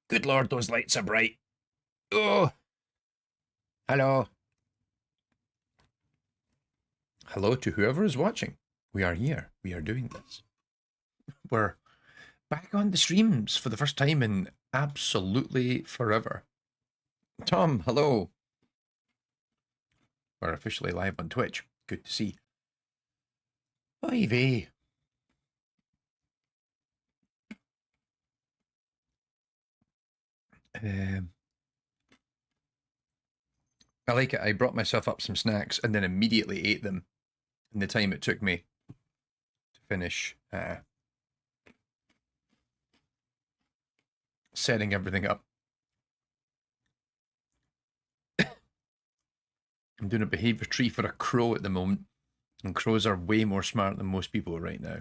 Good Lord, those lights are bright. Oh, hello. Hello to whoever is watching. We are here. We are doing this. We're back on the streams for the first time in absolutely forever. Tom, hello. We're officially live on Twitch. Good to see. Oy vey. I like it. I brought myself up some snacks and then immediately ate them in the time it took me to finish setting everything up. I'm doing a behavior tree for a crow at the moment, and crows are way more smart than most people right now.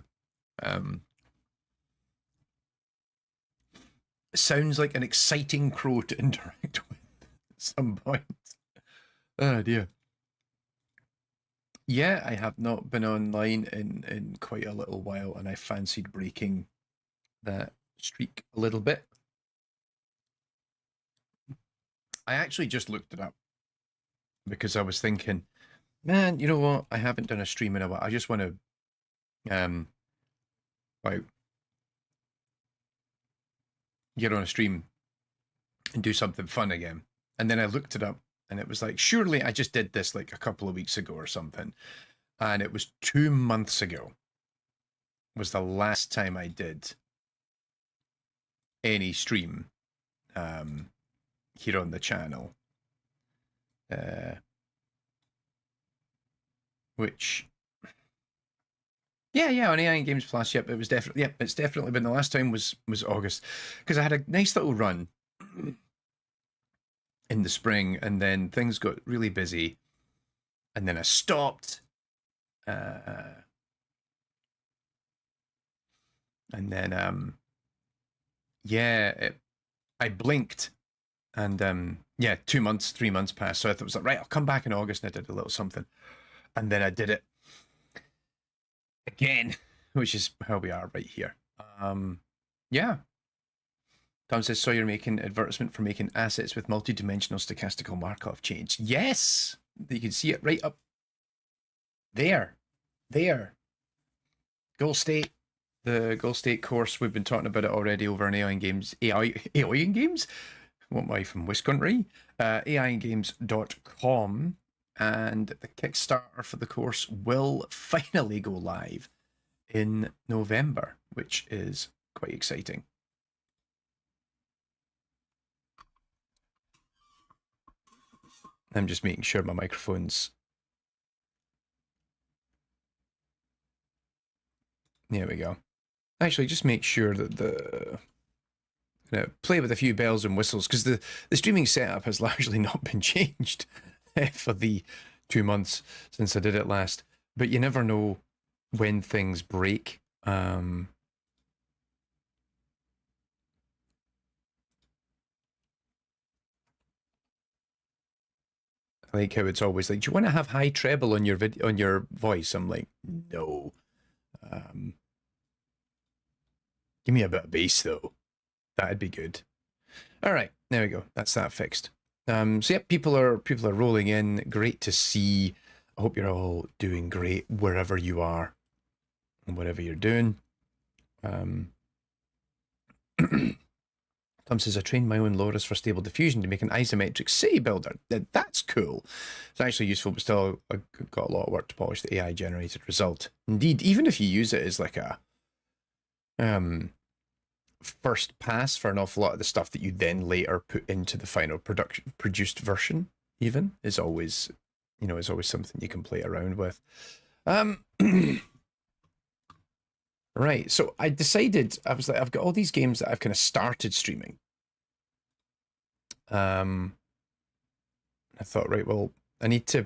Sounds like an exciting crow to interact with at some point. Oh dear. Yeah, I have not been online in quite a little while, and I fancied breaking that streak a little bit. I actually just looked it up because I was thinking, man, you know what? I haven't done a stream in a while. I just want to like get on a stream and do something fun again. And then I looked it up and it was like, surely I just did this like a couple of weeks ago or something. And it was 2 months ago was the last time I did any stream here on the channel. Which yeah, on AI Games Plus, yep, it was definitely, yep, it's definitely been, the last time was August, because I had a nice little run in the spring, and then things got really busy, and then I stopped, and then yeah, I blinked, and yeah, 2 months, 3 months passed, so I thought it was like, right, I'll come back in August, and I did a little something, and then I did it again, which is how we are right here. Yeah. Tom says, so you're making advertisement for making assets with multi-dimensional stochastical Markov chains. Yes! You can see it right up there. There. Goal State. The Goal State course, we've been talking about it already over on AI Games. AI in Games? What am I from Wisconsin? AIgames.com. And the Kickstarter for the course will finally go live in November, which is quite exciting. I'm just making sure my microphone's... There we go. Actually, just make sure that the... play with a few bells and whistles, because the streaming setup has largely not been changed for the 2 months since I did it last. But you never know when things break. I like how it's always like, do you want to have high treble on your on your voice? I'm like, no. Give me a bit of bass though. That'd be good. All right, there we go. That's that fixed. So yeah, people are rolling in. Great to see. I hope you're all doing great wherever you are and whatever you're doing. Tom says, I trained my own Loris for Stable Diffusion to make an isometric city builder. That's cool. It's actually useful, but still, I've got a lot of work to polish the AI generated result. Indeed, even if you use it as like a first pass for an awful lot of the stuff that you then later put into the final produced version, even, is always, you know, is always something you can play around with. Right, so I decided, I was like, I've got all these games that I've kind of started streaming. I thought, right, well, I need to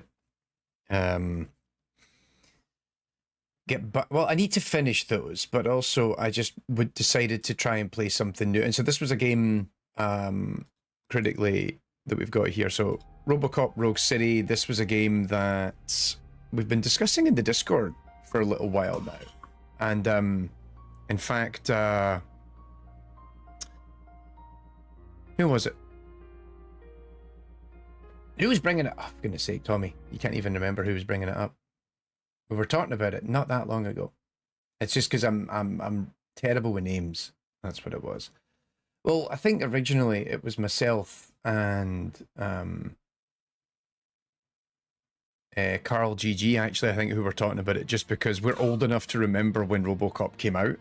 I need to finish those, but also I just decided to try and play something new. And so this was a game critically that we've got here. So Robocop Rogue City, this was a game that we've been discussing in the Discord for a little while now. And, in fact, Who was it? Who was bringing it up? For goodness sake, Tommy. You can't even remember who was bringing it up. We were talking about it not that long ago. It's just because I'm terrible with names. That's what it was. Well, I think originally it was myself and Carl GG, actually, I think, who were talking about it, just because we're old enough to remember when Robocop came out.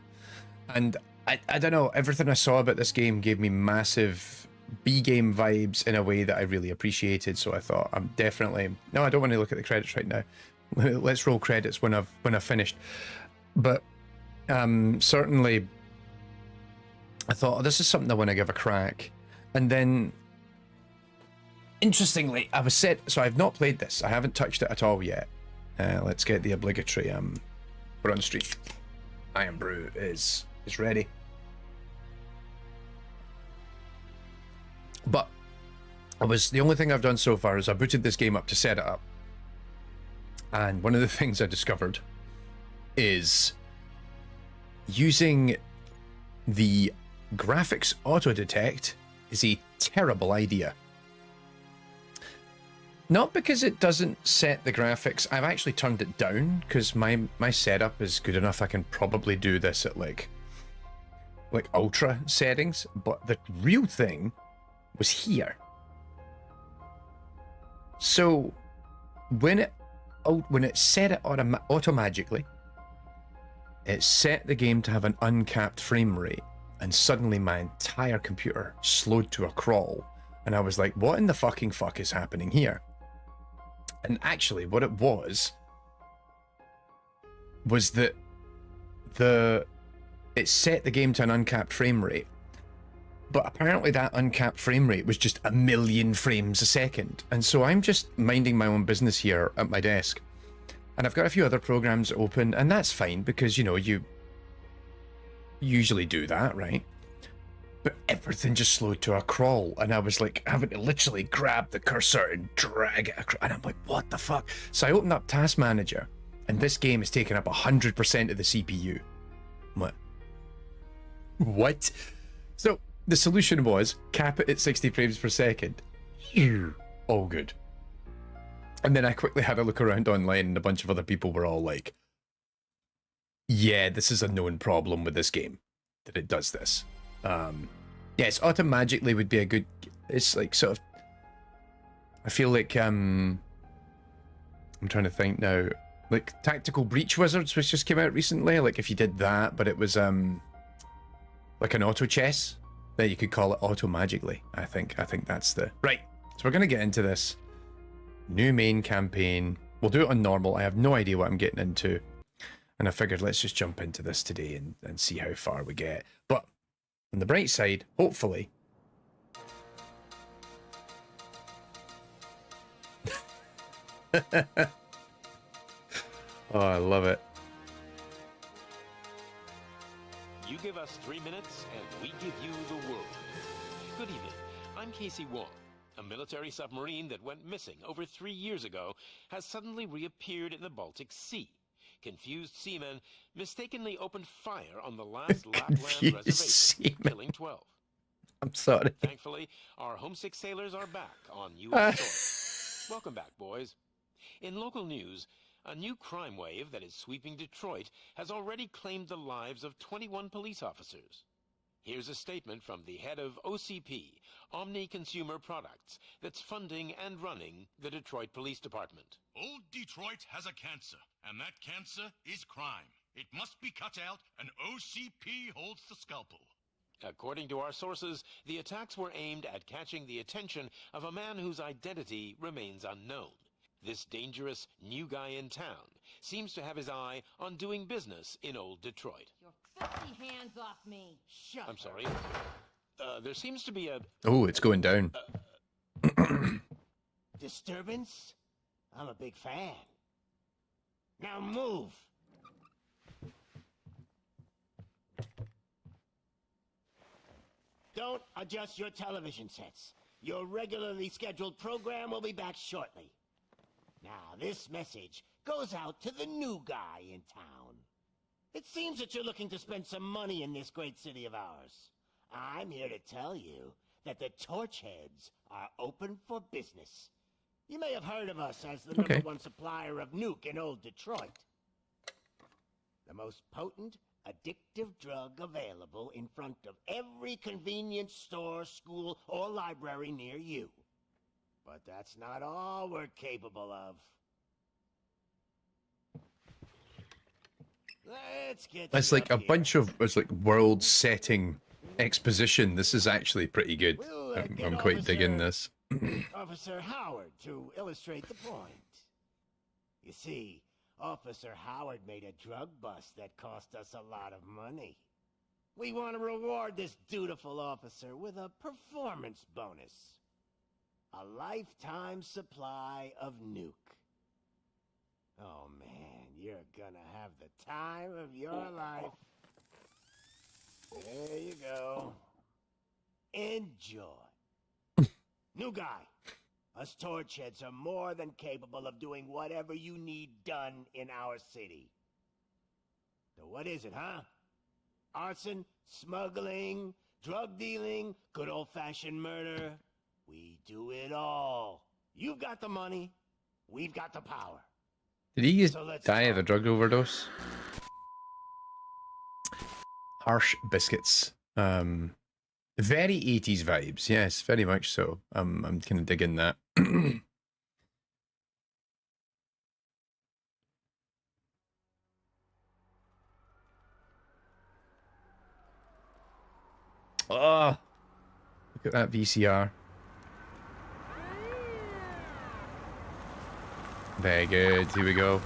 And I don't know, everything I saw about this game gave me massive B-game vibes in a way that I really appreciated. So I thought, I'm definitely... No, I don't want to look at the credits right now. Let's roll credits when I've finished. But certainly, I thought, oh, this is something I want to give a crack. And then, interestingly, I was set. So I've not played this. I haven't touched it at all yet. Let's get the obligatory run streak. Iron Brew is ready. But the only thing I've done so far is I booted this game up to set it up. And one of the things I discovered is using the graphics auto detect is a terrible idea. Not because it doesn't set the graphics. I've actually turned it down because my setup is good enough. I can probably do this at like ultra settings. But the real thing was here. So when it set it automagically, it set the game to have an uncapped frame rate, and suddenly my entire computer slowed to a crawl, and I was like, what in the fucking fuck is happening here? And actually what it was that it set the game to an uncapped frame rate, but apparently that uncapped frame rate was just 1,000,000 frames a second. And so I'm just minding my own business here at my desk. And I've got a few other programs open, and that's fine because, you know, you usually do that, right? But everything just slowed to a crawl, and I was like having to literally grab the cursor and drag it across. And I'm like, what the fuck? So I opened up Task Manager, and this game is taking up 100% of the CPU. I'm like, what? So the solution was cap it at 60 frames per second. All good. And then I quickly had a look around online, and a bunch of other people were all like, yeah, this is a known problem with this game, that it does this. Yes, automagically would be a good... It's like sort of... I feel like... I'm trying to think now. Like Tactical Breach Wizards, which just came out recently. Like if you did that, but it was like an auto chess. There, you could call it automagically. I think that's the... Right, so we're going to get into this. New main campaign. We'll do it on normal. I have no idea what I'm getting into. And I figured let's just jump into this today and see how far we get. But on the bright side, hopefully... Oh, I love it. You give us 3 minutes, and we give you the world. Good evening. I'm Casey Wong. A military submarine that went missing over 3 years ago has suddenly reappeared in the Baltic Sea. Confused seamen mistakenly opened fire on the last Lapland reservation, killing 12. I'm sorry. Thankfully, our homesick sailors are back on U.S. soil. Welcome back, boys. In local news, a new crime wave that is sweeping Detroit has already claimed the lives of 21 police officers. Here's a statement from the head of OCP, Omni Consumer Products, that's funding and running the Detroit Police Department. Old Detroit has a cancer, and that cancer is crime. It must be cut out, and OCP holds the scalpel. According to our sources, the attacks were aimed at catching the attention of a man whose identity remains unknown. This dangerous new guy in town seems to have his eye on doing business in old Detroit. Your filthy hands off me. Shut I'm sorry. There seems to be a... Oh, it's going down. Disturbance? I'm a big fan. Now move! Don't adjust your television sets. Your regularly scheduled program will be back shortly. Now, this message goes out to the new guy in town. It seems that you're looking to spend some money in this great city of ours. I'm here to tell you that the Torchheads are open for business. You may have heard of us as the number one supplier of nuke in old Detroit. The most potent, addictive drug available in front of every convenience store, school, or library near you. But that's not all we're capable of. Let's get It's you like up a here. bunch of world-setting exposition. This is actually pretty good. We'll, get I'm quite digging Officer- this. Officer Howard to illustrate the point. You see, Officer Howard made a drug bust that cost us a lot of money. We want to reward this dutiful officer with a performance bonus. A lifetime supply of nuke. Oh man, you're gonna have the time of your life. There you go. Enjoy. New guy. Us Torchheads are more than capable of doing whatever you need done in our city. So what is it, huh? Arson, smuggling, drug dealing, good old-fashioned murder. We do it all. You've got the money. We've got the power. Did he So let's die of a talk. drug overdose? Harsh biscuits. Very 80s vibes. Yes, very much so. I'm kind of digging that. Oh, look at that VCR. Very good. Here we go.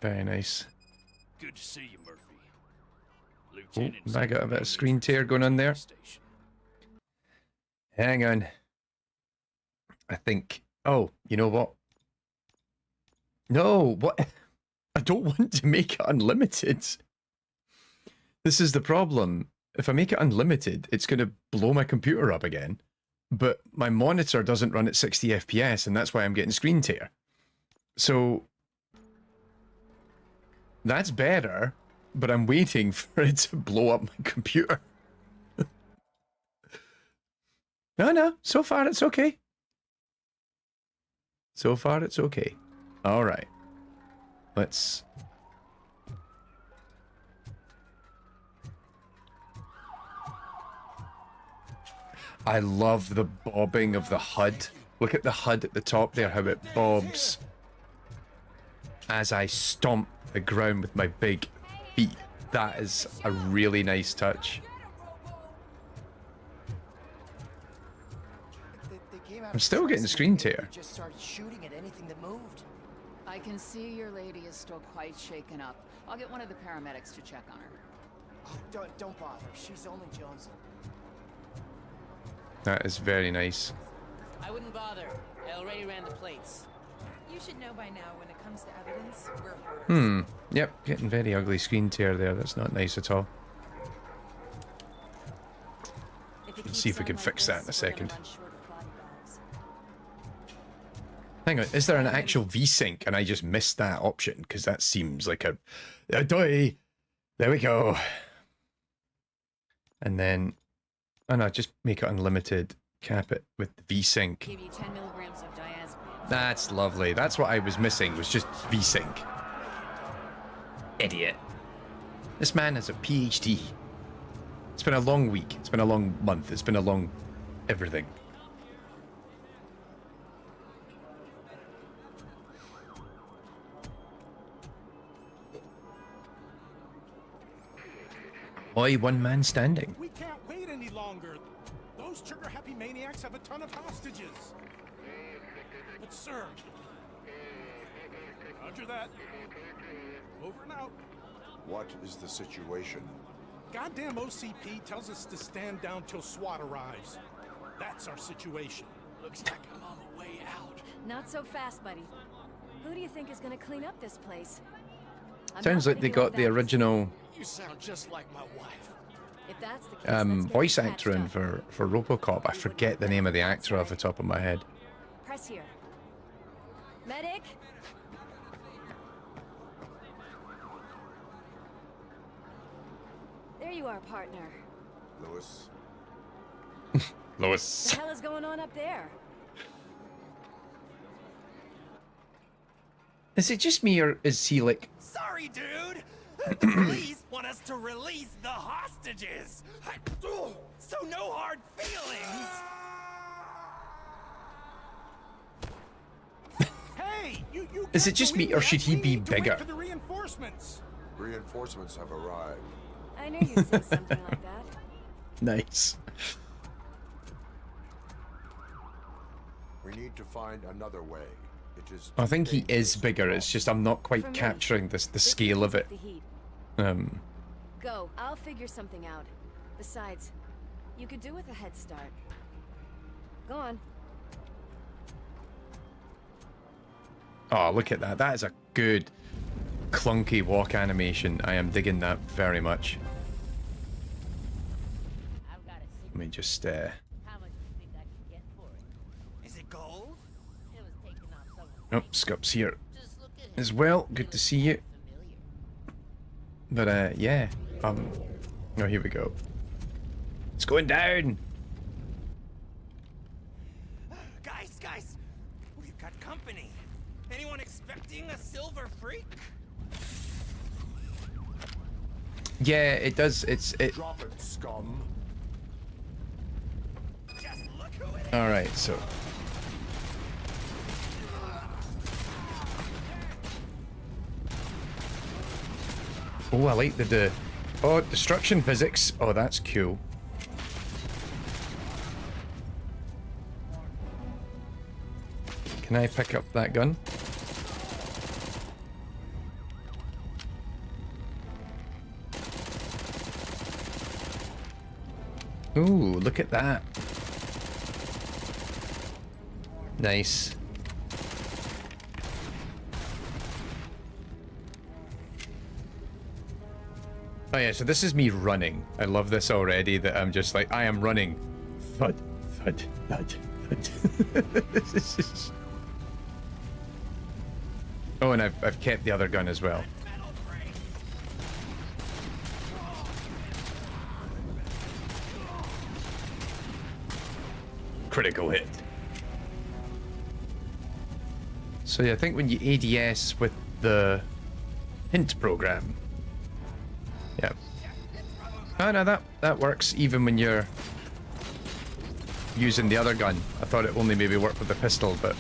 Very nice. Good to see you, Murphy. Oh, Lieutenant have I got a bit of Samuel screen is tear going on there? station. Hang on. I think. Oh, you know what? No, what? I don't want to make it unlimited. This is the problem. If I make it unlimited, it's going to blow my computer up again. But my monitor doesn't run at 60 FPS, and that's why I'm getting screen tear. So that's better, but I'm waiting for it to blow up my computer. No, so far it's okay. So far it's okay. All right. Let's... I love the bobbing of the HUD. Look at the HUD at the top there, how it bobs as I stomp the ground with my big feet. That is a really nice touch. I'm still getting screen tear. Just started shooting at anything that moved. I can see your lady is still quite shaken up. I'll get one of the paramedics to check on her. Oh, don't bother. She's only jonesing. That is very nice. I wouldn't bother. I already ran the plates. You should know by now when it comes to evidence, we're hoarders. Yep, getting very ugly screen tear there. That's not nice at all. Let's see if we can fix that in a second. Hang on, is there an actual V-Sync and I just missed that option? Because that seems like a doy. There we go. And then, oh no, just make it unlimited. Cap it with the V-Sync. Give you 10 milligrams of diazepam. That's lovely. That's what I was missing, was just V-Sync. Idiot. This man has a PhD. It's been a long week. It's been a long month. It's been a long everything. Why one man standing? We can't wait any longer. Those trigger-happy maniacs have a ton of hostages. But sir... Roger that. Over and out. What is the situation? Goddamn OCP tells us to stand down till SWAT arrives. That's our situation. Looks like I'm on the way out. Not so fast, buddy. Who do you think is gonna clean up this place? I'm Sounds not like they gonna got the original... You sound just like my wife. If that's the case, let's get voice you actor in patched up. for Robocop. I forget the name of the actor off the top of my head. Press here. Medic? There you are, partner. Lewis. Lois. What the hell is going on up there? Is it just me, or is he like... Sorry, dude. The police want us to release the hostages. So no hard feelings. Hey, you Is it just me, or should he be bigger? For the reinforcements. Reinforcements have arrived. I knew you'd say something like that. Nice. We need to find another way. It is. I think he is bigger. It's just I'm not quite capturing the scale of it. Go. I'll figure something out. Besides, you could do with a head start. Go on. Oh, look at that. That is a good clunky walk animation. I am digging that very much. Let me just How much do you think I can get for it? Is it gold? It was taken off someone. Oh, Scup's here as well. Good to see you. But yeah. Oh, here we go. It's going down. Guys, we've got company. Anyone expecting a silver freak? Yeah, it does. It. Drop it, scum. Just look who it is. All right, so. Oh, I like the oh, destruction physics. Oh, that's cool. Can I pick up that gun? Ooh, look at that. Nice. Oh yeah, so this is me running. I love this already, that I'm just like, I am running. Thud, thud, thud, thud. Oh, and I've kept the other gun as well. Critical hit. So yeah, I think when you ADS with the hint program. Yeah. Oh no, that works even when you're using the other gun. I thought it only maybe worked with the pistol, but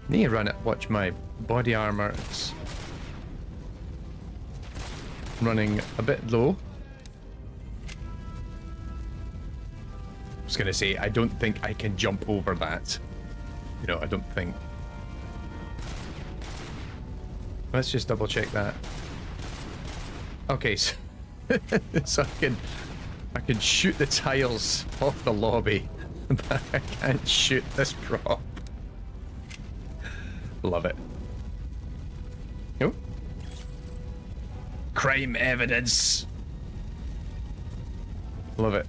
need to run it. Watch my body armor. It's running a bit low. I was gonna say, I don't think I can jump over that. You know, I don't think. Let's just double check that. Okay, so, so I can shoot the tiles off the lobby, but I can't shoot this prop. Love it. Oh. Crime evidence. Love it.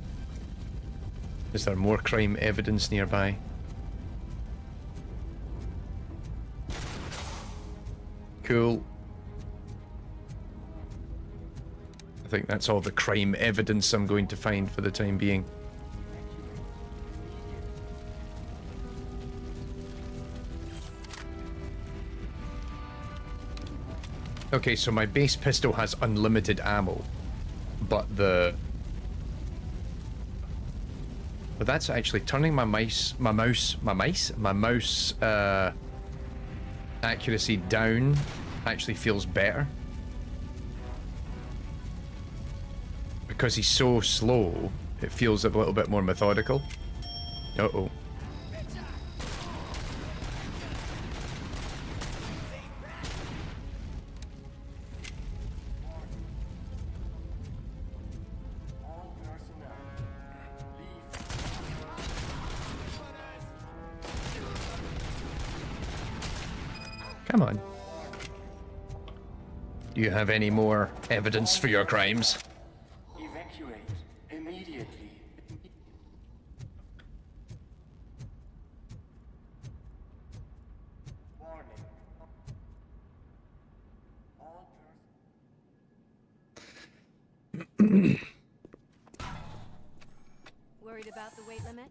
Is there more crime evidence nearby? Cool. I think that's all the crime evidence I'm going to find for the time being. Okay, so my base pistol has unlimited ammo, but that's actually turning my mouse accuracy down actually feels better. Because he's so slow, it feels a little bit more methodical. Uh-oh. Come on. Do you have any more evidence for your crimes? Evacuate immediately. Warning. All Worried about the weight limit?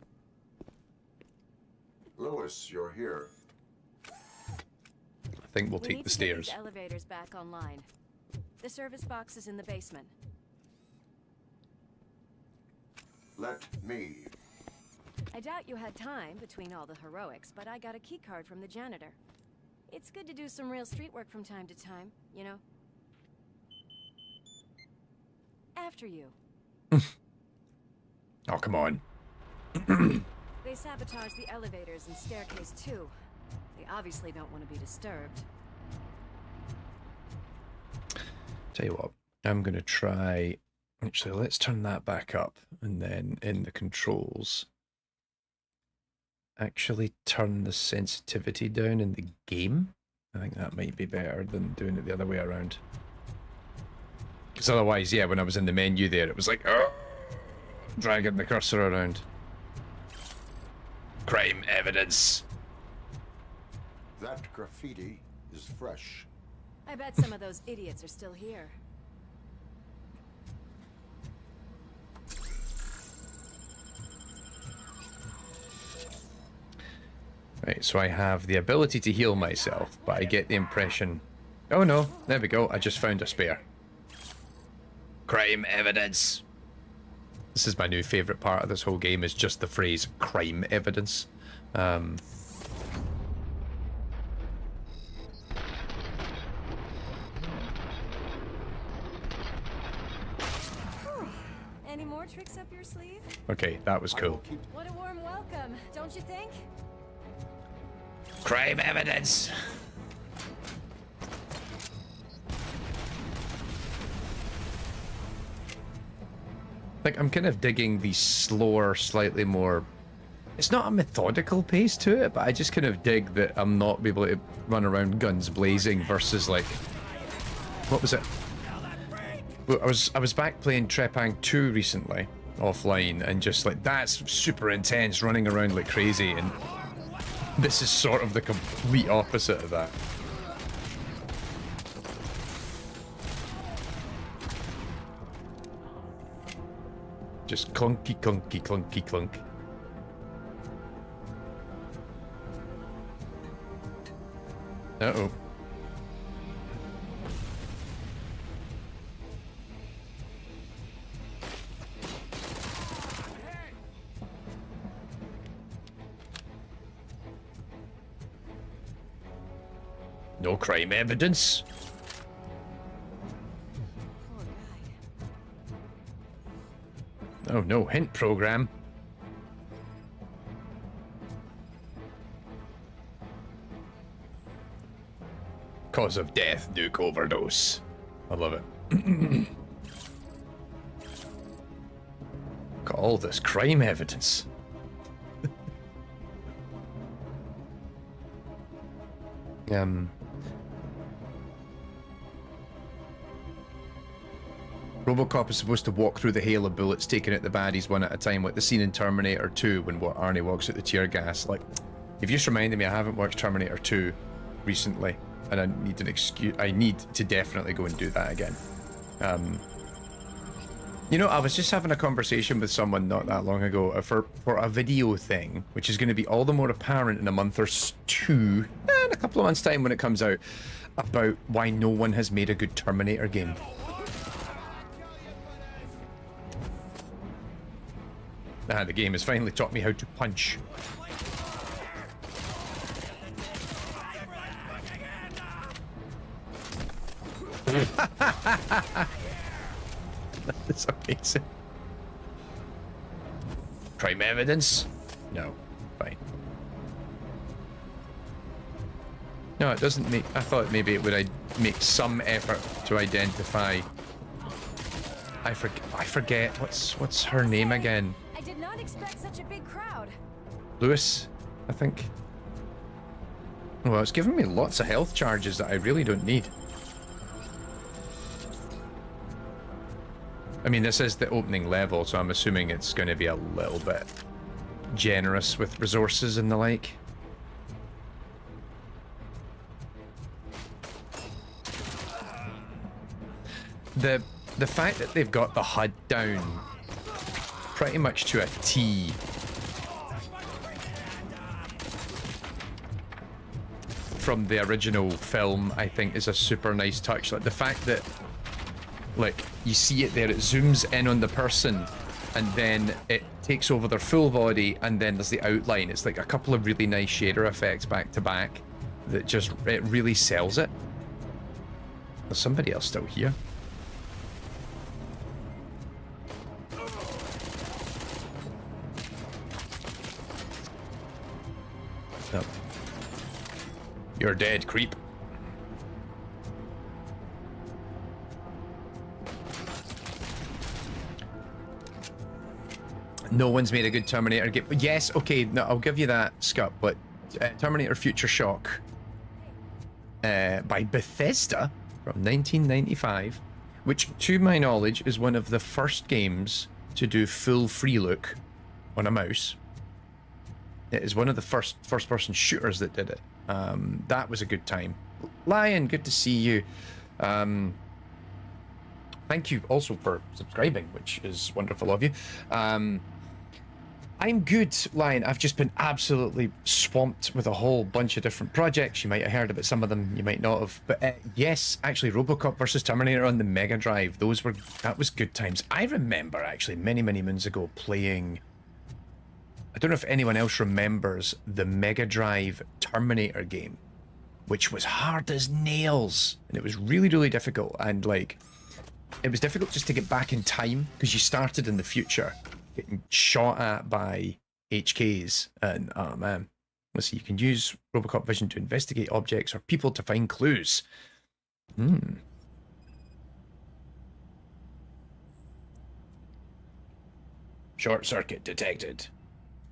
Lewis, you're here. I think we'll We take need the to get stairs. these elevators back online. The service box is in the basement. Let me. I doubt you had time between all the heroics, but I got a key card from the janitor. It's good to do some real street work from time to time, you know? After you. Oh, come on. They sabotage the elevators and staircase too. They obviously don't want to be disturbed. Tell you what, I'm going to try... Actually, let's turn that back up. And then in the controls, actually turn the sensitivity down in the game. I think that might be better than doing it the other way around. Because otherwise, yeah, when I was in the menu there, it was like, oh, dragging the cursor around. Crime evidence. That graffiti is fresh. I bet some of those idiots are still here. Right, so I have the ability to heal myself, but I get the impression... Oh no, there we go, I just found a spare. Crime evidence. This is my new favourite part of this whole game, is just the phrase crime evidence. Any more tricks up your sleeve? Okay, that was cool. What a warm welcome, don't you think? Crime evidence! Like, I'm kind of digging the slower, slightly more... It's not a methodical pace to it, but I just kind of dig that I'm not able to run around guns blazing versus, like... What was it? Well, I was back playing Trepang 2 recently, offline, and just like, that's super intense, running around like crazy, and this is sort of the complete opposite of that. Just clunky, clunky, clunky, clunk. Uh-oh. No crime evidence. Oh no, hint program. Cause of death, nuke overdose. I love it. Got all this crime evidence. Robocop is supposed to walk through the hail of bullets, taking out the baddies one at a time, like the scene in Terminator 2 when Arnie walks out the tear gas. Like, if you just reminded me, I haven't watched Terminator 2 recently, and I need an excuse. I need to definitely go and do that again. You know, I was just having a conversation with someone not that long ago for a video thing, which is going to be all the more apparent in a month or two, in a couple of months' time when it comes out, about why no one has made a good Terminator game. Ah, the game has finally taught me how to punch. That's amazing. Crime evidence? No. Fine. No, it doesn't make... I thought maybe it would make some effort to identify... I forget. What's her name again? I did not expect such a big crowd. Lewis, I think. Well, it's giving me lots of health charges that I really don't need. I mean, this is the opening level, so I'm assuming it's going to be a little bit generous with resources and the like. The fact that they've got the HUD down pretty much to a T from the original film, I think, is a super nice touch. Like the fact that, like, you see it there, it zooms in on the person and then it takes over their full body and then there's the outline. It's like a couple of really nice shader effects back to back that just, it really sells it. There's somebody else still here. Oh. You're dead, creep. No one's made a good Terminator game. Yes, okay, no, I'll give you that, Scup, but Terminator Future Shock by Bethesda from 1995, which, to my knowledge, is one of the first games to do full free look on a mouse. It is one of the first-person shooters that did it. That was a good time. Lion, good to see you. Thank you also for subscribing, which is wonderful of you. I'm good, Lion. I've just been absolutely swamped with a whole bunch of different projects. You might have heard about some of them, you might not have. But yes, actually, Robocop versus Terminator on the Mega Drive. That was good times. I remember, actually, many moons ago playing... I don't know if anyone else remembers the Mega Drive Terminator game, which was hard as nails. And it was really difficult. And, like, it was difficult just to get back in time because you started in the future, getting shot at by HKs. And, oh man. Let's see, you can use Robocop vision to investigate objects or people to find clues. Short circuit detected.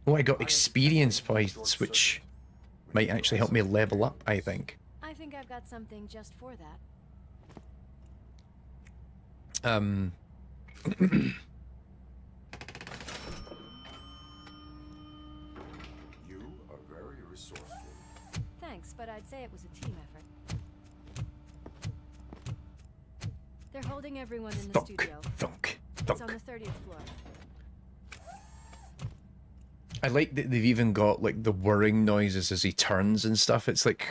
Oh, I got experience points, which might actually help me level up, I think. I think I've got something just for that. You are very resourceful. Thanks, but I'd say it was a team effort. They're holding everyone in the studio. Thunk. It's on the 30th floor. I like that they've even got, like, the whirring noises as he turns and stuff. It's like...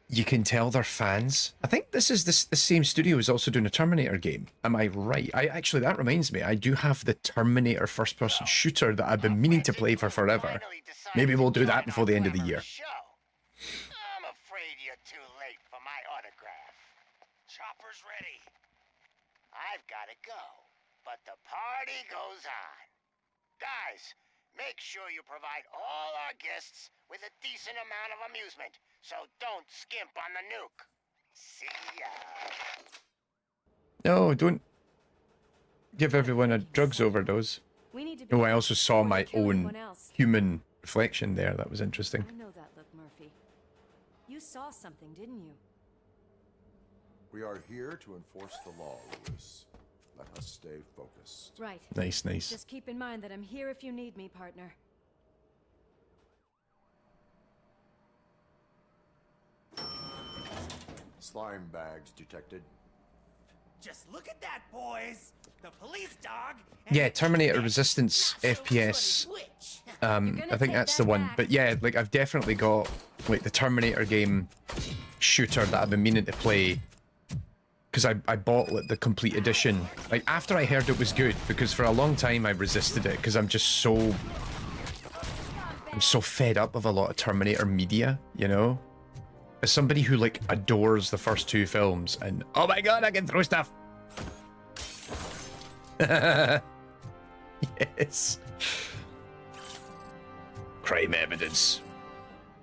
You can tell they're fans. I think this is the same studio is also doing a Terminator game. Am I right? Actually, that reminds me. I do have the Terminator first-person shooter that I've been meaning to play for forever. Maybe we'll do that before the end of the year. I'm afraid you're too late for my autograph. Chopper's ready. I've got to go, but the party goes on. Guys, make sure you provide all our guests with a decent amount of amusement, so don't skimp on the nuke. See ya. No, don't give everyone a drugs overdose. Oh, I also saw my own human reflection there. That was interesting. I know that look, Murphy. You saw something, didn't you? We are here to enforce the law, Lewis. Let us stay focused. Right. Nice. Just keep in mind that I'm here if you need me, partner. Slime bags detected. Just look at that, boys. The police dog. Yeah, Terminator Resistance FPS. I think that's the one. But yeah, like, I've definitely got, like, the Terminator game shooter that I've been meaning to play. Because I bought, like, the complete edition, like, after I heard it was good, because for a long time I resisted it, because I'm so fed up of a lot of Terminator media, you know? As somebody who, like, adores the first two films, and, oh my god, I can throw stuff! Yes. Crime evidence.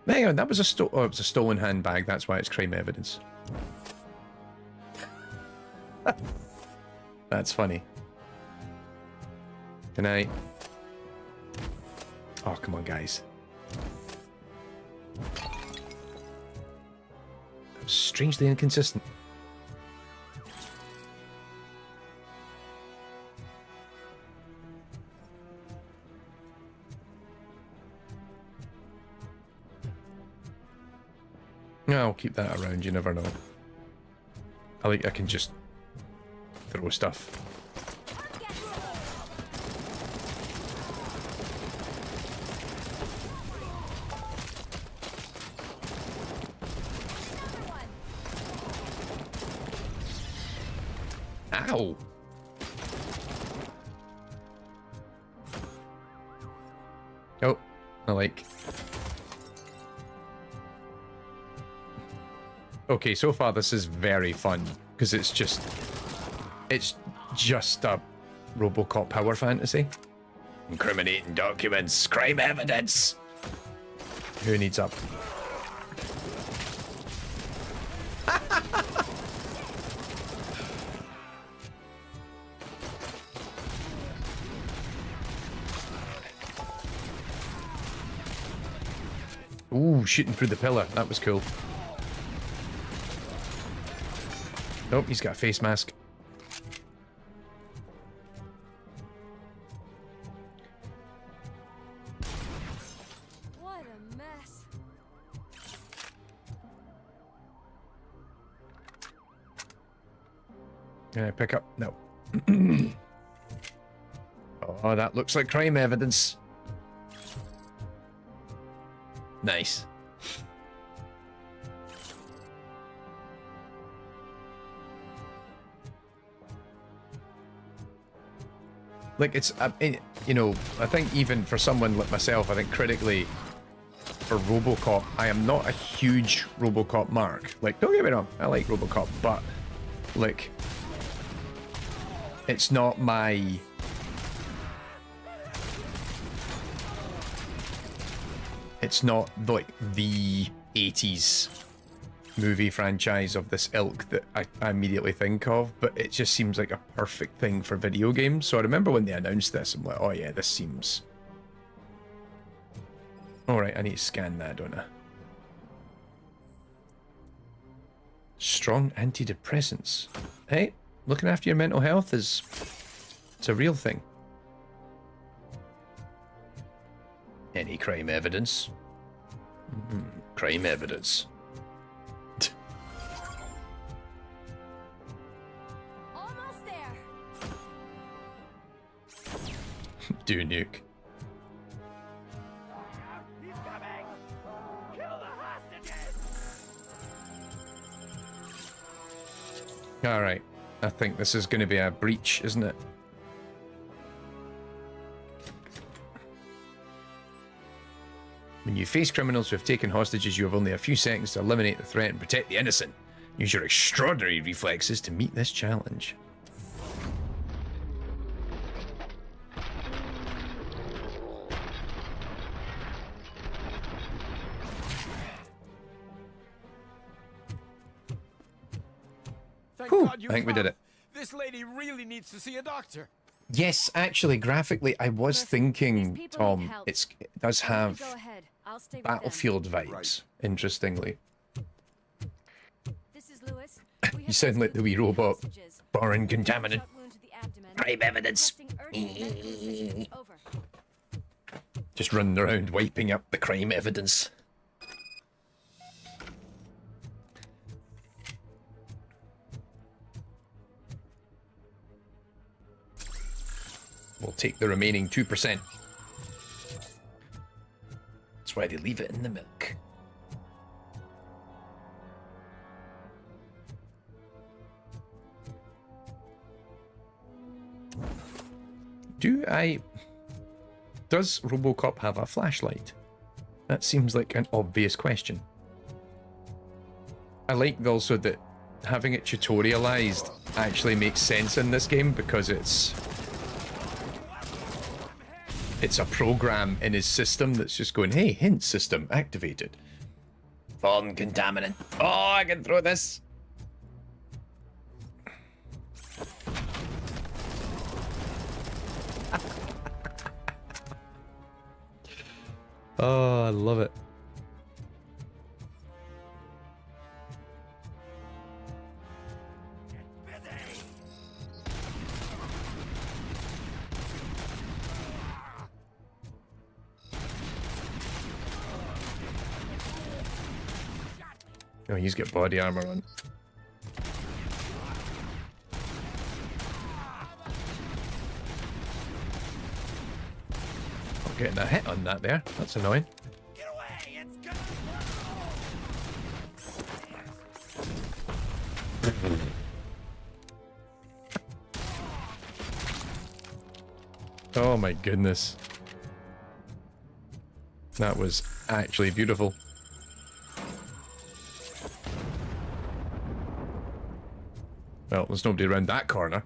Hang on, that was it was a stolen handbag, that's why it's crime evidence. That's funny. Good night. Oh, come on, guys. Strangely inconsistent. Yeah, I'll keep that around, you never know. I can just throw stuff. Ow! Oh, I like... Okay, so far this is very fun, because it's just a Robocop power fantasy. Incriminating documents, crime evidence! Who needs up? Ooh, shooting through the pillar. That was cool. Nope, he's got a face mask. What a mess. Can I pick up? No. Oh, that looks like crime evidence. Nice. Like, it's, you know, I think even for someone like myself, I think critically, for Robocop, I am not a huge Robocop mark. Like, don't get me wrong, I like Robocop, but, like, it's not my... It's not, like, the 80s movie franchise of this ilk that I immediately think of, but it just seems like a perfect thing for video games. So I remember when they announced this, I'm like, oh yeah, this seems... Alright, I need to scan that, don't I? Strong antidepressants. Hey, looking after your mental health is... It's a real thing. Any crime evidence? Crime evidence. Almost there. Do nuke. He's coming! Kill the hostages! Alright. I think this is going to be a breach, isn't it? When you face criminals who have taken hostages, you have only a few seconds to eliminate the threat and protect the innocent. Use your extraordinary reflexes to meet this challenge. Whew, I think we did it. This lady really needs to see a doctor. Yes, actually, graphically, I was thinking, Tom, it does have Battlefield vibes, interestingly. This is Lewis. You sound like the wee robot. Foreign contaminant. Crime evidence. Just running around wiping up the crime evidence. We'll take the remaining 2%. That's why they leave it in the milk. Does Robocop have a flashlight? That seems like an obvious question. I like also that having it tutorialized actually makes sense in this game because it's a program in his system that's just going, hey, hint system activated. Foreign contaminant. Oh, I can throw this. Oh, I love it. Oh, he's got body armor on. I'm getting a hit on that there. That's annoying. Get away! It's gonna Oh my goodness. That was actually beautiful. Well, there's nobody around that corner.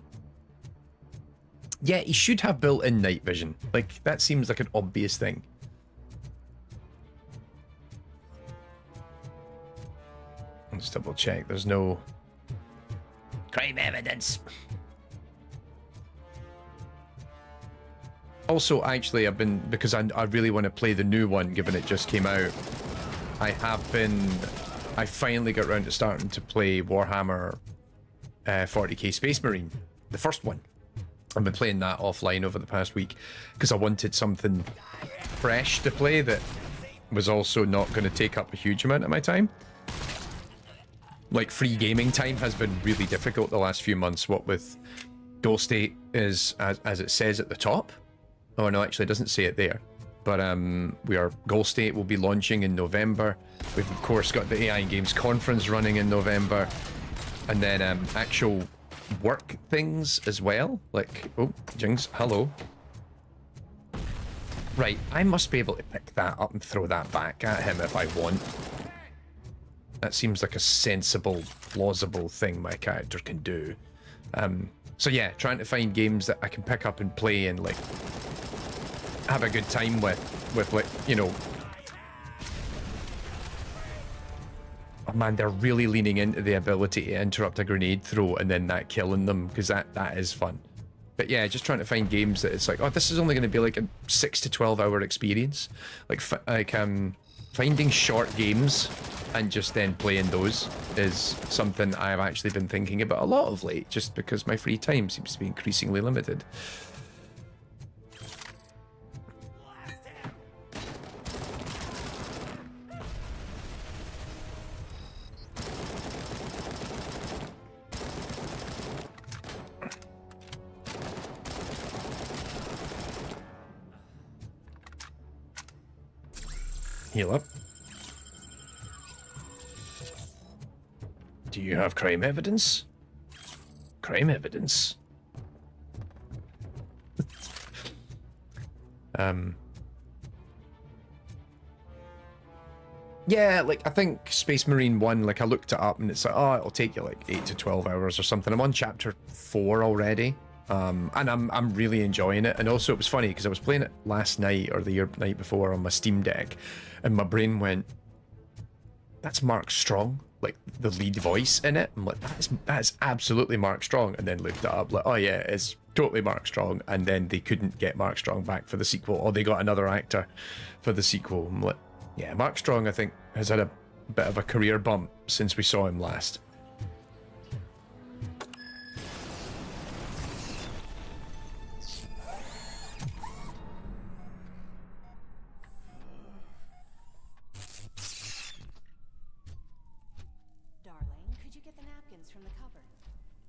Yeah, he should have built-in night vision. Like, that seems like an obvious thing. Let's double check. There's no crime evidence. Also, actually, I've been, because I really want to play the new one, given it just came out. I finally got around to starting to play Warhammer 40k Space Marine, the first one. I've been playing that offline over the past week because I wanted something fresh to play that was also not going to take up a huge amount of my time. Like, free gaming time has been really difficult the last few months, what with Goal State is, as it says at the top. Oh no, actually it doesn't say it there. But Goal State will be launching in November. We've of course got the AI Games conference running in November. And then actual work things as well. Like, oh, Jinx, hello. Right, I must be able to pick that up and throw that back at him if I want. That seems like a sensible, plausible thing my character can do. So yeah, trying to find games that I can pick up and play and like have a good time with like, you know. Oh man, they're really leaning into the ability to interrupt a grenade throw and then that killing them, because that is fun. But yeah, just trying to find games that it's like, oh, this is only going to be like a 6 to 12 hour experience. Like finding short games and just then playing those is something I've actually been thinking about a lot of late, just because my free time seems to be increasingly limited. Heal up. Do you have crime evidence? Crime evidence? Yeah, like I think Space Marine 1, like I looked it up and it's like, oh, it'll take you like 8 to 12 hours or something. I'm on chapter 4 already. And I'm really enjoying it. And also it was funny because I was playing it last night or the night before on my Steam Deck, and my brain went, that's Mark Strong, like the lead voice in it. I'm like, that is absolutely Mark Strong. And then looked it up, like, oh yeah, it's totally Mark Strong. And then they couldn't get Mark Strong back for the sequel, or they got another actor for the sequel. I'm like, yeah, Mark Strong I think has had a bit of a career bump since we saw him last.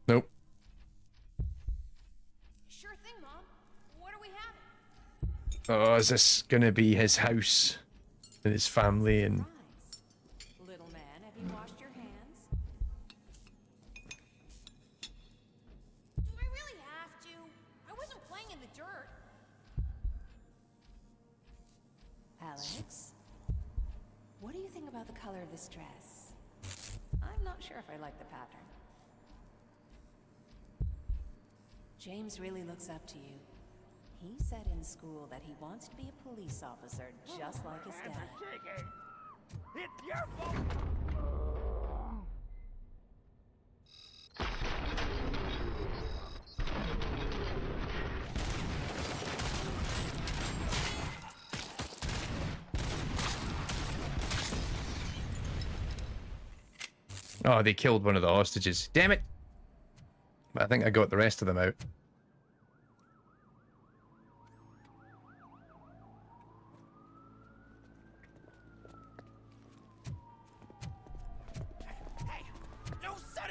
Nope. Sure thing, Mom. What are we having? Oh, is this gonna be his house and his family and... Little man, have you washed your hands? Do I really have to? I wasn't playing in the dirt. Alex, what do you think about the color of this dress? I'm not sure if I like the pattern. James really looks up to you. He said in school that he wants to be a police officer just like his dad. It's your fault! Oh, they killed one of the hostages. Damn it! But I think I got the rest of them out.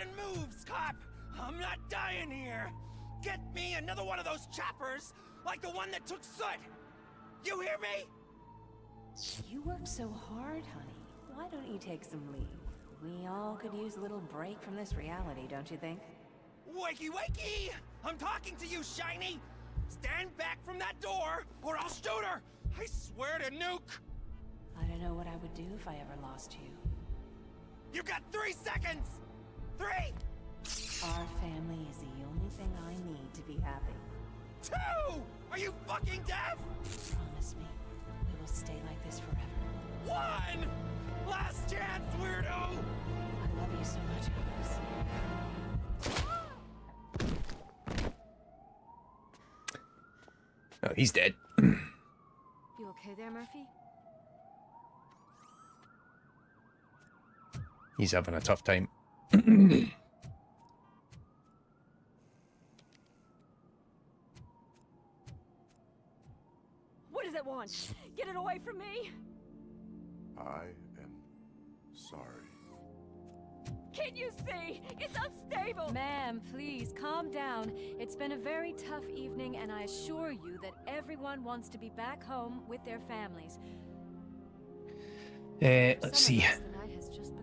fucking moves, cop! I'm not dying here! Get me another one of those choppers, like the one that took Soot! You hear me? You work so hard, honey. Why don't you take some leave? We all could use a little break from this reality, don't you think? Wakey, wakey! I'm talking to you, Shiny! Stand back from that door, or I'll shoot her! I swear to nuke! I don't know what I would do if I ever lost you. You got 3 seconds! 3! Our family is the only thing I need to be happy. 2! Are you fucking deaf? Promise me, we will stay like this forever. 1! Last chance, weirdo! I love you so much, Alice. Oh, he's dead. You okay there, Murphy? He's having a tough time. What does it want? Get it away from me! I am sorry. Can't you see? It's unstable! Ma'am, please, calm down. It's been a very tough evening, and I assure you that everyone wants to be back home with their families. Let's see.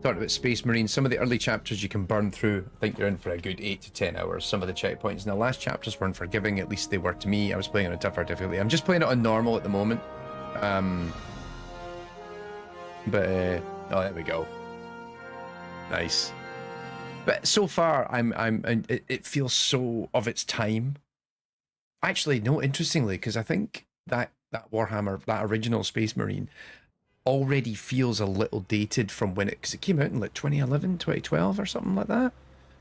Talked about Space Marine. Some of the early chapters you can burn through. I think you're in for a good 8 to 10 hours. Some of the checkpoints in the last chapters were unforgiving. At least they were to me. I was playing on a tougher difficulty. I'm just playing it on normal at the moment. Oh, there we go. Nice. But so far, it feels so of its time. Actually, no, interestingly, because I think that Warhammer, that original Space Marine, already feels a little dated from when it, cause it came out in like 2011, 2012 or something like that.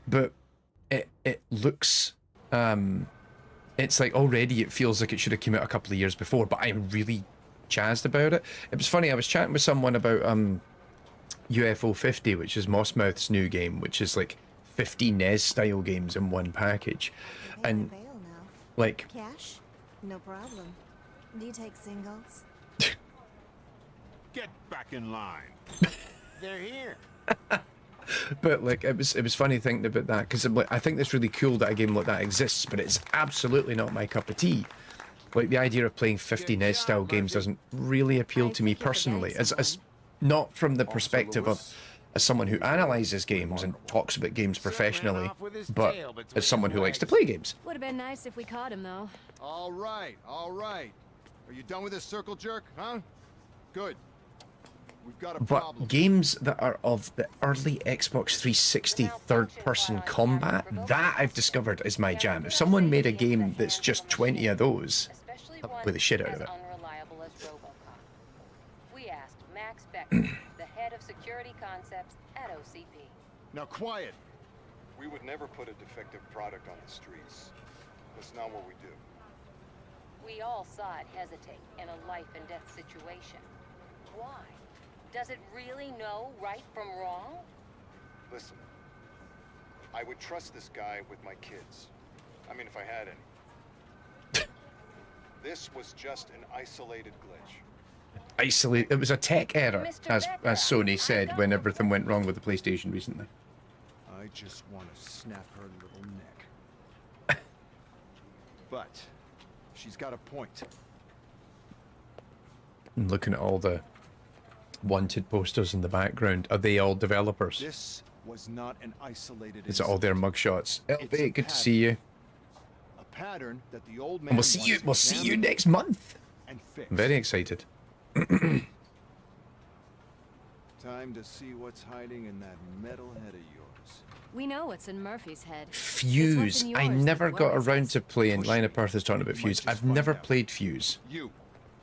But it looks, it's like already it feels like it should have come out a couple of years before, but I'm really jazzed about it. It was funny, I was chatting with someone about UFO 50, which is Mossmouth's new game, which is like 50 NES style games in one package. And like cash? No problem. Do you take singles? Get back in line. They're here. But like it was funny thinking about that, because I think it's really cool that a game like that exists, but it's absolutely not my cup of tea. Like the idea of playing 50 NES style games doesn't really appeal to me personally, as not from the perspective of as someone who analyzes games and talks about games professionally, but as someone who likes to play games. Would have been nice if we caught him, though. All right, all right. Are you done with this circle jerk, huh? Good. We've got a problem. But games that are of the early Xbox 360 third-person combat, that I've discovered is my jam. If someone made a game that's just 20 of those, I'll play the shit out of it. Unreliable as Robocop. We asked Max Becker, the head of security concepts at OCP. Now quiet. We would never put a defective product on the streets. That's not what we do. We all saw it hesitate in a life and death situation. Why? Does it really know right from wrong? Listen, I would trust this guy with my kids. I mean, if I had any. This was just an isolated glitch. It was a tech error, as Sony said when everything went wrong with the PlayStation recently. I just want to snap her little neck. But she's got a point. I'm looking at all the wanted posters in the background. Are they all developers? This was not an isolated Is it all their mugshots? LB, good to see you. A pattern that the old man And we'll see you next month. And fix. I'm very excited. Time to see what's hiding in that metal head of yours. We know what's in Murphy's head. Fuse. I never got around to playing. Line of Perth is talking about Fuse. I've never played Fuse. You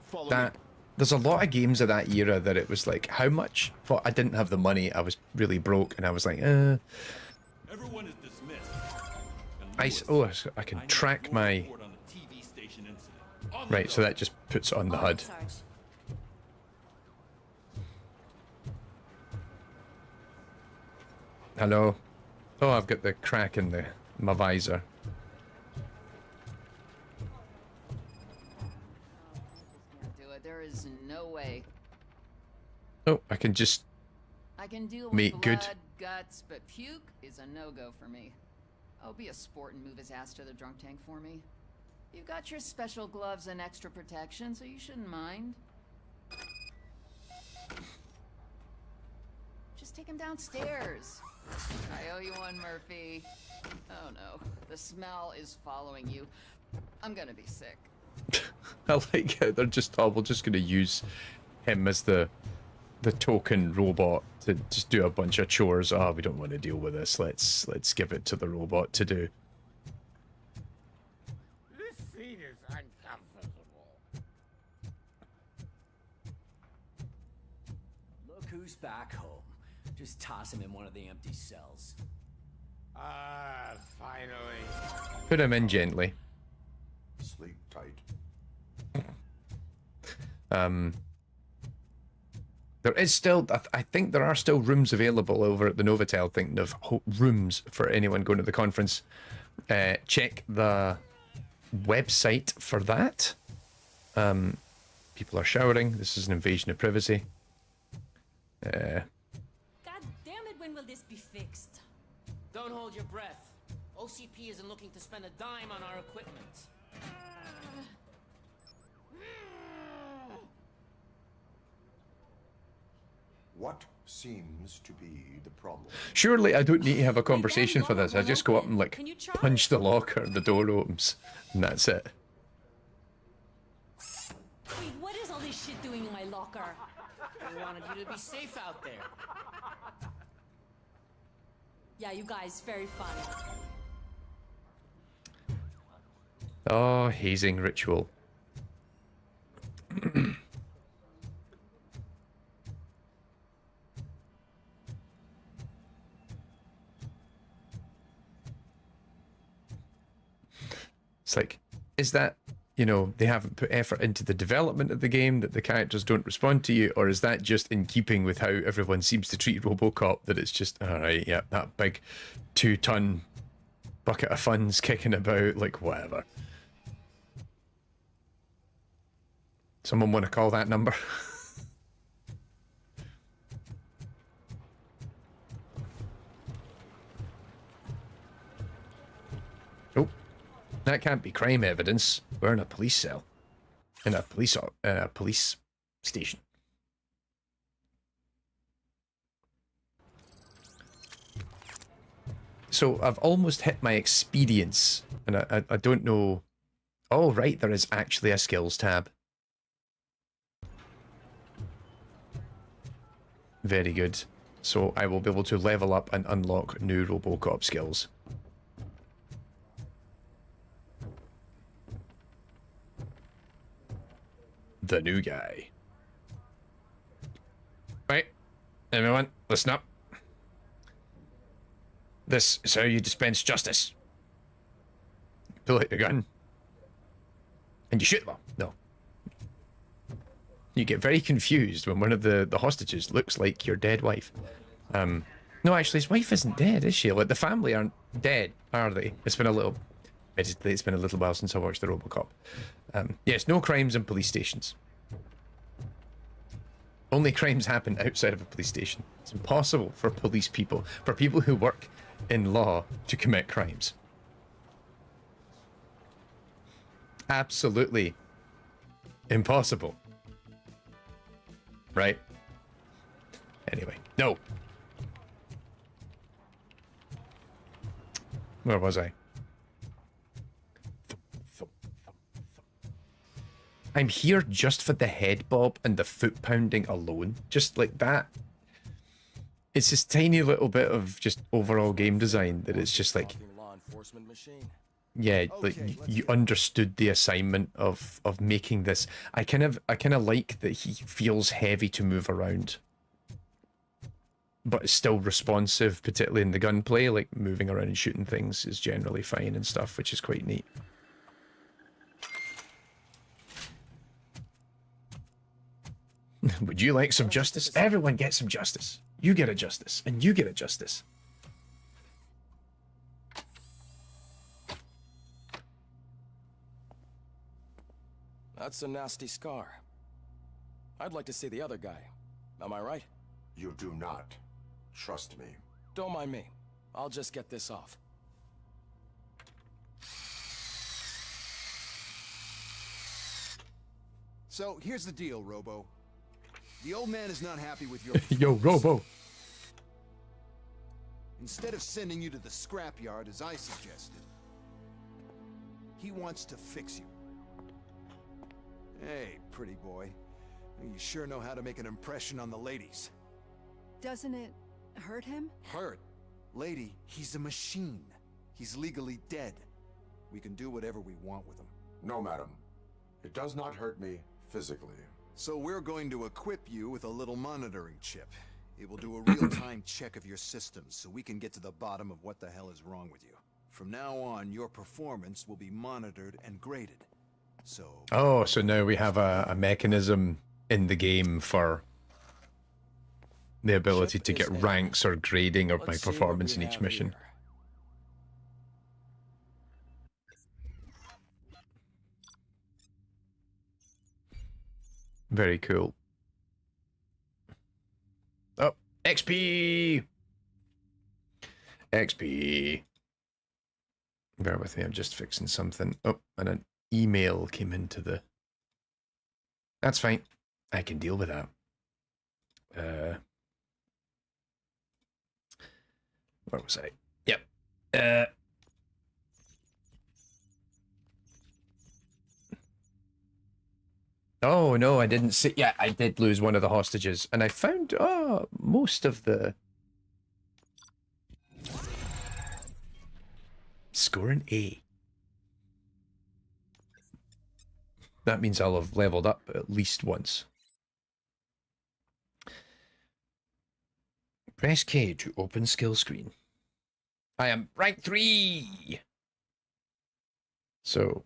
follow me. There's a lot of games of that era that it was like, how much? Well, I didn't have the money. I was really broke, and I was like, Everyone is dismissed. I can track my. Right, so that just puts it on the HUD. Hello. Oh, I've got the crack in my visor. There is no way. Oh, I can just can deal Mate, with good. blood, guts, but puke is a no-go for me. Oh, be a sport and move his ass to the drunk tank for me. You got your special gloves and extra protection, so you shouldn't mind. Just take him downstairs. I owe you one, Murphy. Oh no, the smell is following you. I'm gonna be sick. I like how they're just, oh, we're just going to use him as the token robot to just do a bunch of chores. Ah, we don't want to deal with this. Let's give it to the robot to do. This seat is uncomfortable. Look who's back home. Just toss him in one of the empty cells. Finally. Put him in gently. Sleep tight. There is still, I think there are still rooms available over at the Novotel, thinking of rooms for anyone going to the conference. Check the website for that. People are showering. This is an invasion of privacy. God damn it, when will this be fixed? Don't hold your breath. OCP isn't looking to spend a dime on our equipment. What seems to be the problem? Surely I don't need to have a conversation for this. I just go up and like punch the locker, the door opens, and that's it. Wait, what is all this shit doing in my locker? We wanted you to be safe out there. Yeah, you guys, very funny. Oh, hazing ritual. It's like, is that, you know, they haven't put effort into the development of the game, that the characters don't respond to you, or is that just in keeping with how everyone seems to treat Robocop, that it's just, alright, yeah, that big 2-ton bucket of funds kicking about, like, whatever. Someone want to call that number? Oh, that can't be crime evidence. We're in a police cell, in a police station. So I've almost hit my experience, and I don't know. Oh right, there is actually a skills tab. Very good. So I will be able to level up and unlock new Robocop skills. The new guy. Right, everyone, listen up. This is how you dispense justice. You pull out your gun. And you shoot them. No. You get very confused when one of the hostages looks like your dead wife. No, actually, his wife isn't dead, is she? Like, the family aren't dead, are they? It's been a little while since I watched the Robocop. Yes, no crimes in police stations. Only crimes happen outside of a police station. It's impossible for police people, for people who work in law, to commit crimes. Absolutely impossible. Right? Anyway, no. Where was I? I'm here just for the head bob and the foot pounding alone. Just like that. It's this tiny little bit of just overall game design that it's just like, yeah, like you understood the assignment of making this. I kind of like that he feels heavy to move around, but it's still responsive, particularly in the gunplay. Like moving around and shooting things is generally fine and stuff, which is quite neat. Would you like some justice? Everyone gets some justice. You get a justice, and you get a justice. That's a nasty scar. I'd like to see the other guy. Am I right? You do not. Trust me. Don't mind me. I'll just get this off. So, here's the deal, Robo. The old man is not happy with your Yo, Robo. Instead of sending you to the scrapyard as I suggested, he wants to fix you. Hey, pretty boy. You sure know how to make an impression on the ladies. Doesn't it hurt him? Hurt? Lady, he's a machine. He's legally dead. We can do whatever we want with him. No, madam. It does not hurt me physically. So we're going to equip you with a little monitoring chip. It will do a real-time check of your systems so we can get to the bottom of what the hell is wrong with you. From now on, your performance will be monitored and graded. So... Oh, so now we have a mechanism in the game for the ability to get ranks or grading of my performance in each mission. Very cool. Oh, XP! XP. Bear with me, I'm just fixing something. Oh, and an email came into the... That's fine. I can deal with that. Where was I? Yep. Oh, no, I didn't see... Yeah, I did lose one of the hostages. And I found, most of the... Score an A. That means I'll have leveled up at least once. Press K to open skill screen. I am rank 3! So...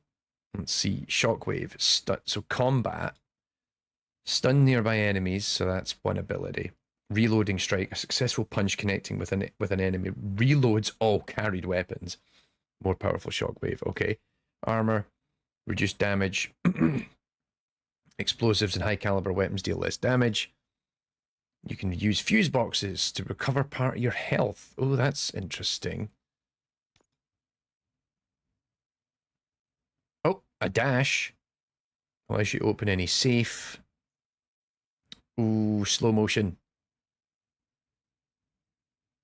Let's see, shockwave, so combat, stun nearby enemies, so that's one ability. Reloading strike, a successful punch connecting with an enemy, reloads all carried weapons. More powerful shockwave, okay. Armor, reduced damage, explosives and high caliber weapons deal less damage. You can use fuse boxes to recover part of your health. Oh, that's interesting. A dash allows you to open any safe. Ooh, slow motion.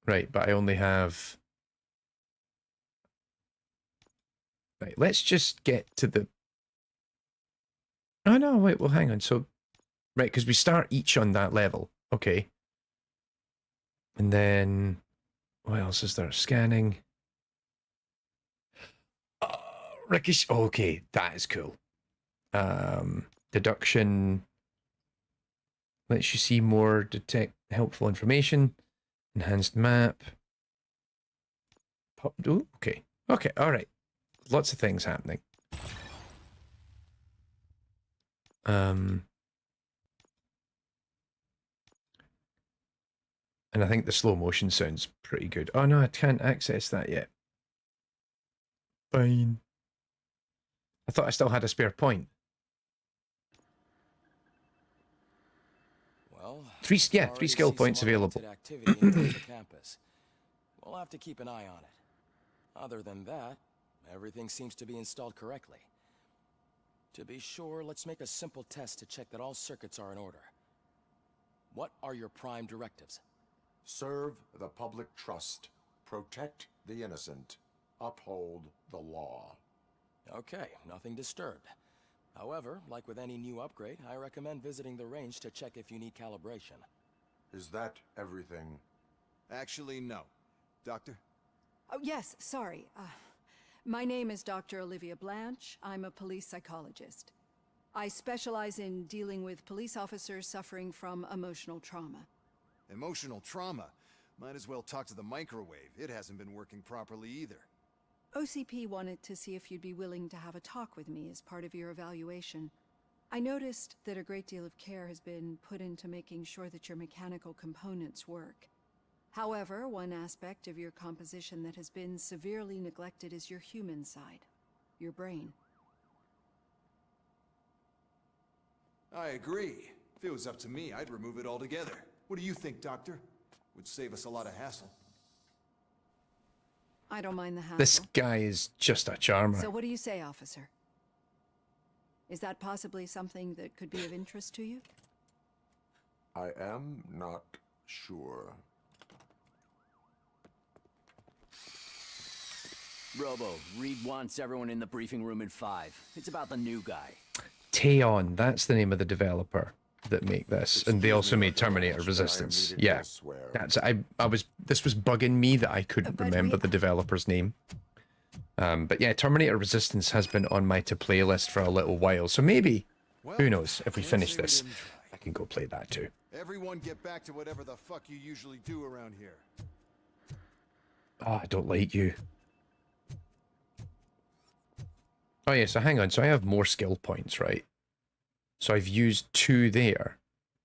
Right, but I only have... Right, let's just get to the... Oh, no, wait, well, hang on. So, right, because we start each on that level. Okay. And then... What else is there? Scanning. Ricochet. Oh, okay, that is cool. Deduction lets you see more, detect helpful information. Enhanced map. Pop. Oh, okay. Okay, all right. Lots of things happening. And I think the slow motion sounds pretty good. Oh no, I can't access that yet. Fine. I thought I still had a spare point. Well, three skill points available. Activity in the campus. We'll have to keep an eye on it. Other than that, everything seems to be installed correctly. To be sure, let's make a simple test to check that all circuits are in order. What are your prime directives? Serve the public trust. Protect the innocent. Uphold the law. Okay, nothing disturbed. However, like with any new upgrade, I recommend visiting the range to check if you need calibration. Is that everything? Actually, no. Doctor? Oh, yes, sorry. My name is Dr. Olivia Blanche. I'm a police psychologist. I specialize in dealing with police officers suffering from emotional trauma. Emotional trauma? Might as well talk to the microwave. It hasn't been working properly either. OCP wanted to see if you'd be willing to have a talk with me as part of your evaluation. I noticed that a great deal of care has been put into making sure that your mechanical components work. However, one aspect of your composition that has been severely neglected is your human side, your brain. I agree. If it was up to me, I'd remove it altogether. What do you think, Doctor? Would save us a lot of hassle. I don't mind the hassle. This guy is just a charmer. So what do you say, officer? Is that possibly something that could be of interest to you? I am not sure. Robo, read once, everyone in the briefing room in 5. It's about the new guy. Teon, that's the name of the developer that make this, and they also made Terminator Resistance. Yeah, that's this was bugging me that I couldn't remember the developer's name. But yeah, Terminator Resistance has been on my to play list for a little while, so maybe, who knows, if we finish this, I can go play that too. Everyone get back to whatever the fuck you usually do around here. Oh, I don't like you. Oh yeah, so hang on, so I have more skill points, right? So I've used 2 there,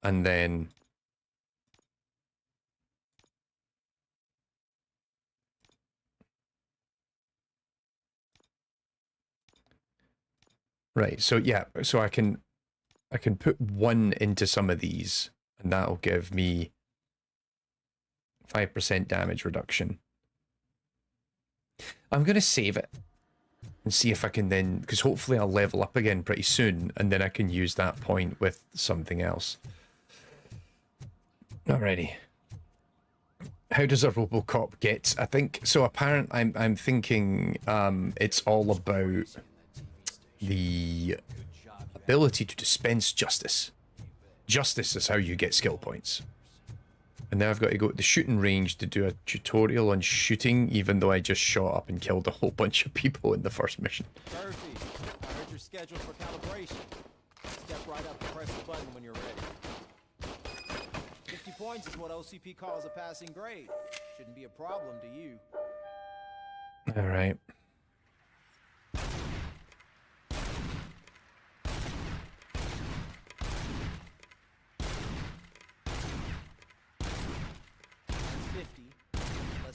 and then... Right, so yeah, so I can put 1 into some of these, and that'll give me 5% damage reduction. I'm going to save it and see if I can then, because hopefully I'll level up again pretty soon, and then I can use that point with something else. Alrighty. How does a Robocop get? I think so. I'm thinking it's all about the ability to dispense justice. Justice is how you get skill points. And now I've got to go to the shooting range to do a tutorial on shooting, even though I just shot up and killed a whole bunch of people in the first mission. Murphy, I heard you're scheduled for calibration. Step right up and press the button when you're ready. 50 points is what OCP calls a passing grade. Shouldn't be a problem to you. All right.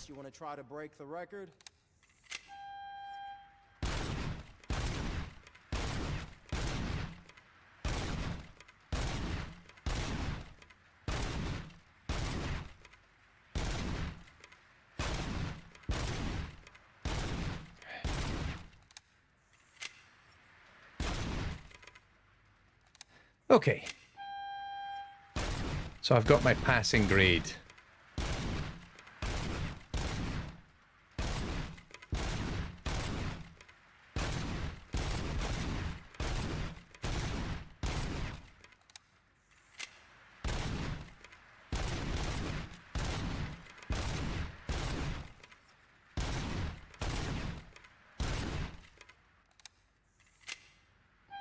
You want to try to break the record? Okay. So I've got my passing grade.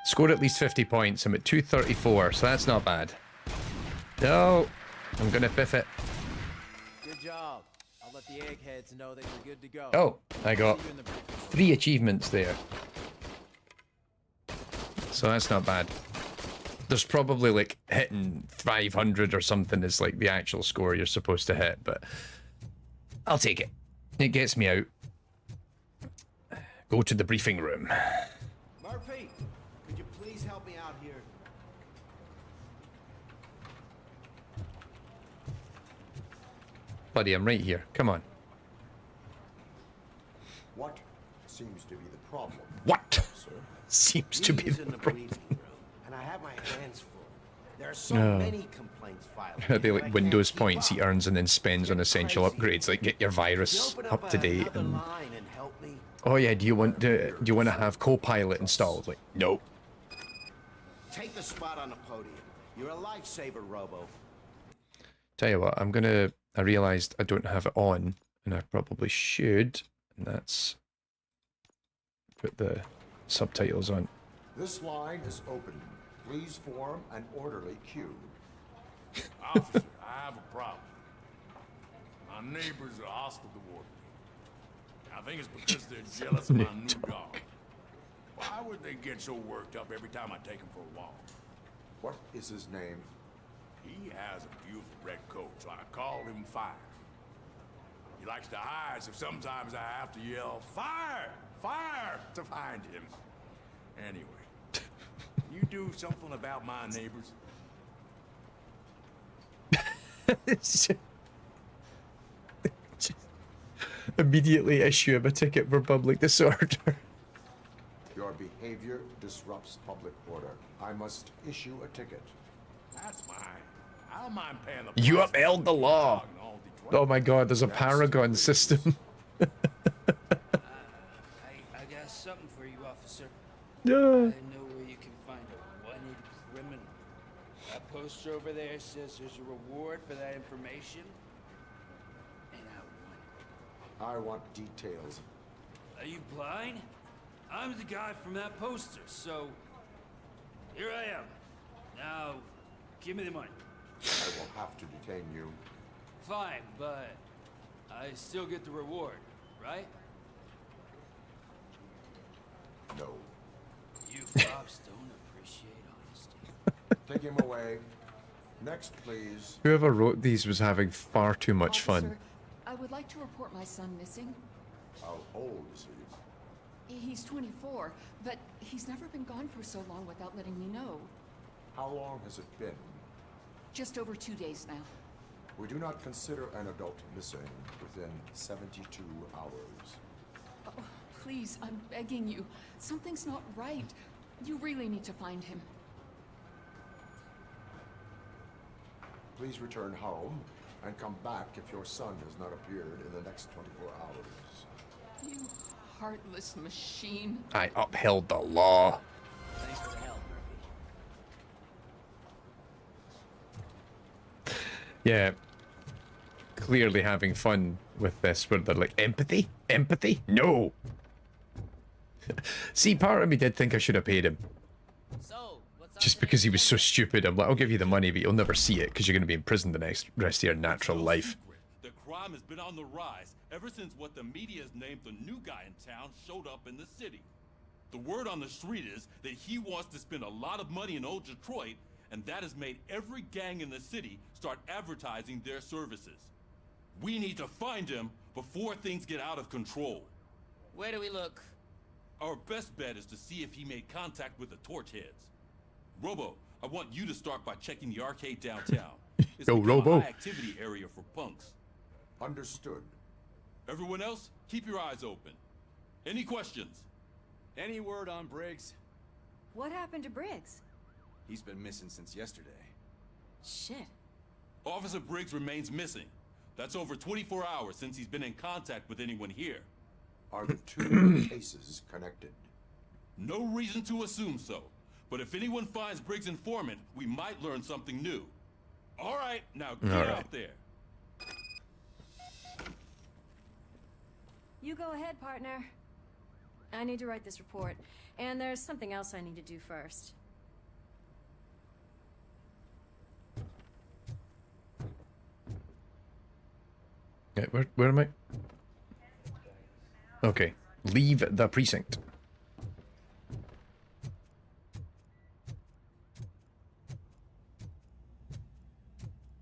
Scored at least 50 points. I'm at 234, so that's not bad. No, I'm gonna biff it. Good job. I'll let the eggheads know that you're good to go. Oh, I got 3 achievements there. So that's not bad. There's probably like hitting 500 or something is like the actual score you're supposed to hit, but I'll take it. It gets me out. Go to the briefing room. Murphy, could you please help me out here? Buddy, I'm right here. Come on. What seems to be the problem? What sir? Seems to be the problem? And I have my hands full. There are so Oh. many complaints filed. Are they like Windows points he earns and then spends on essential upgrades, like get your virus up to date and... Oh yeah, do you want to have Copilot installed? Like, nope. Take the spot on the podium. You're a lifesaver, Robo. Tell you what, I realized I don't have it on, and I probably should, and that's put the subtitles on. This line is open. Please form an orderly queue. Officer, I have a problem. My neighbors are hostile toward me. I think it's because they're jealous of my new dog. Why would they get so worked up every time I take him for a walk? What is his name? He has a beautiful red coat, so I called him Fire. He likes to hide, so sometimes I have to yell, Fire! Fire! to find him. Anyway, you do something about my neighbors? Immediately issue him a ticket for public disorder. Your behavior disrupts public order. I must issue a ticket. That's mine. I don't mind paying the You price. upheld the law. Oh my god, there's a Paragon system. I got something for you, officer. Yeah. I know where you can find a wanted criminal. That poster over there says there's a reward for that information. And I want it. I want details. Are you blind? I'm the guy from that poster, so here I am. Now, give me the money. I will have to detain you. Fine, but I still get the reward, right? No. You cops don't appreciate honesty. Take him away. Next, please. Whoever wrote these was having far too much fun. Officer, I would like to report my son missing. How old is he? He's 24, but he's never been gone for so long without letting me know. How long has it been? Just over 2 days now. We do not consider an adult missing within 72 hours. Oh, please, I'm begging you. Something's not right. You really need to find him. Please return home and come back if your son has not appeared in the next 24 hours. You heartless machine. I upheld the law. Thanks for the help, Murphy. Yeah. Clearly having fun with this, where they're like, empathy? Empathy? No! See, part of me did think I should have paid him. Just because he was so stupid. I'm like, I'll give you the money, but you'll never see it, because you're going to be in prison the rest of your natural life. The crime has been on the rise ever since what the media has named the new guy in town showed up in the city. The word on the street is that he wants to spend a lot of money in old Detroit, and that has made every gang in the city start advertising their services. We need to find him before things get out of control. Where do we look? Our best bet is to see if he made contact with the torch heads. Robo, I want you to start by checking the arcade downtown. It's Go, Robo. a high activity area for punks. Understood. Everyone else, keep your eyes open. Any questions? Any word on Briggs? What happened to Briggs? He's been missing since yesterday. Shit. Officer Briggs remains missing. That's over 24 hours since he's been in contact with anyone here. Are the two cases connected? No reason to assume so. But if anyone finds Briggs' informant, we might learn something new. All right, now get out there. You go ahead, partner. I need to write this report, and there's something else I need to do first. Yeah, where am I? Okay, leave the precinct.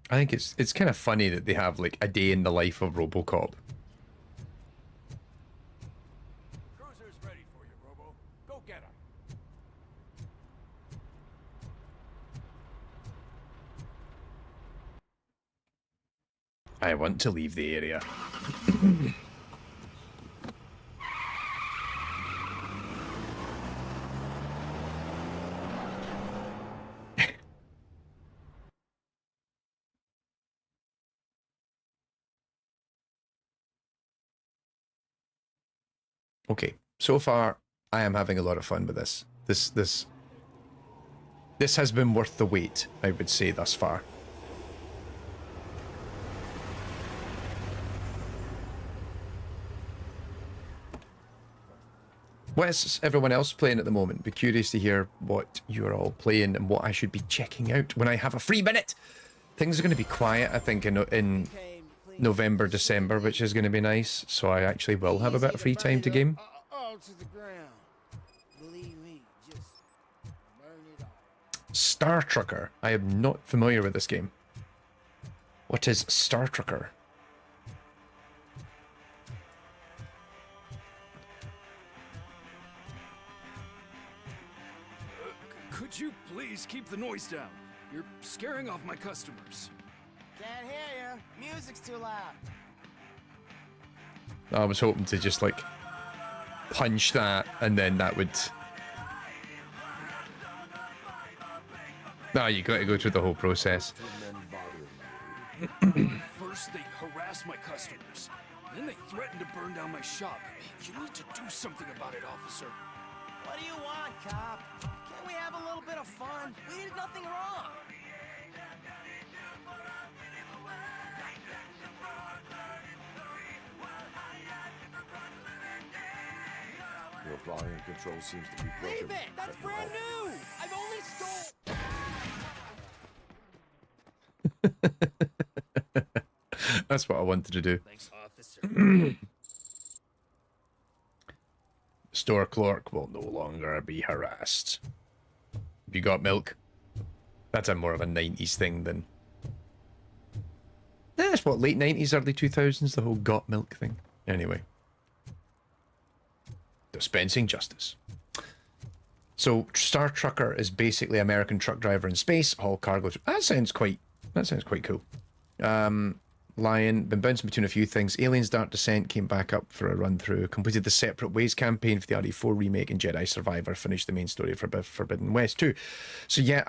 I think it's kind of funny that they have like a day in the life of Robocop. Cruiser's ready for you, Robo. Go get him. I want to leave the area. Okay, so far I am having a lot of fun with this. This has been worth the wait, I would say, thus far. What is everyone else playing at the moment? Be curious to hear what you're all playing and what I should be checking out when I have a free minute. Things are going to be quiet, I think, in November, December, which is going to be nice. So I actually will have a bit of free time to game. All to the ground. Believe me, just burn it all. Star Trucker. I am not familiar with this game. What is Star Trucker? Could you please keep the noise down? You're scaring off my customers. Can't hear you. Music's too loud. I was hoping to just like punch that and then that would... No, you got to go through the whole process. First they harass my customers, then they threaten to burn down my shop. You need to do something about it, officer. What do you want, cop? Can't we have a little bit of fun? We did nothing wrong. Your volume control seems to be broken. Leave it! That's brand new! I've only stole... That's what I wanted to do. Thanks, officer. Store clerk will no longer be harassed. You got milk? That's a more of a 90s thing than... That's what, late 90s, early 2000s, the whole got milk thing. Anyway. Dispensing justice. So, Star Trucker is basically American truck driver in space, haul cargo. That sounds quite cool. Lion, been bouncing between a few things. Aliens Dark Descent came back up for a run through. Completed the Separate Ways campaign for the RE4 remake, and Jedi Survivor finished the main story for Forbidden West too. So yeah,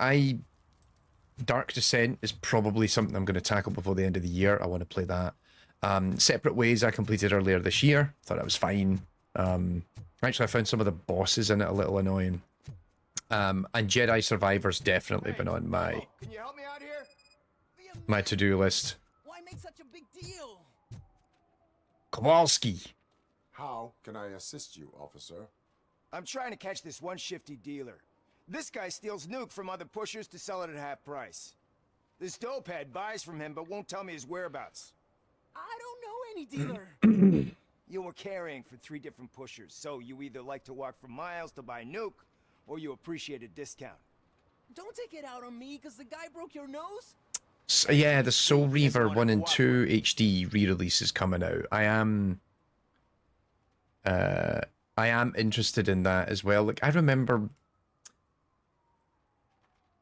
Dark Descent is probably something I'm going to tackle before the end of the year. I want to play that. Separate Ways I completed earlier this year. Thought it was fine. Actually, I found some of the bosses in it a little annoying. And Jedi Survivor's definitely been on my Can you help me out here? my to-do list. Why make such a big deal? Kowalski. How can I assist you, officer? I'm trying to catch this one shifty dealer. This guy steals nuke from other pushers to sell it at half price. This dopehead buys from him but won't tell me his whereabouts. I don't know any dealer. You were carrying for 3 different pushers, so you either like to walk for miles to buy nuke, or you appreciate a discount. Don't take it out on me, because the guy broke your nose? So, yeah, the Soul Reaver 1 and 2 HD re-release is coming out. I am interested in that as well. Like, I remember...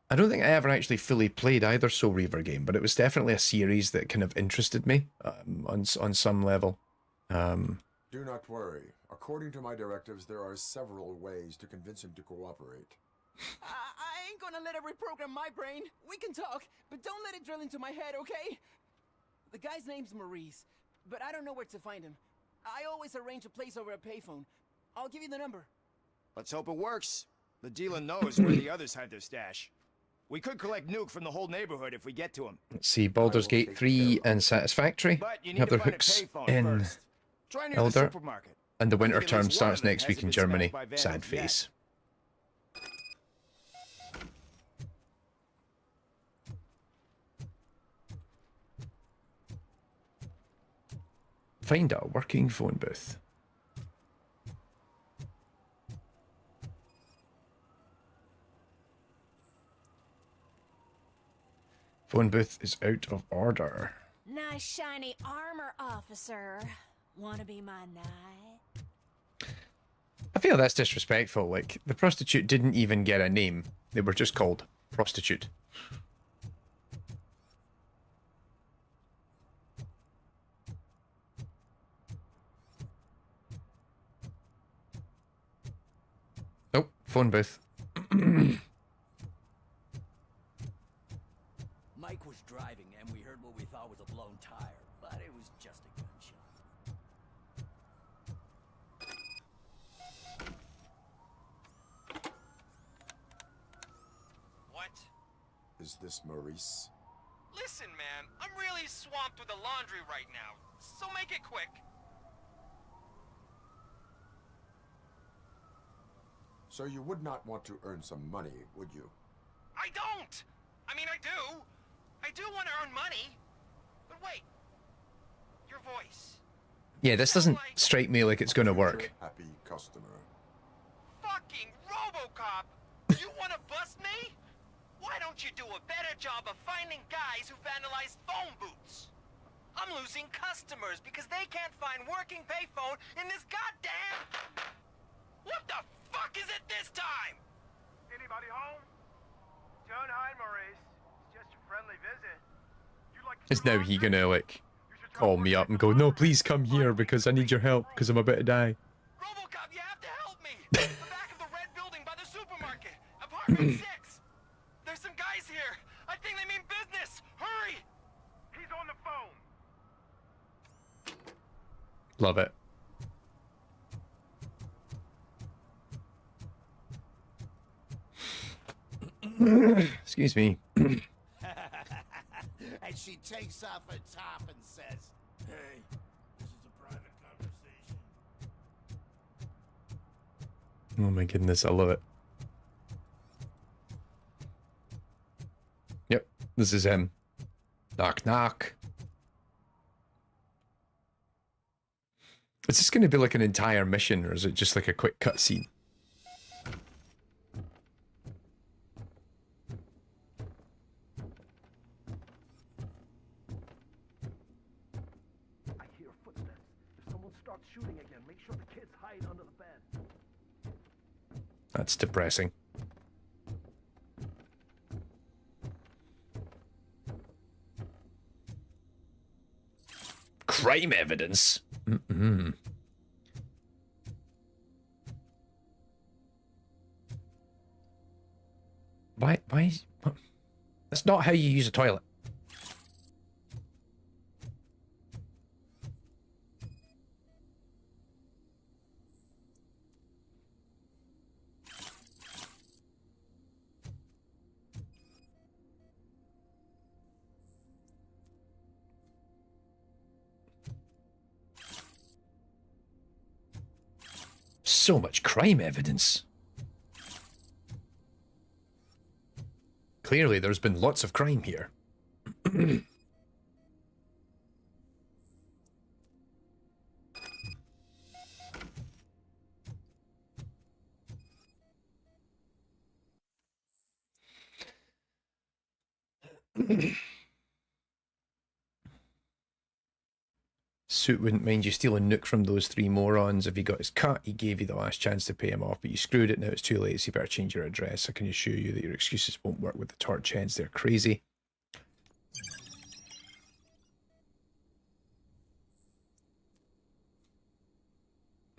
I don't think I ever actually fully played either Soul Reaver game, but it was definitely a series that kind of interested me on some level. Do not worry. According to my directives, there are several ways to convince him to cooperate. I ain't gonna let it reprogram my brain. We can talk, but don't let it drill into my head, okay? The guy's name's Maurice, but I don't know where to find him. I always arrange a place over a payphone. I'll give you the number. Let's hope it works. The dealer knows where the others hide their stash. We could collect nuke from the whole neighborhood if we get to him. Let's see, Baldur's Gate 3 and Satisfactory have their hooks in Try near the Elder, supermarket. and the winter Maybe at term least one of starts them next week hasn't in been Germany. smashed by vandals Sad yet. face. Find a working phone booth. Phone booth is out of order. Nice shiny armor, officer. Wanna be my knight? I feel that's disrespectful. Like, the prostitute didn't even get a name. They were just called prostitute. Oh, phone booth. Mike was driving and we heard what we thought was a blown tire, but it was just a gunshot. What? Is this Maurice? Listen, man, I'm really swamped with the laundry right now, so make it quick. So you would not want to earn some money, would you? I don't! I mean, I do. I do want to earn money. But wait. Your voice. Yeah, this doesn't strike me like it's going to work. Happy customer. Fucking Robocop! You want to bust me? Why don't you do a better job of finding guys who vandalize phone booths? I'm losing customers because they can't find working payphone in this goddamn... What the fuck is it this time? Anybody home? Don't hide, Maurice. It's just a friendly visit. You'd like to Is now he gonna, like, call me up and go, no, please come here because I need your help because I'm about to die. Robocop, you have to help me! The back of the red building by the supermarket. Apartment 6. There's some guys here. I think they mean business. Hurry! He's on the phone. Love it. Excuse me. And she takes off her top and says, Hey, this is a private conversation. Oh my goodness, I love it. Yep, this is him. Knock, knock. Is this going to be like an entire mission, or is it just like a quick cutscene? I hear footsteps. If someone starts shooting again, make sure the kids hide under the bed. That's depressing. Crime evidence? Mm-mm. Why? That's not how you use a toilet. So much crime evidence. Clearly, there's been lots of crime here. Suit wouldn't mind you stealing Nook from those three morons. If he got his cut, he gave you the last chance to pay him off, but you screwed it. Now it's too late, so you better change your address. I can assure you that your excuses won't work with the torch heads. They're crazy.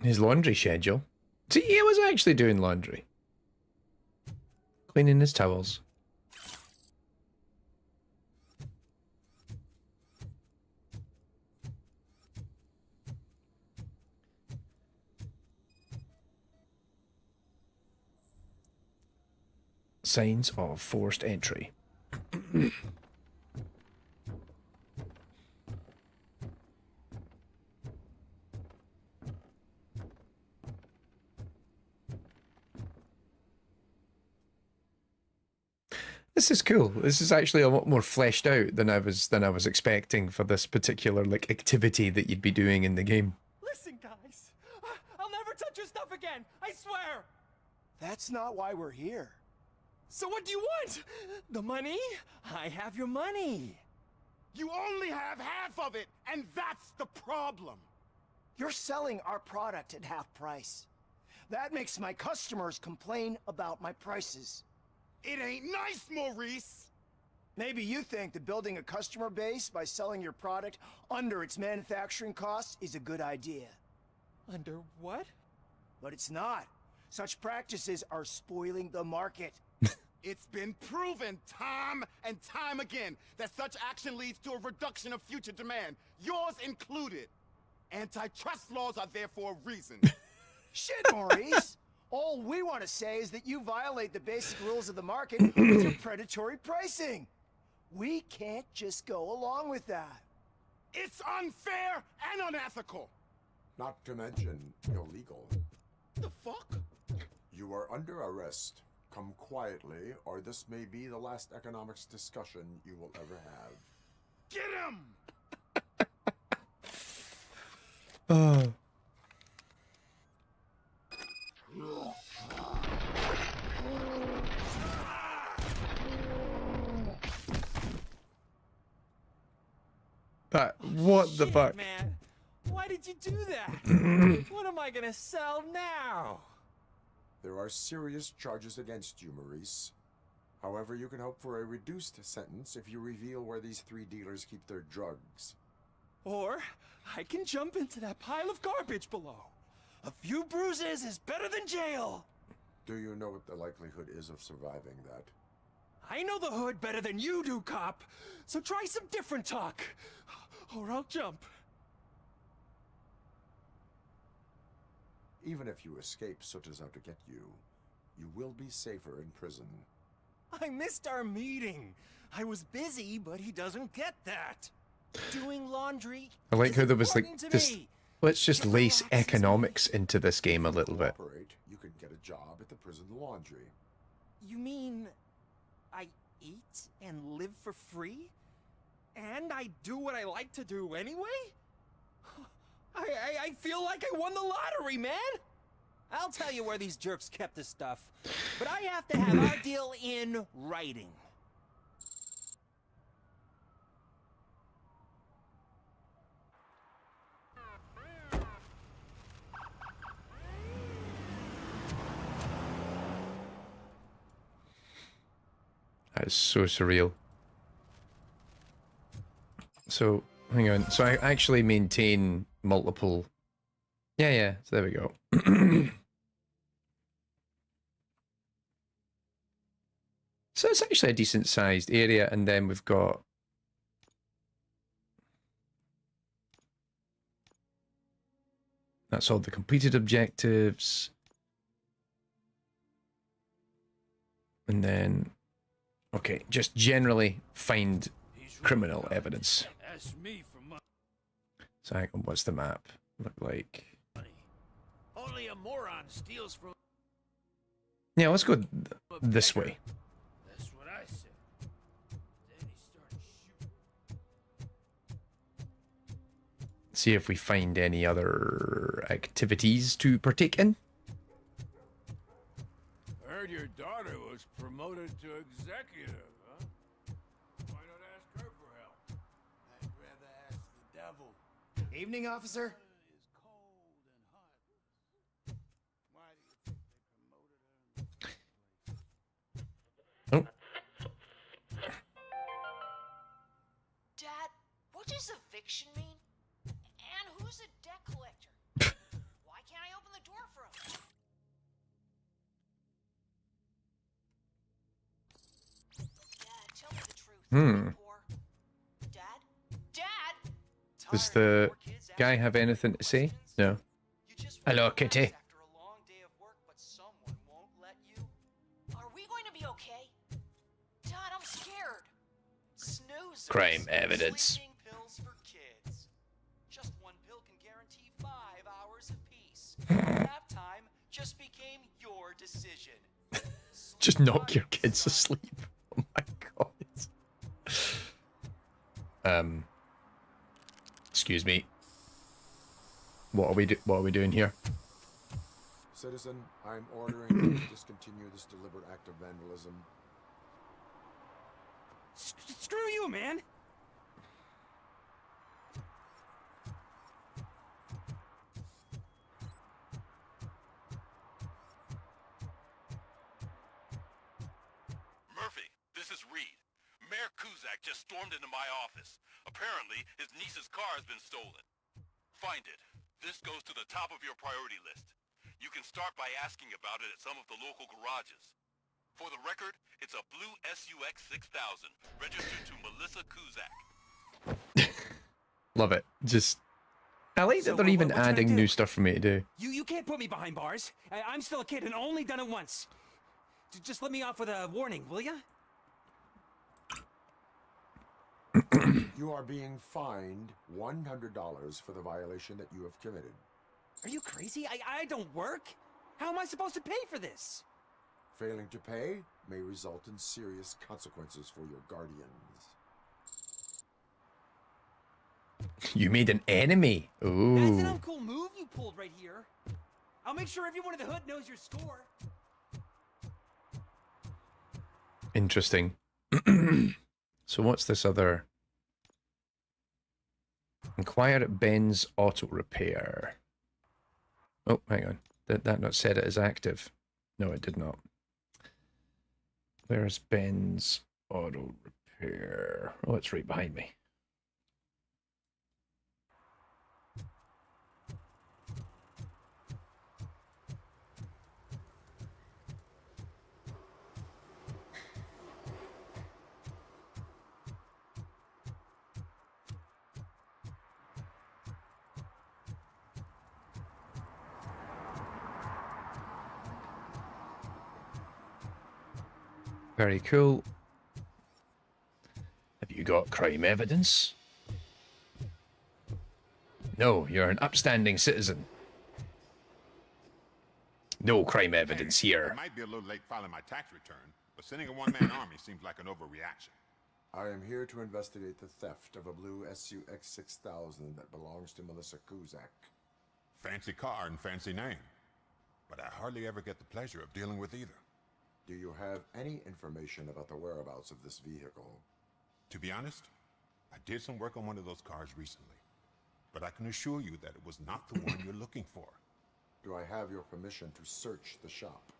His laundry schedule. See, he was actually doing laundry. Cleaning his towels. Signs of forced entry. This is cool. This is actually a lot more fleshed out than I was expecting for this particular like activity that you'd be doing in the game. Listen, guys. I'll never touch your stuff again. I swear. That's not why we're here. So what do you want? The money? I have your money. You only have half of it, and that's the problem. You're selling our product at half price. That makes my customers complain about my prices. It ain't nice, Maurice! Maybe you think that building a customer base by selling your product under its manufacturing costs is a good idea. Under what? But it's not. Such practices are spoiling the market. It's been proven time and time again that such action leads to a reduction of future demand, yours included. Antitrust laws are there for a reason. Shit, Maurice! All we want to say is that you violate the basic rules of the market with your predatory pricing. We can't just go along with that. It's unfair and unethical. Not to mention illegal. The fuck? You are under arrest. Come quietly, or this may be the last economics discussion you will ever have. Get him! Oh. What the fuck? Man, why did you do that? What am I gonna sell now? There are serious charges against you, Maurice. However, you can hope for a reduced sentence if you reveal where these three dealers keep their drugs. Or I can jump into that pile of garbage below. A few bruises is better than jail. Do you know what the likelihood is of surviving that? I know the hood better than you do, cop. So try some different talk, or I'll jump. Even if you escape Soot is out to get you, you will be safer in prison. I missed our meeting. I was busy, but he doesn't get that. Doing laundry. I like how there was like important to this. me. Let's just lace economics into this game a little bit. You can get a job at the prison laundry. You mean I eat and live for free? And I do what I like to do anyway? I feel like I won the lottery, man! I'll tell you where these jerks kept the stuff, but I have to have our deal in writing. That is so surreal. So, hang on. So I actually maintain multiple... Yeah, so there we go. So it's actually a decent sized area, and then we've got... That's all the completed objectives. And then... Okay, just generally find criminal evidence. Ask me for money. So hang on, what's the map look like? Only a moron steals from. Yeah, let's go this way. That's what I said. Then he started shooting. See if we find any other activities to partake in. I heard your daughter was promoted to executive, huh? Why not ask her for help? I'd rather ask the devil. Evening, officer. Oh. Dad, what does eviction mean? And who's a debt collector? Why can't I open the door for him? Dad, tell me the truth. Hmm. Poor. Dad? Dad? Does the guy have anything to say? No. Hello, Kitty. Are we going to be okay? Dad, I'm scared. Snoozers. Crime evidence. Sleeping pills for kids. Just one pill can guarantee 5 hours of peace. Nap time just became your decision. Just knock your kids asleep. Oh my god. Excuse me. What are we doing here? Citizen, I'm ordering you to discontinue this deliberate act of vandalism. Screw you, man! Murphy, this is Reed. Mayor Kuzak just stormed into my office. Apparently, his niece's car has been stolen. Find it. This goes to the top of your priority list. You can start by asking about it at some of the local garages. For the record, it's a blue SUX 6000, registered to Melissa Kuzak. Love it. Just... I like that they're even adding new stuff for me to do. You can't put me behind bars. I'm still a kid and only done it once. Just let me off with a warning, will ya? You are being fined $100 for the violation that you have committed. Are you crazy? I don't work. How am I supposed to pay for this? Failing to pay may result in serious consequences for your guardians. You made an enemy. Ooh. That's an uncool move you pulled right here. I'll make sure everyone in the hood knows your score. Interesting. So what's this other? Inquire at Ben's Auto Repair. Oh, hang on. Did that not set it as active? No, it did not. Where's Ben's Auto Repair? Oh, it's right behind me. Very cool. Have you got crime evidence? No, you're an upstanding citizen. No crime evidence I here. might be a little late filing my tax return, but sending a one-man army seems like an overreaction. I am here to investigate the theft of a blue SUX 6000 that belongs to Melissa Kuzak. Fancy car and fancy name, but I hardly ever get the pleasure of dealing with either. Do you have any information about the whereabouts of this vehicle? To be honest, I did some work on one of those cars recently, but I can assure you that it was not the one you're looking for. Do I have your permission to search the shop?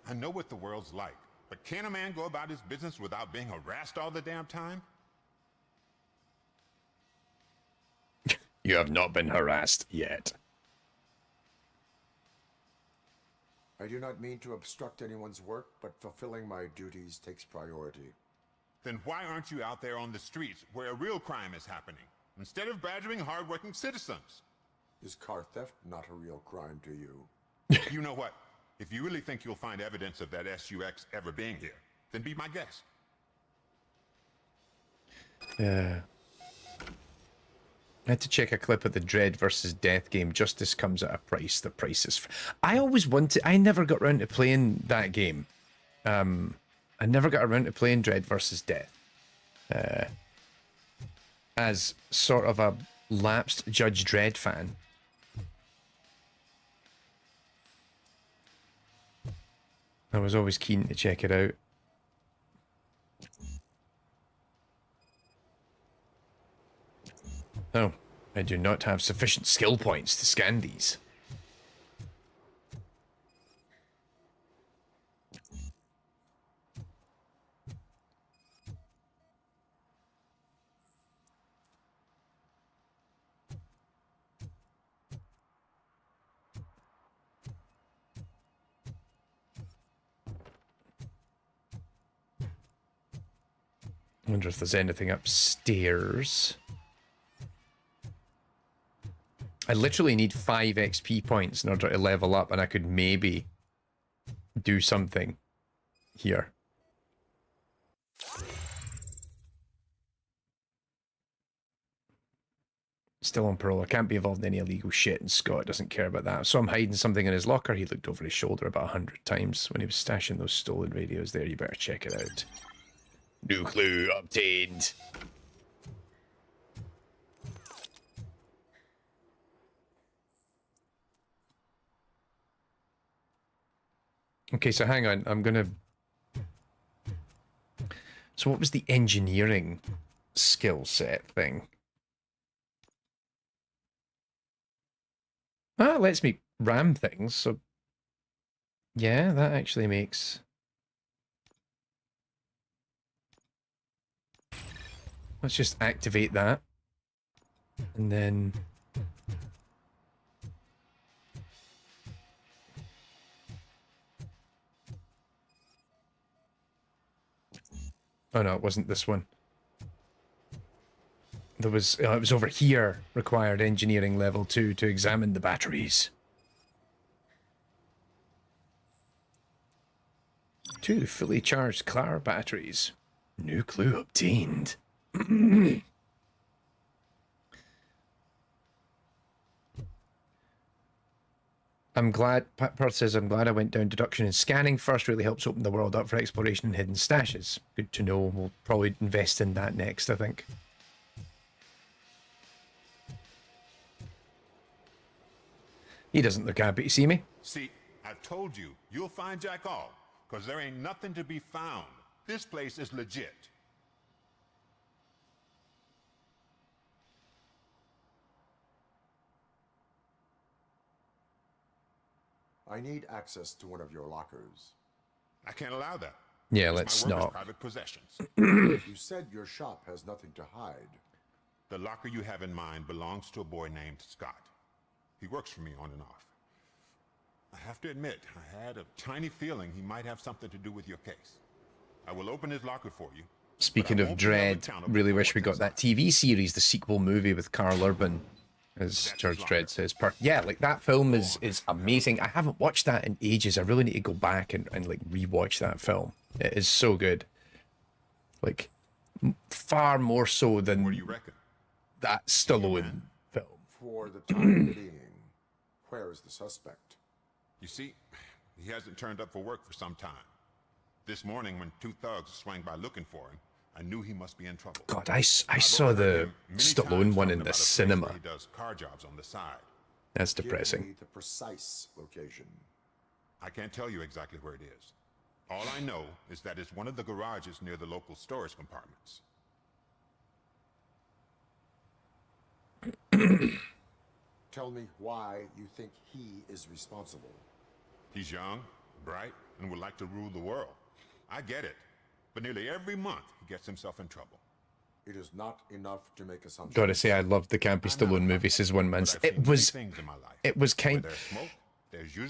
I know what the world's like, but can a man go about his business without being harassed all the damn time? You have not been harassed yet. I do not mean to obstruct anyone's work, but fulfilling my duties takes priority. Then why aren't you out there on the streets where a real crime is happening, instead of badgering hardworking citizens? Is car theft not a real crime to you? You know what? If you really think you'll find evidence of that SUX ever being here, then be my guest. I had to check a clip of the Dread versus Death game. Justice comes at a price. The price is... I always wanted... I never got around to playing that game. I never got around to playing Dread versus Death. As sort of a lapsed Judge Dredd fan. I was always keen to check it out. Oh, I do not have sufficient skill points to scan these. I wonder if there's anything upstairs. I literally need 5 XP points in order to level up, and I could maybe do something here. Still on parole. I can't be involved in any illegal shit, and Scott doesn't care about that. So I'm hiding something in his locker. He looked over his shoulder about 100 times when he was stashing those stolen radios there. You better check it out. New clue obtained. Okay, so hang on. I'm gonna... So what was the engineering skill set thing? Ah, it lets me ram things, so... Yeah, that actually makes... Let's just activate that. And then... Oh no, it wasn't this one. There was... it was over here. Required engineering level 2 to examine the batteries. 2 fully charged car batteries. New clue obtained. I'm glad, Perth says, I'm glad I went down deduction and scanning first. Really helps open the world up for exploration and hidden stashes. Good to know. We'll probably invest in that next, I think. He doesn't look happy to see me. See, I've told you, you'll find Jack all, because there ain't nothing to be found. This place is legit. I need access to one of your lockers. I can't allow that. Yeah, It's let's my workers' not. private possessions. You said your shop has nothing to hide. The locker you have in mind belongs to a boy named Scott. He works for me on and off. I have to admit, I had a tiny feeling he might have something to do with your case. I will open his locker for you. Speaking of Dread, really wish we got that TV series, the sequel movie with Carl Urban, as George Dredd says. Yeah, like that film is amazing. I haven't watched that in ages. I really need to go back and like rewatch that film. It is so good. Like, far more so than What do you reckon? that Stallone film. For the time being, where is the suspect? You see, he hasn't turned up for work for some time. This morning, when two thugs swang by looking for him, I knew he must be in trouble. God, I saw the Stallone one in the cinema. He does car jobs on the side. That's Give depressing. me the precise location. I can't tell you exactly where it is. All I know is that it's one of the garages near the local storage compartments. Tell me why you think he is responsible. He's young, bright, and would like to rule the world. I get it. But nearly every month, he gets himself in trouble. It is not enough to make assumptions. Gotta say, I loved the campy Stallone movie, says one man. It was kind.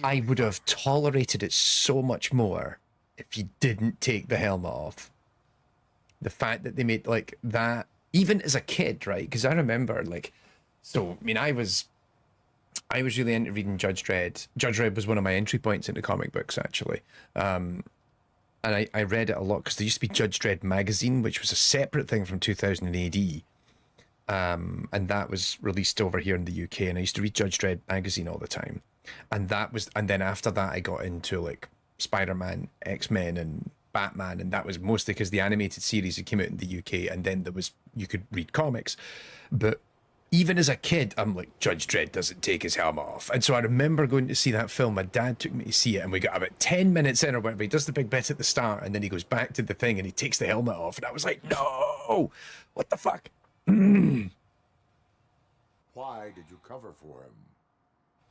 I would have tolerated it so much more if he didn't take the helmet off. The fact that they made like that, even as a kid, right? Because I remember, like, so I mean, I was really into reading Judge Dredd. Judge Dredd was one of my entry points into comic books, actually. And I read it a lot because there used to be Judge Dredd magazine, which was a separate thing from 2000 AD. And that was released over here in the UK. And I used to read Judge Dredd magazine all the time. And then after that, I got into like Spider-Man, X-Men, and Batman. And that was mostly because the animated series that came out in the UK. And then you could read comics. But even as a kid, I'm like, Judge Dredd doesn't take his helmet off. And so I remember going to see that film. My dad took me to see it, and we got about 10 minutes in or whatever. He does the big bit at the start, and then he goes back to the thing, and he takes the helmet off. And I was like, no! What the fuck? Why did you cover for him?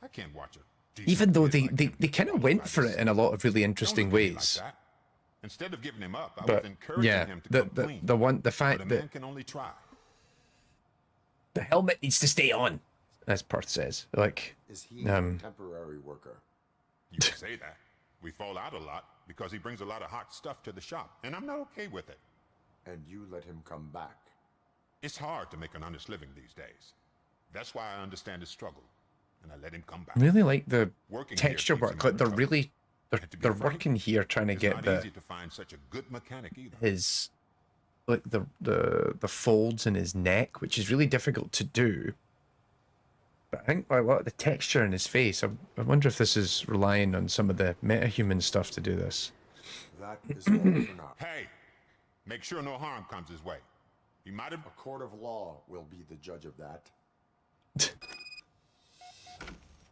I can't watch it. Even though they kind of went for it in a lot of really interesting ways. Like instead of giving him up, I But was encouraging him to come clean. the fact but a that man can only try. the helmet needs to stay on, as Perth says. Like, is he a temporary worker? You could say that. We fall out a lot because he brings a lot of hot stuff to the shop, and I'm not okay with it. And you let him come back? It's hard to make an honest living these days. That's why I understand his struggle, and I let him come back. I really like the Working texture here keeps work. him Like they're out of really And to be they're frank, working here trying to it's get not the easy to find such a good mechanic either. his like the folds in his neck, which is really difficult to do. But I think like a lot of the texture in his face, I wonder if this is relying on some of the metahuman stuff to do this. That is all for now. Hey, make sure no harm comes his way. He might have. A court of law will be the judge of that.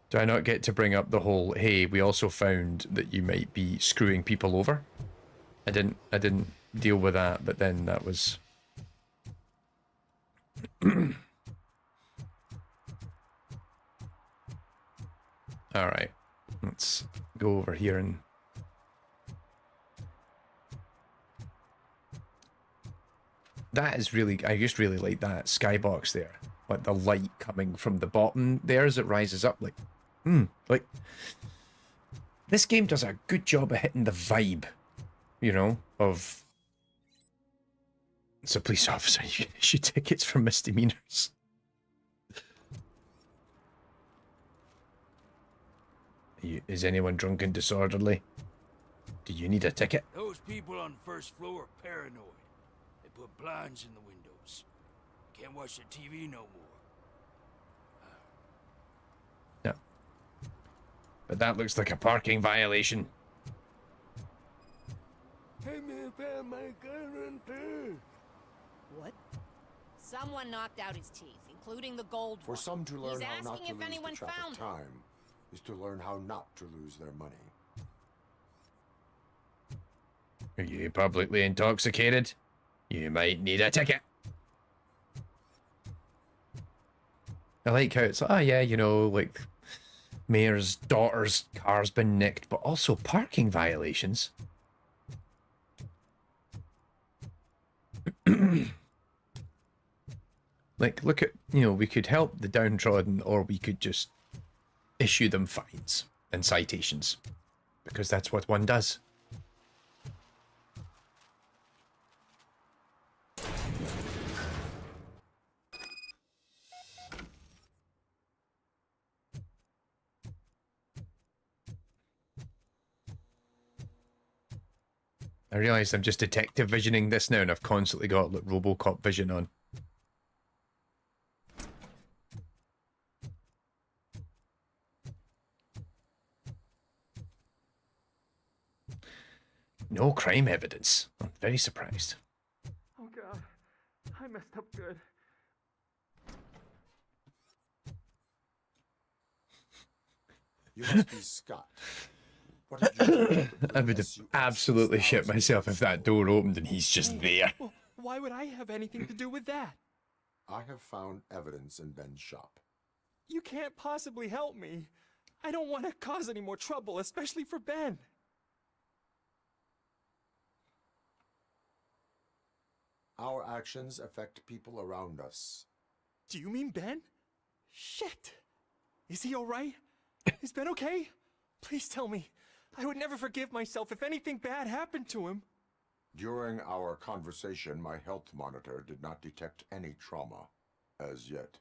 Do I not get to bring up the whole, hey, we also found that you might be screwing people over? I didn't deal with that, but then that was all right. Let's go over here and that is really, I just really like that skybox there. Like the light coming from the bottom there as it rises up, like like this game does a good job of hitting the vibe, you know, of it's a police officer, you can issue tickets for misdemeanors. Is anyone drunk and disorderly? Do you need a ticket? Those people on the first floor are paranoid. They put blinds in the windows. Can't watch the TV no more. No. But that looks like a parking violation. Hey man, found my gun too. What? Someone knocked out his teeth, including the gold For one. some to learn He's how not asking to if lose anyone the track found of time is to learn how not to lose their money. Are you publicly intoxicated? You might need a ticket. I like how it's like, oh yeah, you know, like mayor's daughter's car's been nicked, but also parking violations. Like, look at, you know, we could help the downtrodden, or we could just issue them fines and citations, because that's what one does. I realise I'm just detective visioning this now, and I've constantly got like Robocop vision on. No crime evidence. I'm very surprised. Oh god, I messed up good. You must be Scott. What did you do? I would have absolutely shit myself if that door opened and he's just there. Well, why would I have anything to do with that? I have found evidence in Ben's shop. You can't possibly help me. I don't want to cause any more trouble, especially for Ben. Our actions affect people around us. Do you mean Ben? Shit! Is he alright? Is Ben okay? Please tell me. I would never forgive myself if anything bad happened to him. During our conversation, my health monitor did not detect any trauma as yet.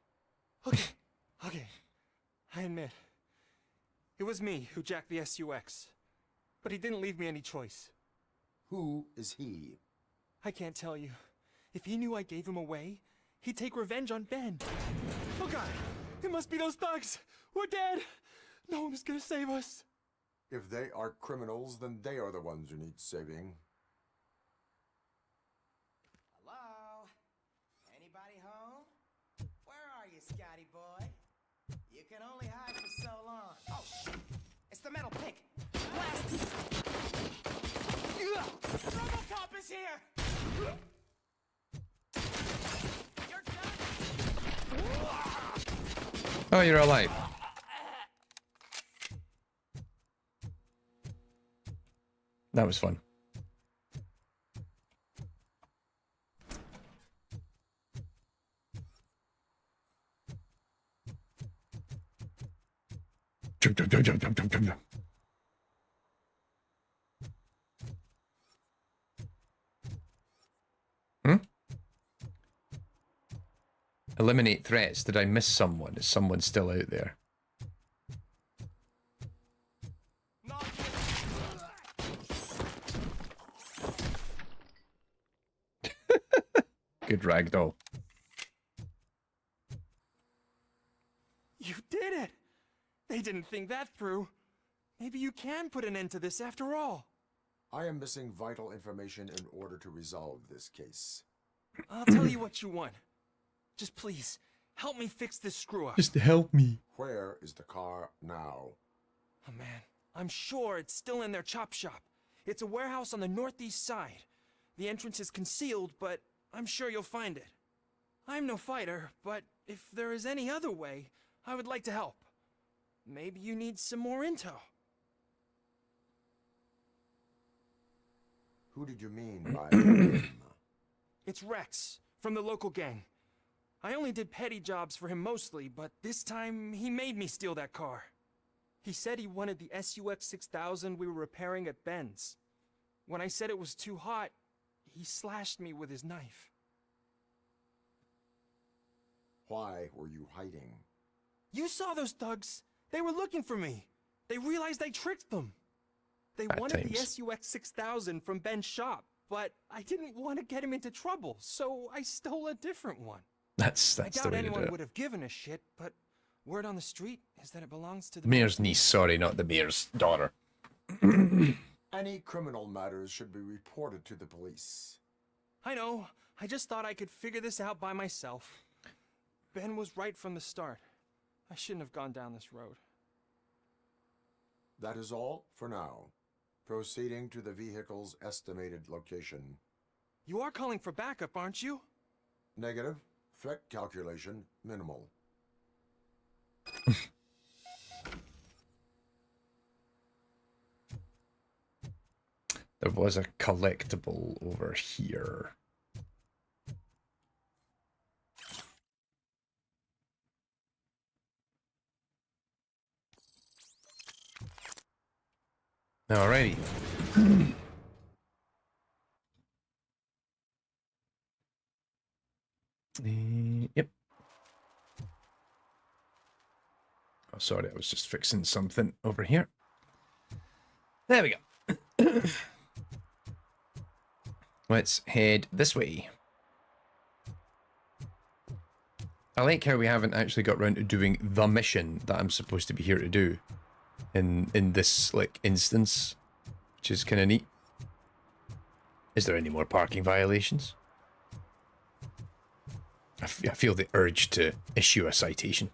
Okay. I admit. It was me who jacked the SUX. But he didn't leave me any choice. Who is he? I can't tell you. If he knew I gave him away, he'd take revenge on Ben. Oh god! It must be those thugs! We're dead! No one is gonna save us! If they are criminals, then they are the ones who need saving. Hello? Anybody home? Where are you, Scotty boy? You can only hide for so long. Oh, shit! It's the metal pig! Blast! Robocop is here! You're done! Oh, you're alive. That was fun. Jump, jump, jump, jump, jump, jump, jump, jump. Eliminate threats. Did I miss someone? Is someone still out there? Good ragdoll. You did it! They didn't think that through. Maybe you can put an end to this after all. I am missing vital information in order to resolve this case. I'll tell you what you want. Just please, help me fix this screw-up. Just help me. Where is the car now? Oh man, I'm sure it's still in their chop shop. It's a warehouse on the northeast side. The entrance is concealed, but I'm sure you'll find it. I'm no fighter, but if there is any other way, I would like to help. Maybe you need some more intel. Who did you mean by him? It's Rex, from the local gang. I only did petty jobs for him mostly, but this time he made me steal that car. He said he wanted the SUX 6000 we were repairing at Ben's. When I said it was too hot, he slashed me with his knife. Why were you hiding? You saw those thugs. They were looking for me. They realized I tricked them. They wanted the SUX 6000 from Ben's shop, but I didn't want to get him into trouble, so I stole a different one. That's I the doubt way to anyone do it. would have given a shit, but word on the street is that it belongs to the Mayor's niece, sorry, not the mayor's daughter. Any criminal matters should be reported to the police. I know. I just thought I could figure this out by myself. Ben was right from the start. I shouldn't have gone down this road. That is all for now. Proceeding to the vehicle's estimated location. You are calling for backup, aren't you? Negative. Threat calculation minimal. There was a collectible over here. Alrighty. Yep. Oh, sorry, I was just fixing something over here. There we go. Let's head this way. I like how we haven't actually got around to doing the mission that I'm supposed to be here to do in this like instance, which is kind of neat. Is there any more parking violations? I feel the urge to issue a citation.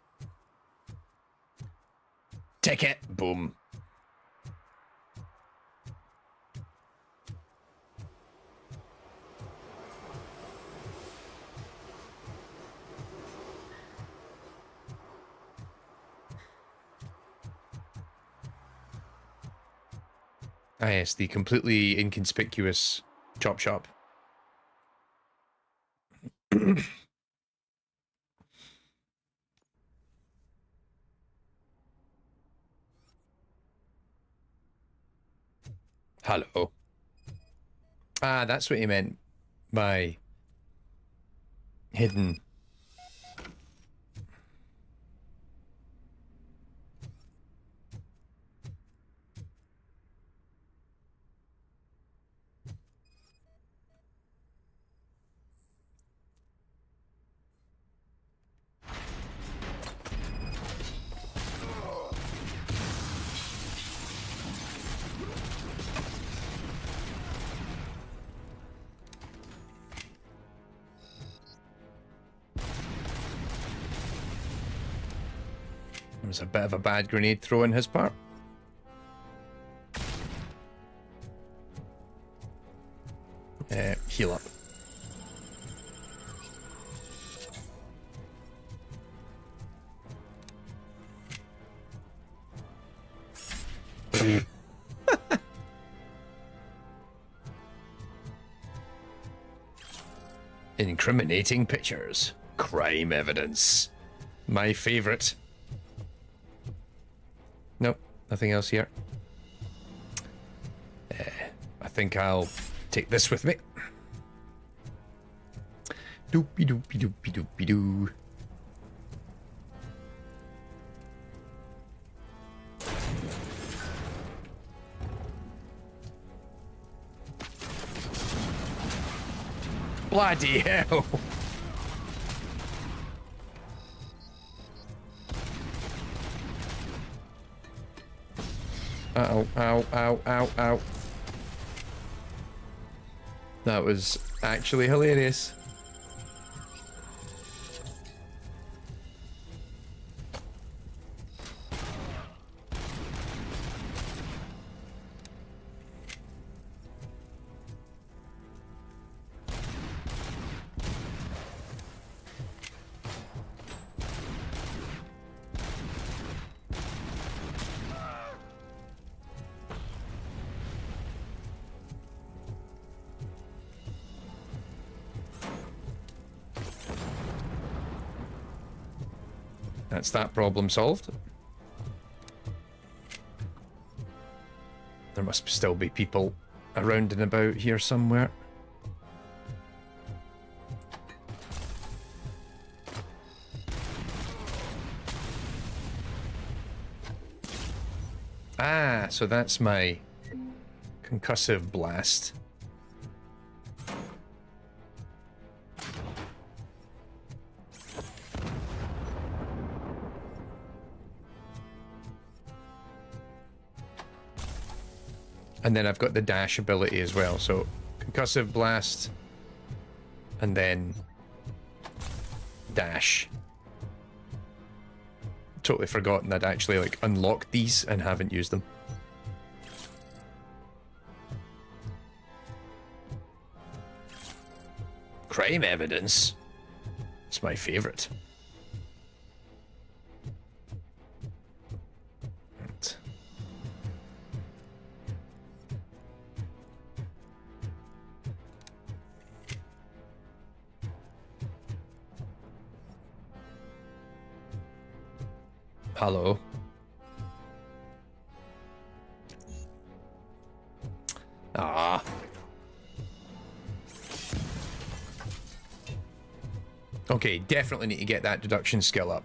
Ticket! Boom. Ah yes, the completely inconspicuous chop shop. Hello. Ah, that's what he meant by hidden. It was a bit of a bad grenade throw on his part. Heal up. Incriminating pictures. Crime evidence. My favorite. Nope, nothing else here. I think I'll take this with me. Doopy doopy doopy doopy doo. Bloody hell! Uh-oh, ow, ow, ow, ow. That was actually hilarious. That's that problem solved. There must still be people around and about here somewhere. Ah, so that's my concussive blast. And then I've got the dash ability as well, so concussive blast, and then dash. Totally forgotten I'd actually like unlocked these and haven't used them. Crime evidence. It's my favorite. Hello. Ah. Okay, definitely need to get that deduction skill up.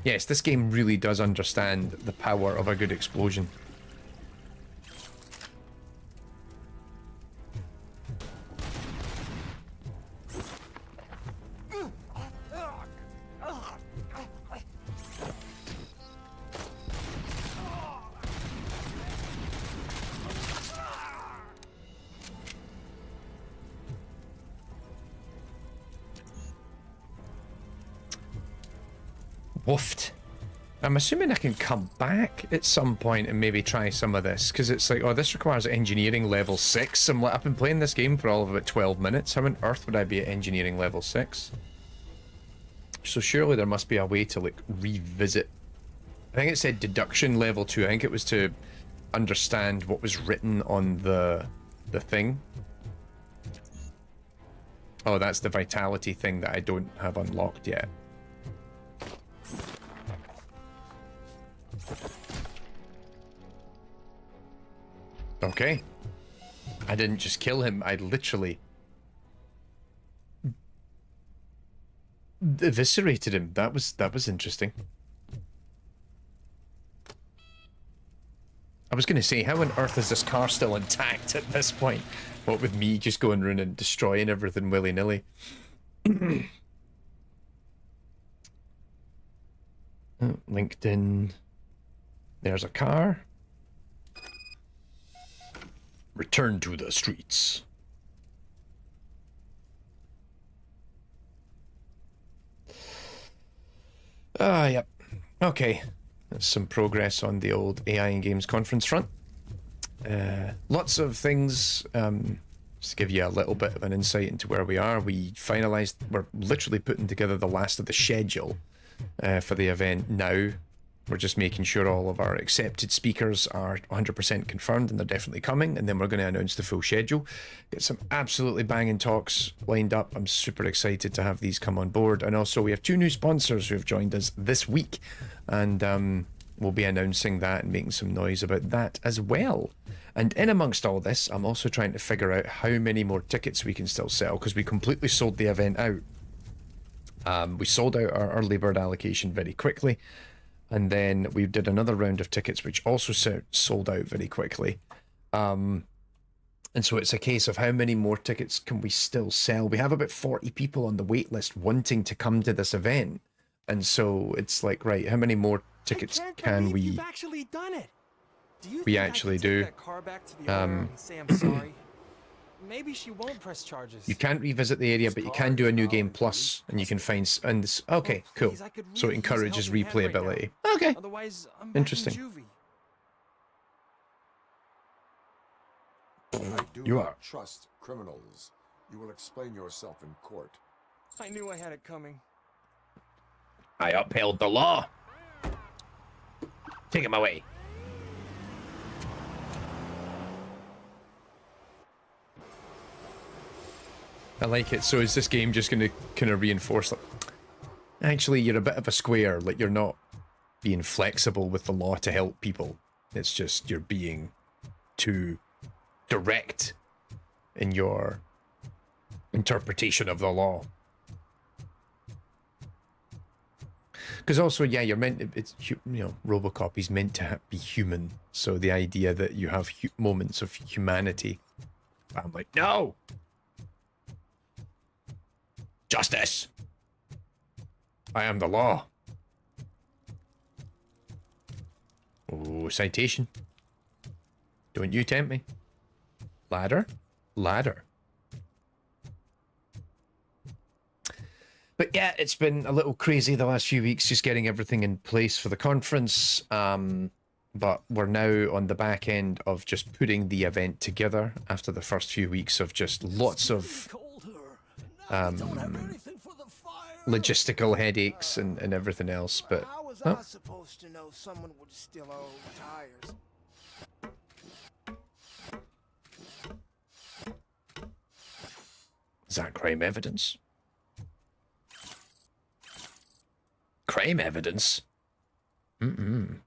Yes, this game really does understand the power of a good explosion. Woofed. I'm assuming I can come back at some point and maybe try some of this, because it's like, oh, this requires engineering level 6. I'm like, I've been playing this game for all of about 12 minutes. How on earth would I be at engineering level 6? So surely there must be a way to, like, revisit. I think it said deduction level 2. I think it was to understand what was written on the thing. Oh, that's the vitality thing that I don't have unlocked yet. Okay. I didn't just kill him, I literally eviscerated him. That was interesting. I was gonna say, how on earth is this car still intact at this point? What with me just going around and destroying everything willy-nilly. LinkedIn. There's a car. Return to the streets. Yep. Okay. There's some progress on the old AI and Games conference front. Lots of things. Just to give you a little bit of an insight into where we are. We finalized, we're literally putting together the last of the schedule for the event now. We're just making sure all of our accepted speakers are 100% confirmed and they're definitely coming, and then we're going to announce the full schedule. Get some absolutely banging talks lined up. I'm super excited to have these come on board. And also we have 2 new sponsors who have joined us this week, and we'll be announcing that and making some noise about that as well. And in amongst all this, I'm also trying to figure out how many more tickets we can still sell, because we completely sold the event out. We sold out our early bird allocation very quickly. And then we did another round of tickets, which also sold out very quickly. And so it's a case of how many more tickets can we still sell? We have about 40 people on the wait list wanting to come to this event. And so it's like, right, how many more tickets can we... You've actually done it. Do you we think actually I could do. Take that car back to the owner and say I'm sorry? Maybe she won't press charges. You can't revisit the area, but you can do a new game plus, and you can find... And this, okay, cool. So it encourages replayability. Okay. Otherwise, I'm interesting. I do not trust criminals. You will explain yourself in court. I knew I had it coming. I upheld the law. Take him away. I like it. So is this game just going to kind of reinforce, like, actually, you're a bit of a square, like you're not being flexible with the law to help people. It's just you're being too direct in your interpretation of the law. Because also, yeah, you're meant to, it's, you know, Robocop is meant to be human. So the idea that you have moments of humanity, I'm like, no! Justice! I am the law. Oh, citation. Don't you tempt me. Ladder? Ladder. But yeah, it's been a little crazy the last few weeks, just getting everything in place for the conference. But we're now on the back end of just putting the event together after the first few weeks of just lots of logistical headaches and everything else. But how was I supposed to know someone would steal old tires? Is that crime evidence? Crime evidence? Mm-mm.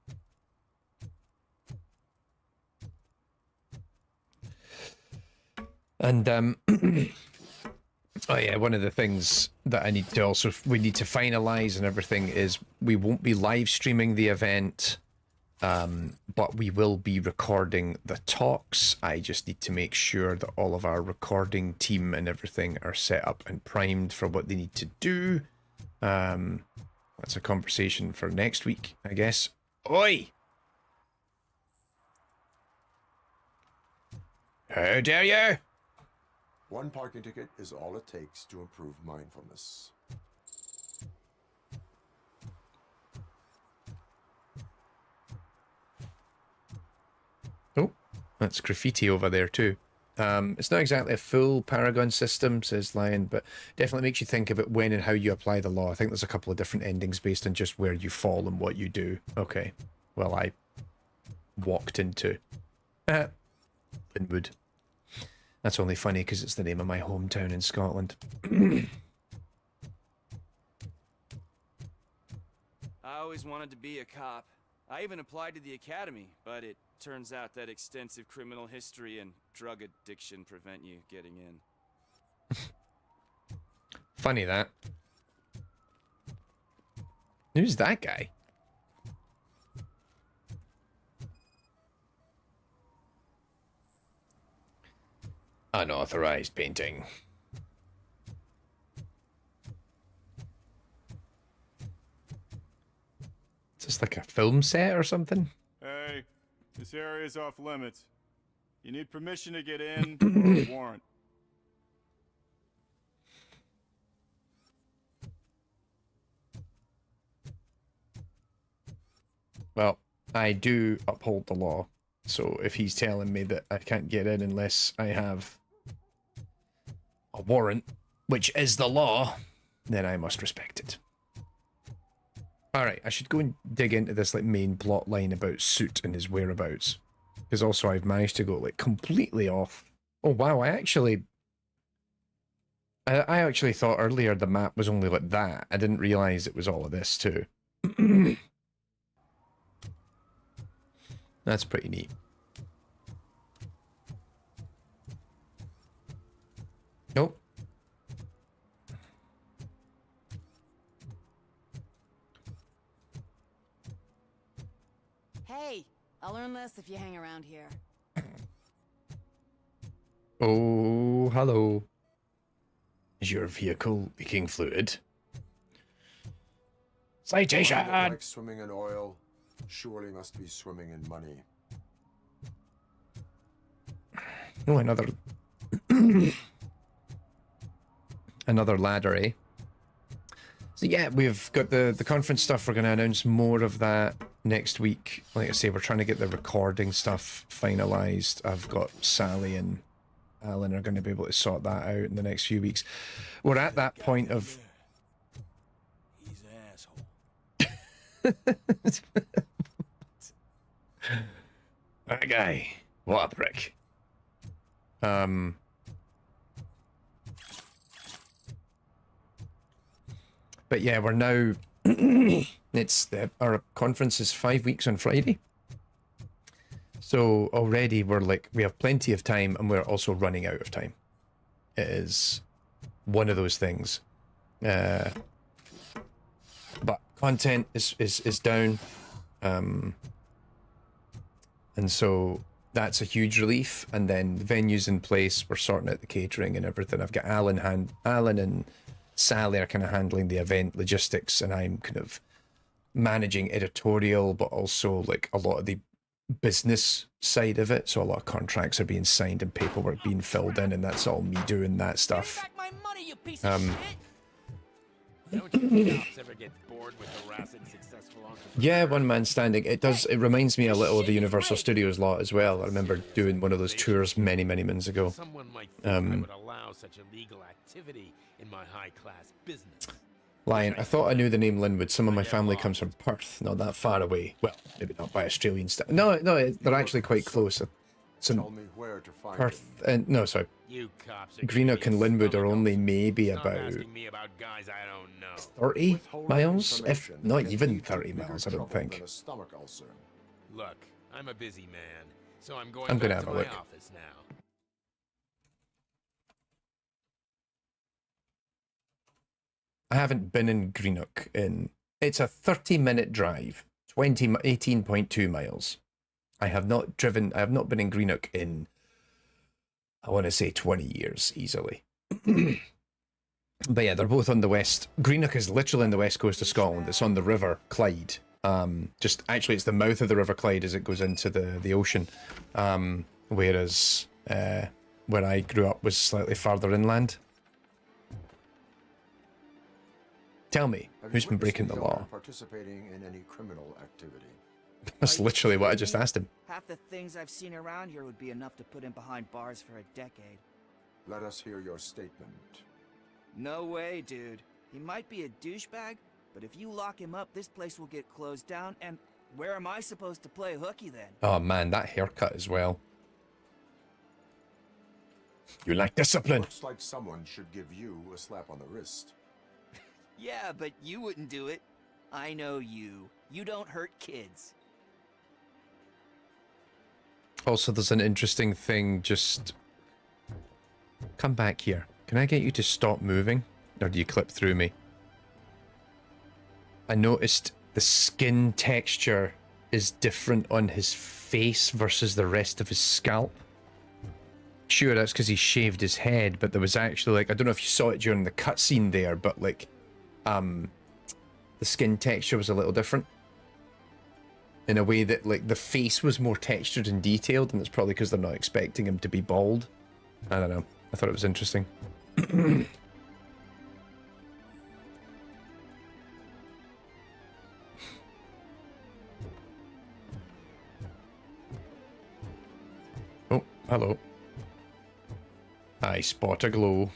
And Oh yeah, one of the things that we need to finalize and everything is we won't be live streaming the event, but we will be recording the talks. I just need to make sure that all of our recording team and everything are set up and primed for what they need to do. That's a conversation for next week, I guess. Oi! How dare you! One parking ticket is all it takes to improve mindfulness. Oh, that's graffiti over there too. It's not exactly a full Paragon system, says Lion, but definitely makes you think about when and how you apply the law. I think there's a couple of different endings based on just where you fall and what you do. Okay. Well, I walked into Linwood. That's only funny because it's the name of my hometown in Scotland. I always wanted to be a cop. I even applied to the academy, but it turns out that extensive criminal history and drug addiction prevent you getting in. Funny that. Who's that guy? Unauthorized painting. Is this like a film set or something? Hey, this area is off limits. You need permission to get in or a warrant. Well, I do uphold the law. So if he's telling me that I can't get in unless I have a warrant, which is the law, then I must respect it. Alright, I should go and dig into this like main plot line about Soot and his whereabouts. Because also I've managed to go like completely off. Oh wow, I actually thought earlier the map was only like that. I didn't realise it was all of this too. That's pretty neat. Nope. Hey, I'll learn less if you hang around here. Oh, hello. Is your vehicle leaking fluid? Citation! One that likes swimming in oil surely must be swimming in money. Oh, another... another ladder, eh? So yeah, we've got the conference stuff. We're going to announce more of that next week. Like I say, we're trying to get the recording stuff finalized. I've got Sally and Alan are going to be able to sort that out in the next few weeks. We're at that point of... He's an asshole. That guy. What a prick. But yeah, we're now... our conference is 5 weeks on Friday. So already we're like, we have plenty of time and we're also running out of time. It is one of those things. But content is down. And so that's a huge relief. And then the venue's in place. We're sorting out the catering and everything. I've got Alan and Sally are kind of handling the event logistics, and I'm kind of managing editorial, but also like a lot of the business side of it. So a lot of contracts are being signed and paperwork being filled in, and that's all me doing that stuff. Don't you cops ever get bored with harassing successful entrepreneurs? Yeah, one man standing. It reminds me a little of the Universal Studios lot as well. I remember doing one of those tours many moons ago. Someone might think I would allow such illegal activity in my high-class business. Lion, I thought I knew the name Linwood. Some of my family comes from Perth, not that far away. Well, maybe not by Australian standards. No, they're actually quite close. Tell me where to find Perth and no, sorry. You cops are Greenock and Linwood are only maybe about asking me about guys I don't know. 30 miles, if not even 30 miles. I don't think. Look, I'm a busy man, so I'm going I'm back gonna to have a my look. office now. I haven't been in Greenock in... It's a 30-minute drive, 18.2 miles. I have not been in Greenock in, I want to say 20 years, easily. But yeah, they're both on the west. Greenock is literally on the west coast of Scotland. It's on the River Clyde. Actually, it's the mouth of the River Clyde as it goes into the ocean. Whereas where I grew up was slightly farther inland. Tell me, who's been breaking the law? Participating in any criminal activity? That's literally what I just asked him. Half the things I've seen around here would be enough to put him behind bars for a decade. Let us hear your statement. No way, dude. He might be a douchebag, but if you lock him up, this place will get closed down, and where am I supposed to play hooky then? Oh man, that haircut as well. You lack discipline. Looks like someone should give you a slap on the wrist. Yeah, but you wouldn't do it. I know you. You don't hurt kids. Also, there's an interesting thing, just... Come back here. Can I get you to stop moving? Or do you clip through me? I noticed the skin texture is different on his face versus the rest of his scalp. Sure, that's because he shaved his head, but there was actually, like, I don't know if you saw it during the cutscene there, but, like, the skin texture was a little different. In a way that, like, the face was more textured and detailed, and it's probably because they're not expecting him to be bald. I don't know. I thought it was interesting. Oh, hello. I spot a glow.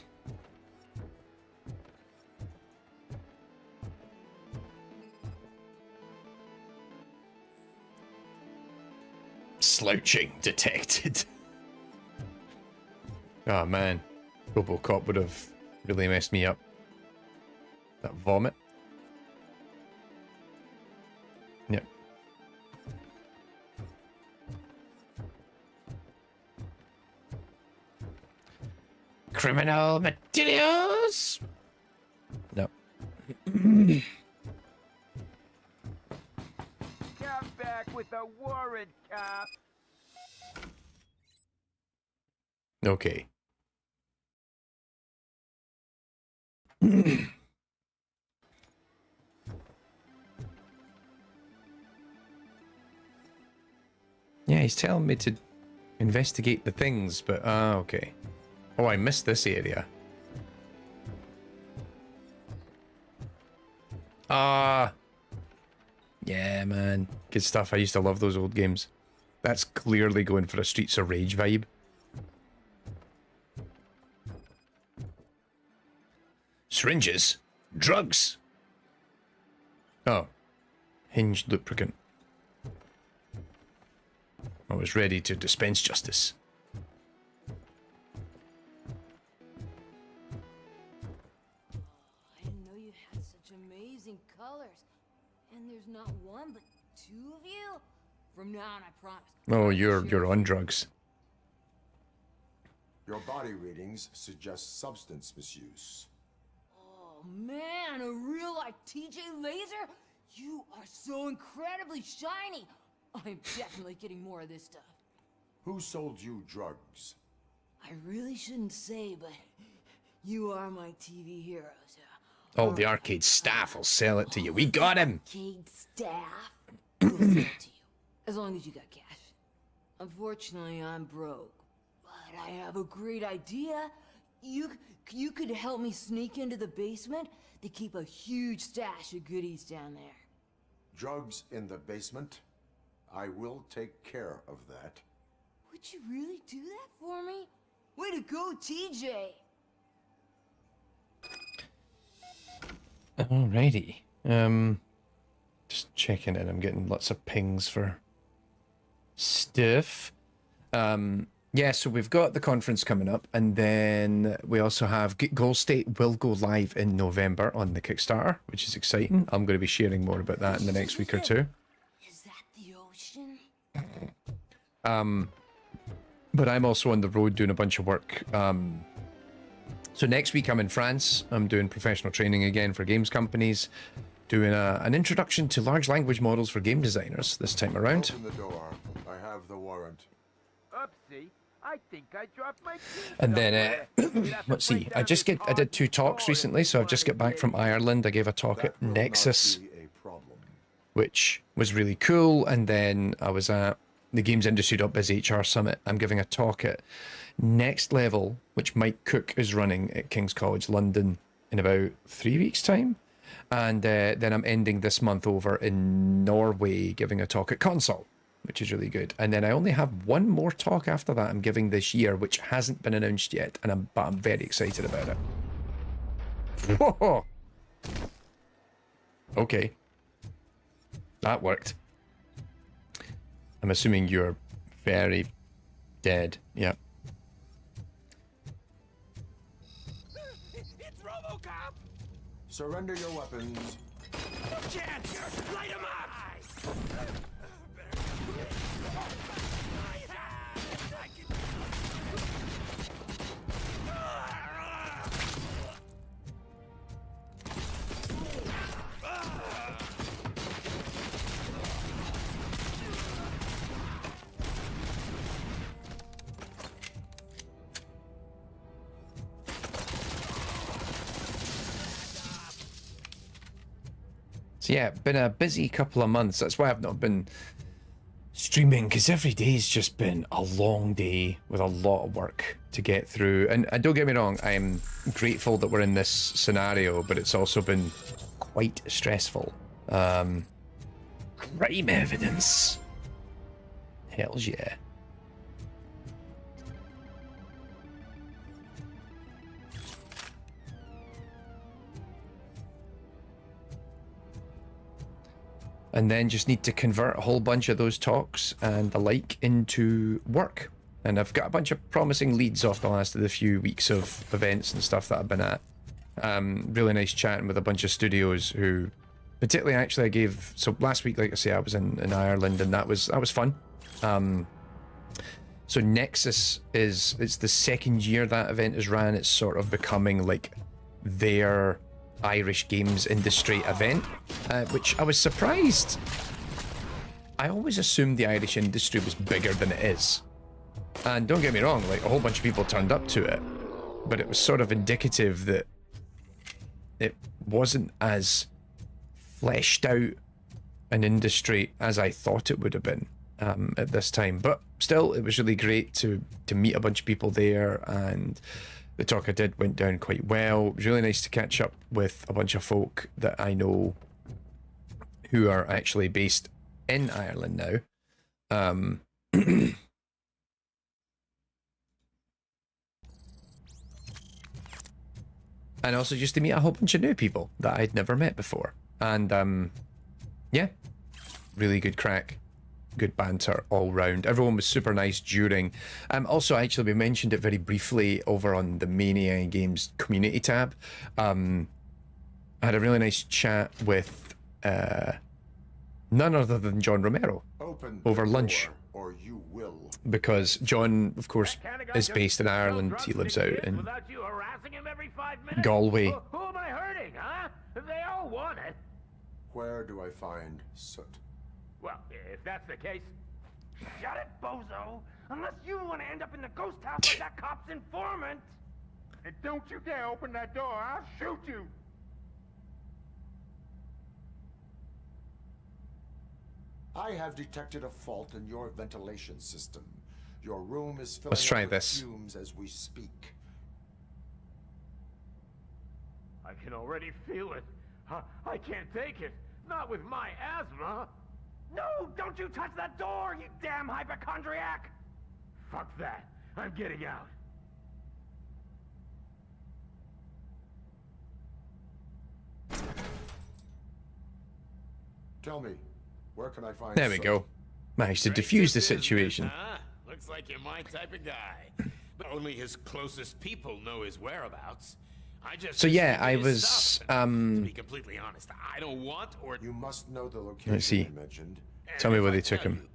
Slouching detected. Oh man, Robocop would have really messed me up. That vomit. Yep. Criminal materials. No. Come back with a warrant, cop. Okay. Yeah, he's telling me to investigate the things, but okay. Oh, I missed this area. Yeah, man. Good stuff. I used to love those old games. That's clearly going for a Streets of Rage vibe. Syringes? Drugs? Oh. Hinged lubricant. I was ready to dispense justice. I didn't know you had such amazing colors. And there's not one, but two of you? From now on, I promise. Oh, you're on drugs. Your body readings suggest substance misuse. Oh man, a real like TJ Laser? You are so incredibly shiny. I'm definitely getting more of this stuff. Who sold you drugs? I really shouldn't say, but you are my TV heroes. Oh, the arcade staff will sell it to you. We got him! Arcade staff will sell it to you, as long as you got cash. Unfortunately, I'm broke, but I have a great idea. You could help me sneak into the basement. They keep a huge stash of goodies down there. Drugs in the basement? I will take care of that. Would you really do that for me? Way to go, TJ! Alrighty. Just checking in. I'm getting lots of pings for stuff. Yeah, so we've got the conference coming up, and then we also have Goal State will go live in November on the Kickstarter, which is exciting. I'm going to be sharing more about that in the next week or two. Is that the ocean? But I'm also on the road doing a bunch of work. So next week I'm in France. I'm doing professional training again for games companies, doing an introduction to large language models for game designers this time around. Open the door. I have the warrant. Oopsie. I think I dropped my keys And then, somewhere. let's see, I did 2 talks recently, so I've just got back from Ireland. I gave a talk at Nexus, which was really cool, and then I was at the Games Industry.biz HR Summit. I'm giving a talk at Next Level, which Mike Cook is running at King's College London in about 3 weeks' time. And then I'm ending this month over in Norway, giving a talk at Console, which is really good. And then I only have one more talk after that I'm giving this year, which hasn't been announced yet, and but I'm very excited about it. Whoa! Okay. That worked. I'm assuming you're very dead. Yep. It's Robocop! Surrender your weapons. No chance! Light him up! So yeah, been a busy couple of months. That's why I've not been streaming, because every day's just been a long day with a lot of work to get through. And don't get me wrong, I'm grateful that we're in this scenario, but it's also been quite stressful. Crime evidence. Hells yeah. And then just need to convert a whole bunch of those talks and the like into work. And I've got a bunch of promising leads off the last of the few weeks of events and stuff that I've been at. Really nice chatting with a bunch of studios who, particularly actually I gave, so last week, like I say, I was in Ireland, and that was fun. So Nexus it's the second year that event is ran. It's sort of becoming like their Irish games industry event, which I was surprised. I always assumed the Irish industry was bigger than it is. And don't get me wrong, like a whole bunch of people turned up to it, but it was sort of indicative that it wasn't as fleshed out an industry as I thought it would have been at this time. But still, it was really great to meet a bunch of people there, and the talk I did went down quite well. It was really nice to catch up with a bunch of folk that I know who are actually based in Ireland now. And also just to meet a whole bunch of new people that I'd never met before. And yeah, really good crack. Good banter all round. Everyone was super nice during. Also, actually, we mentioned it very briefly over on the Mania Games community tab. I had a really nice chat with none other than John Romero over lunch. Or you will. Because John, of course, is based in Ireland. He lives out in Galway. Who am I hurting, huh? They all want it. Where do I find Soot? Well, if that's the case, shut it, bozo! Unless you want to end up in the ghost house like that cop's informant! And don't you dare open that door, I'll shoot you! I have detected a fault in your ventilation system. Your room is filling Let's try up with this. fumes as we speak. I can already feel it. I can't take it. Not with my asthma. No, don't you touch that door, you damn hypochondriac! Fuck that. I'm getting out. Tell me, where can I find There we Soot? go. Managed to diffuse the situation. Looks like you're my type of guy. But only his closest people know his whereabouts. I just So yeah, suspected I his was stuff, and to be completely honest, I don't want or You must know the location Let's see. I mentioned. Tell me where they took him.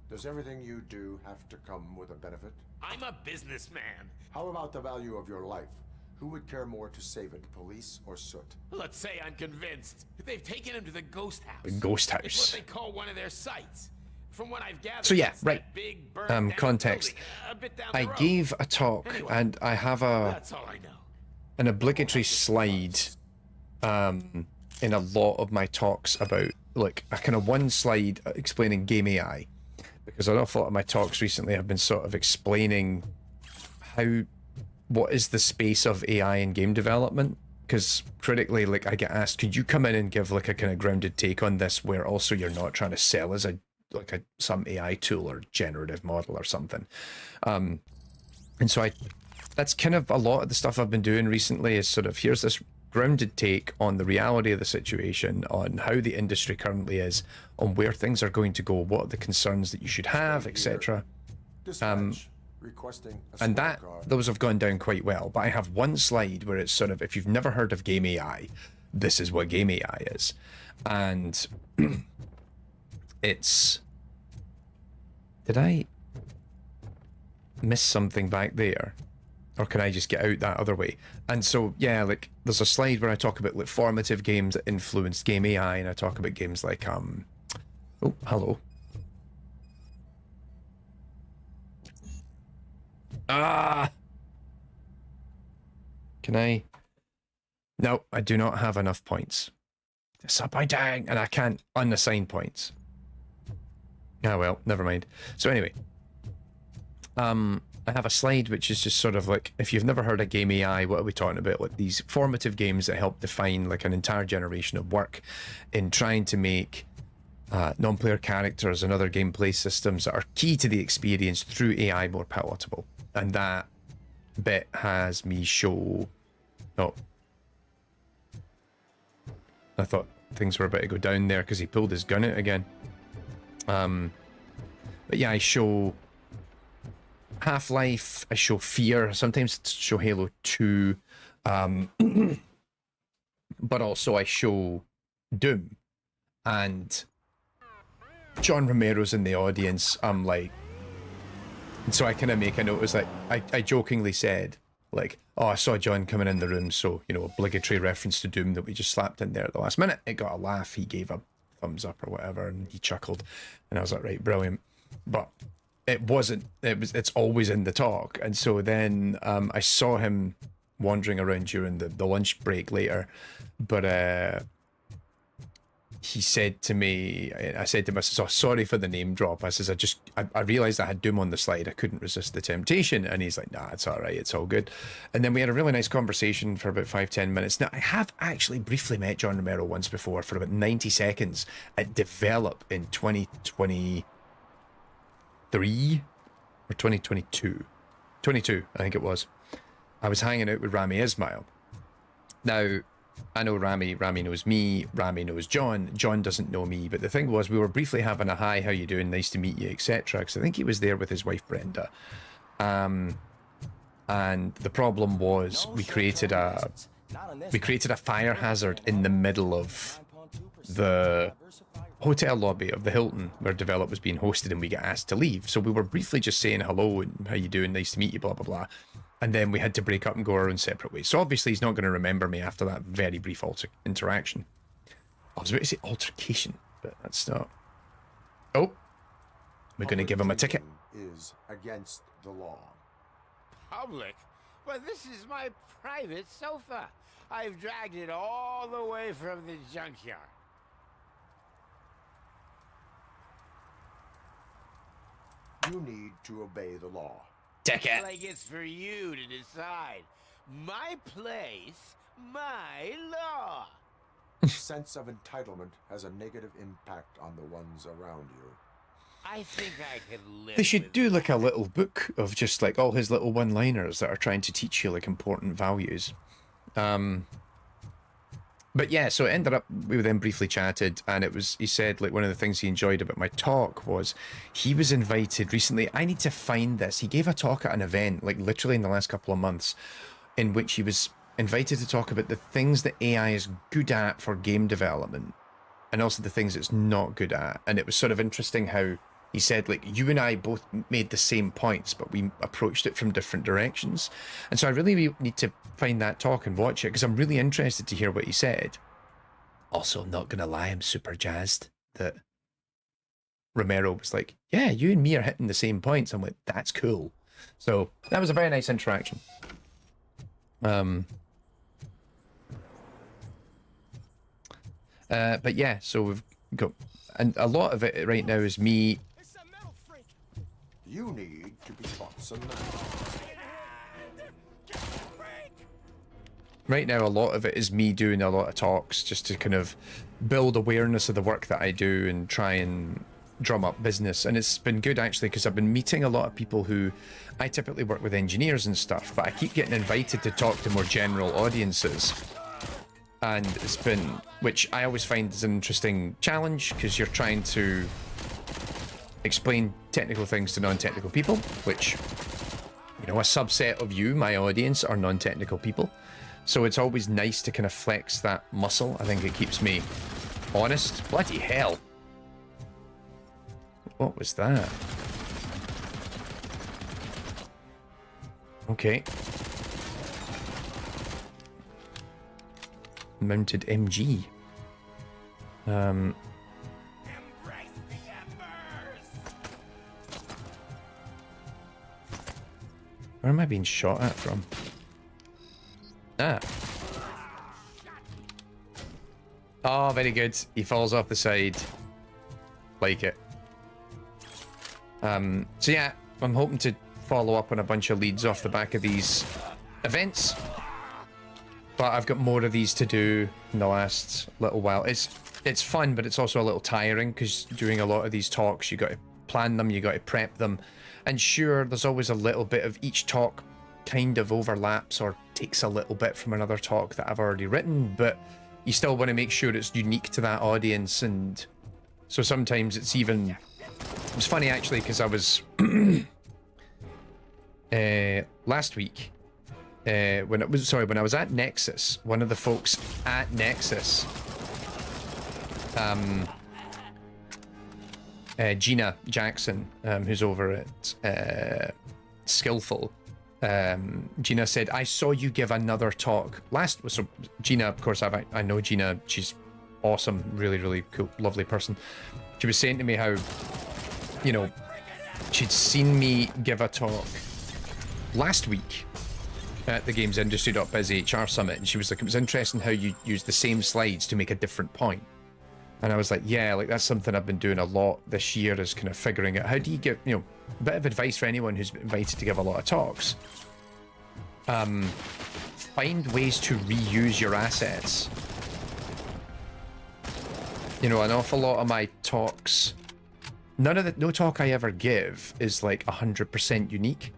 The Does everything you do have to come with a benefit? I'm a businessman. How about the value of your life? Who would care more to save it, police or Soot? Let's say I'm convinced. They've taken him to the ghost house. The ghost It's house. what they call one of their sites. From what I've gathered, So yeah, it's right. that big burned-down Context. building, a bit down the I road. gave a talk, Anyway, and I have that's all I know. an obligatory slide in a lot of my talks about, like, a kind of one slide explaining game AI, because an awful lot of my talks recently have been sort of explaining what is the space of AI in game development. Because critically, like, I get asked, could you come in and give like a kind of grounded take on this, where also you're not trying to sell as some AI tool or generative model or something. And so that's kind of a lot of the stuff I've been doing recently, is sort of, here's this grounded take on the reality of the situation, on how the industry currently is, on where things are going to go, what are the concerns that you should have, etc. Requesting a And smart card. those have gone down quite well. But I have one slide where it's sort of, if you've never heard of game AI, this is what game AI is. And it's... Did I miss something back there? Or can I just get out that other way? And so, yeah, like, there's a slide where I talk about like formative games that influenced game AI, and I talk about games like, oh, hello. Can I? No, I do not have enough points. Disappointing, and I can't unassign points. Ah, well, never mind. So anyway, I have a slide which is just sort of like, if you've never heard of game AI, what are we talking about? Like these formative games that help define like an entire generation of work in trying to make non-player characters and other gameplay systems that are key to the experience through AI more palatable. And that bit has me show... Oh. I thought things were about to go down there because he pulled his gun out again. But yeah, I show Half-Life, I show Fear, sometimes I show Halo 2, but also I show Doom. And John Romero's in the audience. I'm like, and so I kind of make a note, was like, I jokingly said, like, oh, I saw John coming in the room, so, you know, obligatory reference to Doom that we just slapped in there at the last minute. It got a laugh, he gave a thumbs up or whatever, and he chuckled, and I was like, right, brilliant. But it wasn't, it's always in the talk. And so then I saw him wandering around during the lunch break later, but he said to me, I said to him, I said, oh, sorry for the name drop. I says, I realized I had Doom on the slide. I couldn't resist the temptation. And he's like, nah, it's all right. It's all good. And then we had a really nice conversation for about 5-10 minutes. Now, I have actually briefly met John Romero once before for about 90 seconds at Develop in 2023 or 2022. 22, I think it was. I was hanging out with Rami Ismail. Now, I know Rami knows me, Rami knows John doesn't know me, but the thing was, we were briefly having a hi, how you doing, nice to meet you, etc. Because I think he was there with his wife Brenda. And the problem was we created a fire hazard in the middle of the hotel lobby of the Hilton where Develop was being hosted, and we got asked to leave. So we were briefly just saying hello and how you doing, nice to meet you, blah blah blah. And then we had to break up and go our own separate ways. So obviously he's not going to remember me after that very brief interaction. I was about to say altercation, but that's not. Oh, we're going to give him a ticket. Is against the law. Public? Well, this is my private sofa. I've dragged it all the way from the junkyard. You need to obey the law. Ticket. Like it's for you to decide. My place, my law. Sense of entitlement has a negative impact on the ones around you. I think I could live. They should do like a little book of just like all his little one-liners that are trying to teach you like important values. But yeah, so it ended up, we then briefly chatted, and it was, he said like one of the things he enjoyed about my talk was he was invited recently. I need to find this. He gave a talk at an event, like literally in the last couple of months, in which he was invited to talk about the things that AI is good at for game development, and also the things it's not good at. And it was sort of interesting how he said, like, you and I both made the same points, but we approached it from different directions. And so I really need to find that talk and watch it, because I'm really interested to hear what he said. Also, I'm not going to lie, I'm super jazzed that Romero was like, yeah, you and me are hitting the same points. I'm like, that's cool. So that was a very nice interaction. But yeah, so we've got, and a lot of it right now is me. You need to be boxing now. Right now, a lot of it is me doing a lot of talks just to kind of build awareness of the work that I do and try and drum up business. And it's been good, actually, because I've been meeting a lot of people who I typically work with engineers and stuff, but I keep getting invited to talk to more general audiences. And it's been, which I always find is an interesting challenge, because you're trying to explain technical things to non-technical people, which, you know, a subset of you, my audience, are non-technical people. So it's always nice to kind of flex that muscle. I think it keeps me honest. Bloody hell. What was that? Okay. Mounted MG. Where am I being shot at from? Ah. Oh, very good. He falls off the side. Like it. So yeah, I'm hoping to follow up on a bunch of leads off the back of these events. But I've got more of these to do in the last little while. It's fun, but it's also a little tiring, because doing a lot of these talks, you got to plan them, you got to prep them. And sure, there's always a little bit of each talk kind of overlaps or takes a little bit from another talk that I've already written, but you still want to make sure it's unique to that audience. And so sometimes it's even, it was funny actually, because I was last week when I was at Nexus, one of the folks at Nexus, Gina Jackson, who's over at Skillful, Gina said, I saw you give another talk last. So Gina, of course, I know Gina. She's awesome, really, really cool, lovely person. She was saying to me how, you know, she'd seen me give a talk last week at the GamesIndustry.biz HR Summit, and she was like, it was interesting how you use the same slides to make a different point. And I was like, yeah, like that's something I've been doing a lot this year, is kind of figuring out how do you give, you know, a bit of advice for anyone who's been invited to give a lot of talks. Find ways to reuse your assets. You know, an awful lot of my talks, no talk I ever give is like 100% unique.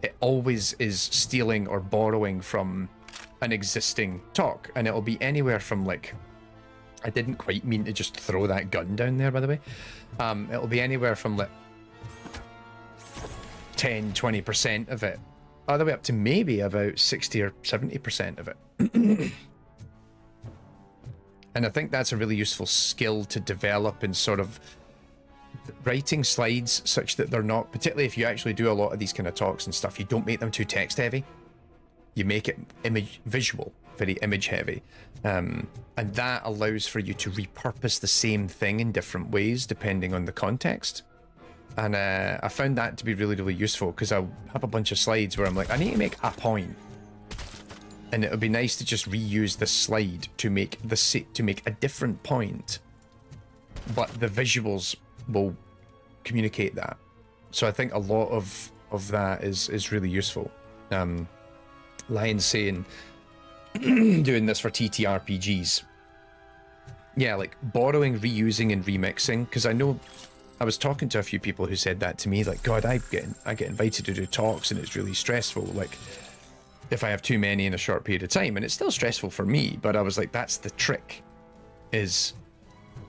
It always is stealing or borrowing from an existing talk, and it'll be anywhere from like, I didn't quite mean to just throw that gun down there, by the way. It'll be anywhere from like 10-20% of it, all the way up to maybe about 60 or 70% of it. And I think that's a really useful skill to develop in sort of writing slides such that they're not, particularly if you actually do a lot of these kind of talks and stuff, you don't make them too text heavy. You make it visual, very image heavy. And that allows for you to repurpose the same thing in different ways depending on the context. And I found that to be really, really useful, because I'll have a bunch of slides where I'm like, I need to make a point. And it would be nice to just reuse the slide to make a different point, but the visuals will communicate that. So I think a lot of that is really useful. Lion's saying doing this for TTRPGs. Yeah, like borrowing, reusing, and remixing, because I know I was talking to a few people who said that to me, like, God, I get invited to do talks and it's really stressful, like if I have too many in a short period of time, and it's still stressful for me, but I was like, that's the trick, is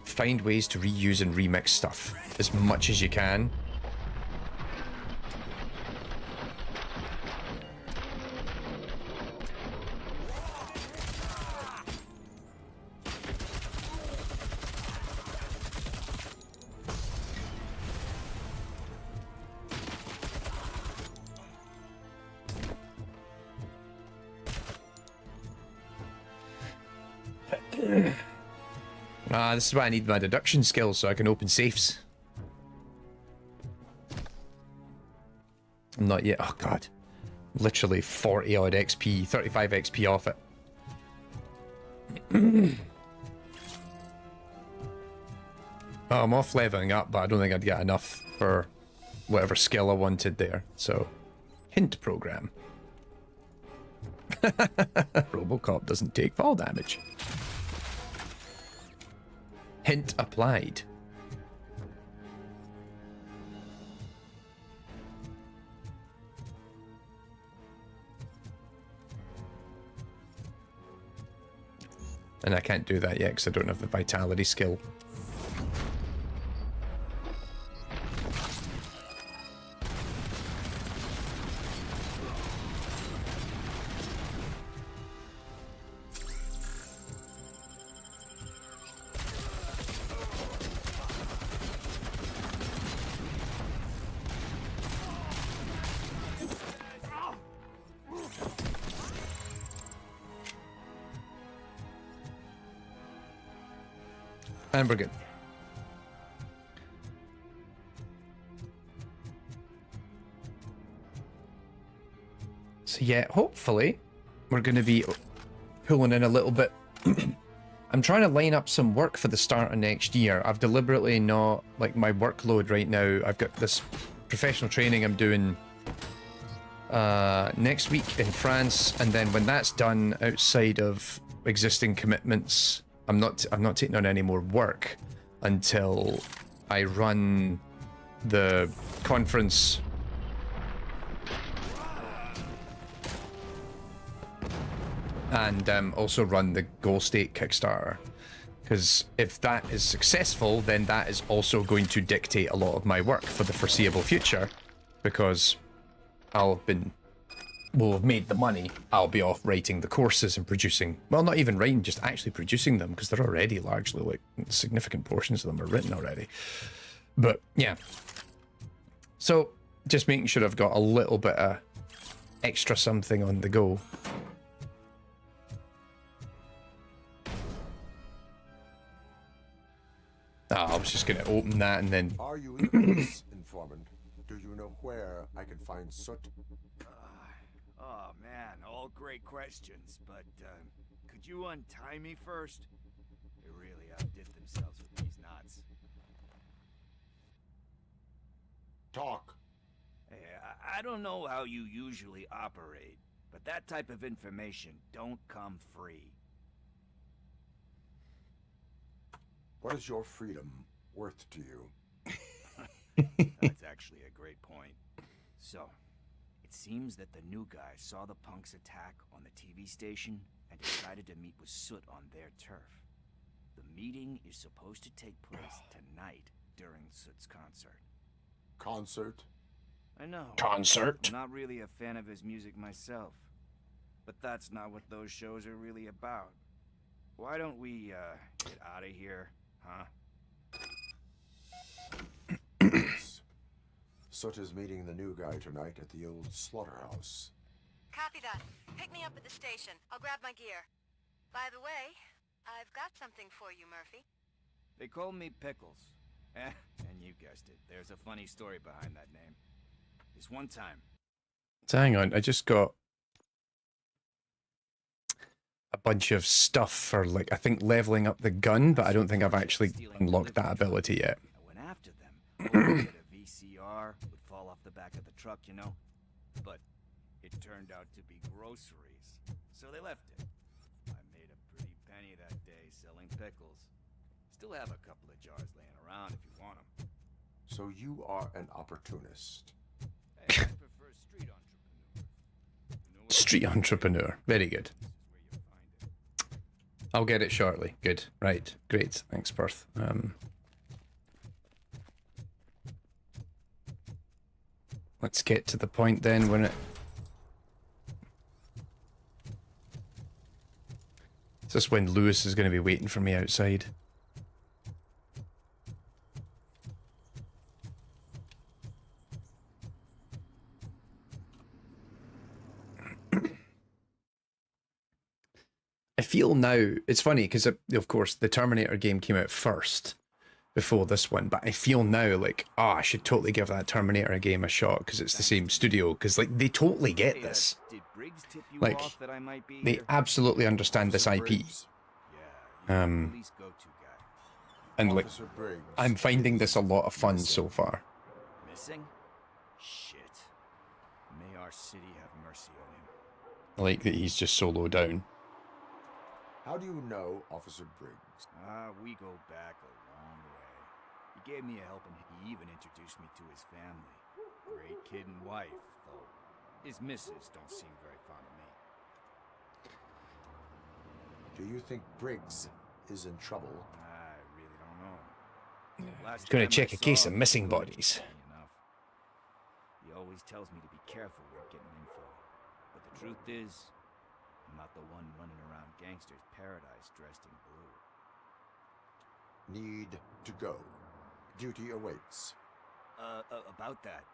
find ways to reuse and remix stuff as much as you can. This is why I need my deduction skills so I can open safes. I'm not yet. Oh god. Literally 40 odd XP, 35 XP off it. Oh, I'm off leveling up, but I don't think I'd get enough for whatever skill I wanted there. So, hint program. Robocop doesn't take fall damage. Hint applied. And I can't do that yet because I don't have the vitality skill. And we're good. So yeah, hopefully we're going to be pulling in a little bit. I'm trying to line up some work for the start of next year. I've deliberately not, like, my workload right now. I've got this professional training I'm doing next week in France, and then when that's done, outside of existing commitments, I'm not taking on any more work until I run the conference and also run the Goal State Kickstarter. Because if that is successful, then that is also going to dictate a lot of my work for the foreseeable future, because we'll have made the money. I'll be off writing the courses and producing, well, not even writing, just actually producing them, because they're already largely, like, significant portions of them are written already. But yeah, so just making sure I've got a little bit of extra something on the go. I was just going to open that and then... Are you a police informant? Do you know where I can find Soot? Oh man, all great questions, but could you untie me first? They really outdid themselves with these knots. Talk. Hey, I don't know how you usually operate, but that type of information don't come free. What is your freedom worth to you? That's actually a great point. So, it seems that the new guy saw the punks attack on the TV station and decided to meet with Soot on their turf. The meeting is supposed to take place tonight during Soot's concert. Concert? I know. Concert? I'm not really a fan of his music myself. But that's not what those shows are really about. Why don't we, get out of here, huh? Soot is meeting the new guy tonight at the old slaughterhouse. Copy that. Pick me up at the station. I'll grab my gear. By the way, I've got something for you, Murphy. They call me Pickles. And you guessed it, there's a funny story behind that name. This one time... So hang on, I just got a bunch of stuff for, like, I think leveling up the gun, but I don't think I've actually unlocked that ability yet. I went after them, hoping that a VCR would fall off the back of the truck, you know? But it turned out to be groceries, so they left it. I made a pretty penny that day selling pickles. Still have a couple of jars laying around if you want them. So you are an opportunist. Hey, I prefer street entrepreneur. Street entrepreneur. Very good. I'll get it shortly. Good. Right. Great. Thanks, Perth. Let's get to the point then when it... Is this when Lewis is going to be waiting for me outside? I feel now, it's funny because of course the Terminator game came out first before this one, but I feel now like, I should totally give that Terminator game a shot because it's the same studio, because like they totally get this. Did Briggs tip you Like, off that I might be they here? absolutely understand this IP. Police go-to guy. And like, Officer Briggs I'm finding this a lot of fun so far. Missing? Shit. May our city have mercy on him. I like that he's just so low down. How do you know Officer Briggs? We go back a long way. He gave me a helping hand. He even introduced me to his family. Great kid and wife, though his missus don't seem very fond of me. Do you think Briggs is in trouble? I really don't know. He's going to check a case of missing bodies. He always tells me to be careful when getting info. But the truth is, I'm not the one running around gangsters' paradise dressed in blue. Need to go. Duty awaits. About that,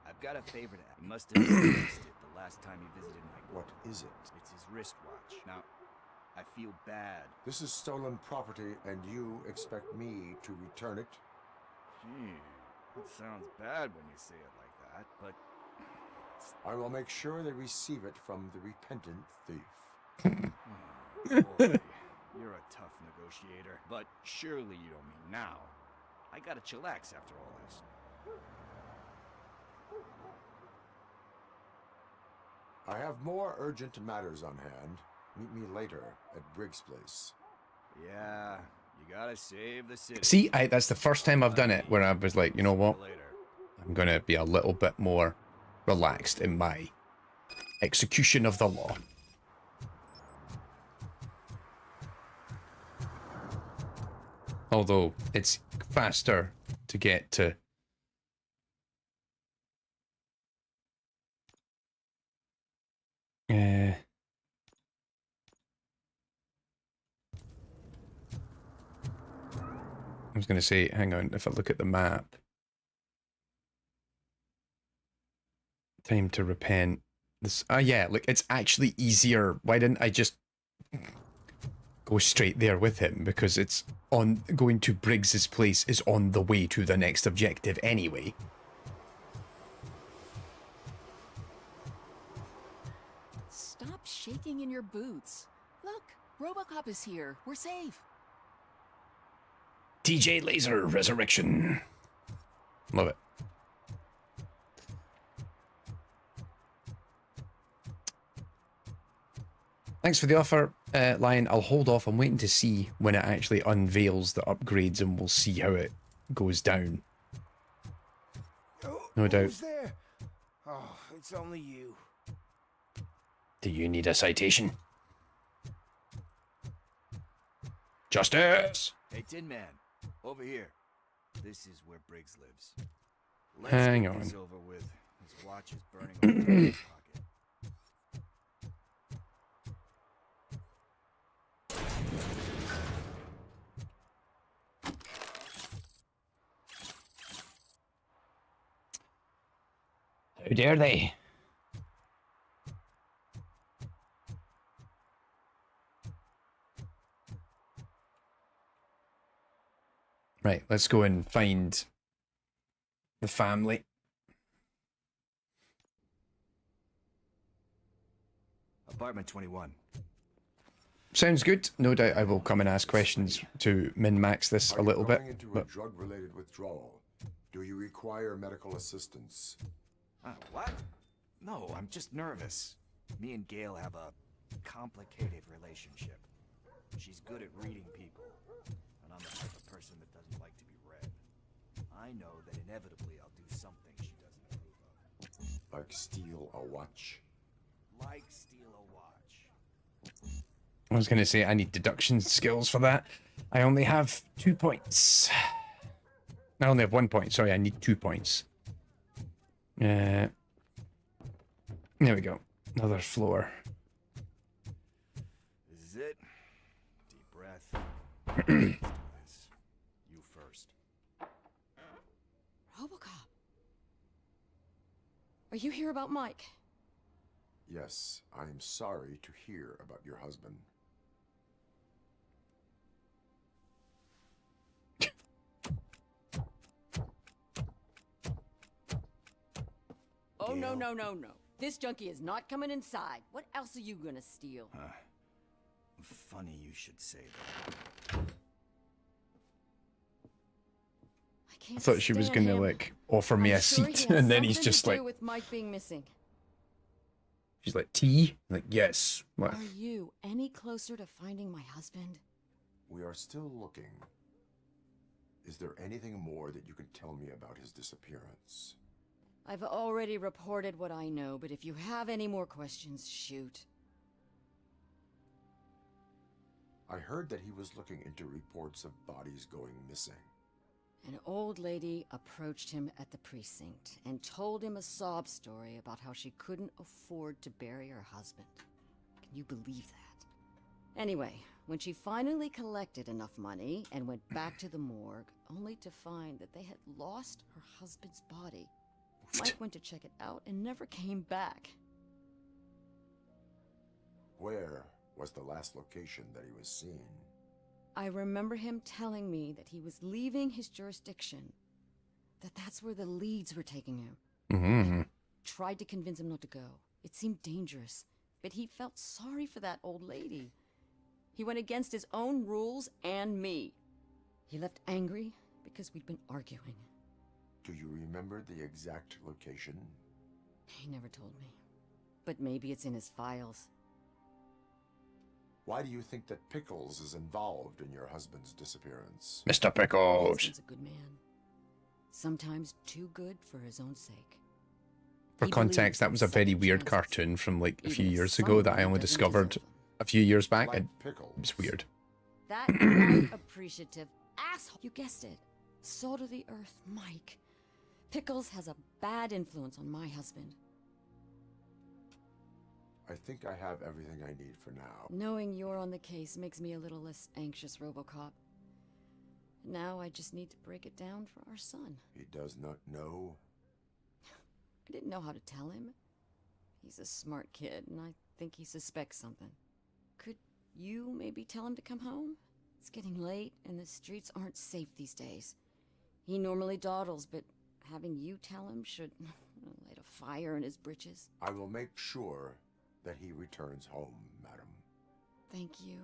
I've got a favor to ask. He must have noticed it the last time he visited my... What is it? It's his wristwatch. Now, I feel bad. This is stolen property, and you expect me to return it? Gee, that sounds bad when you say it like that, but... I will make sure they receive it from the repentant thief. Boy, you're a tough negotiator, but surely you don't mean now. I gotta chillax after all this. I have more urgent matters on hand. Meet me later at Briggs' place. Yeah, you gotta save the city. See, that's the first time I've done it where I was like, you know what? I'm going to be a little bit more relaxed in my execution of the law. Although it's faster to get to... I was going to say, hang on, if I look at the map. Time to repent. This, yeah, look, it's actually easier. Why didn't I just go straight there with him? Because it's on, going to Briggs's place is on the way to the next objective anyway. Stop shaking in your boots. Look, Robocop is here. We're safe. TJ Laser Resurrection. Love it. Thanks for the offer, Lion. I'll hold off. I'm waiting to see when it actually unveils the upgrades and we'll see how it goes down. No doubt. Who's there? Oh, it's only you. Do you need a citation? Justice! Hey, Tin Man, over here. This is where Briggs lives. Let's Hang get on. this over with. His watch is burning a hole in his pocket. How dare they? Right, let's go and find the family. Apartment 21. Sounds good. No doubt I will come and ask questions to min-max this a little bit. Going into a But drug-related withdrawal. Do you require medical assistance? What? No, I'm just nervous. Me and Gail have a complicated relationship. She's good at reading people, and I'm the type of person that doesn't like to be read. I know that inevitably I'll do something she doesn't approve of. Like steal a watch? Like steal a watch. I was going to say I need deduction skills for that. I only have 2 points. I only have 1 point. Sorry, I need 2 points. There we go. Another floor. This is it. Deep breath. Let's do this. You first. Robocop. Are you here about Mike? Yes, I am sorry to hear about your husband. Oh, no, Gale? no, no, no. This junkie is not coming inside. What else are you gonna steal? Funny you should say that. I thought she was gonna like offer me a seat, and then he's just like, with Mike being missing. she's like, tea? Like, yes. What? Are you any closer to finding my husband? We are still looking. Is there anything more that you can tell me about his disappearance? I've already reported what I know, but if you have any more questions, shoot. I heard that he was looking into reports of bodies going missing. An old lady approached him at the precinct and told him a sob story about how she couldn't afford to bury her husband. Can you believe that? Anyway, when she finally collected enough money and went back to the morgue, only to find that they had lost her husband's body, Mike went to check it out and never came back. Where was the last location that he was seen? I remember him telling me that he was leaving his jurisdiction, that's where the leads were taking him. Mm-hmm. Tried to convince him not to go. It seemed dangerous, but he felt sorry for that old lady. He went against his own rules and me. He left angry because we'd been arguing. Do you remember the exact location? He never told me, but maybe it's in his files. Why do you think that Pickles is involved in your husband's disappearance? Mr. My Pickles. husband's a good man. Sometimes too good for his own sake. For He context, believes that in was a very second weird chances, cartoon from like a few even if years ago that I someone only doesn't discovered deserve them. a few years back. Like And Pickles. it was weird. That unappreciative asshole. You guessed it. Salt of the earth, Mike. Pickles has a bad influence on my husband. I think I have everything I need for now. Knowing you're on the case makes me a little less anxious, Robocop. Now I just need to break it down for our son. He does not know. I didn't know how to tell him. He's a smart kid, and I think he suspects something. Could you maybe tell him to come home? It's getting late, and the streets aren't safe these days. He normally dawdles, but having you tell him should light a fire in his britches. I will make sure that he returns home, madam. Thank you.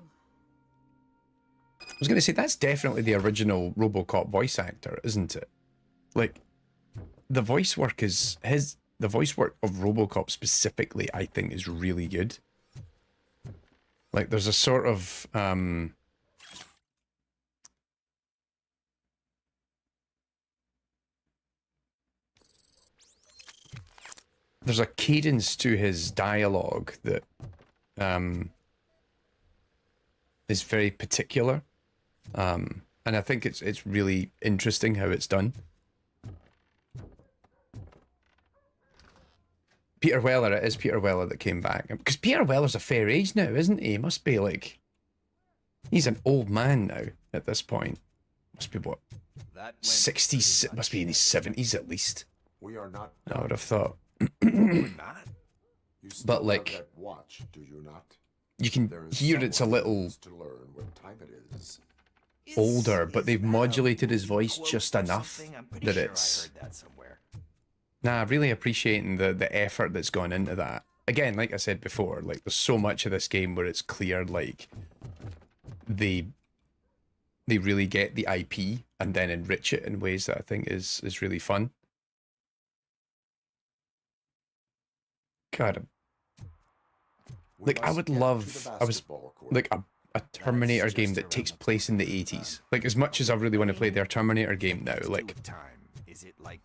I was going to say, that's definitely the original Robocop voice actor, isn't it? Like, the voice work is the voice work of Robocop specifically, I think, is really good. Like, there's a sort of, there's a cadence to his dialogue that is very particular, and I think it's really interesting how it's done. Peter Weller, it is Peter Weller that came back, because Peter Weller's a fair age now, isn't he? He must be like, he's an old man now at this point. Must be what, 60s? Must be in his 70s at least. We are not. I would have thought. We're not. You still But like, have that watch, do you not? you can There is hear it's a someone who little needs to learn what time it is. older, but they've modulated his voice just enough I'm pretty that sure it's. I heard that somewhere. Nah, really appreciating the effort that's gone into that. Again, like I said before, like there's so much of this game where it's clear like they really get the IP and then enrich it in ways that I think is really fun. God, like I would love, I was like a Terminator game that takes place in the 80s. Like as much as I really want to play their Terminator game now, like Time. Is it like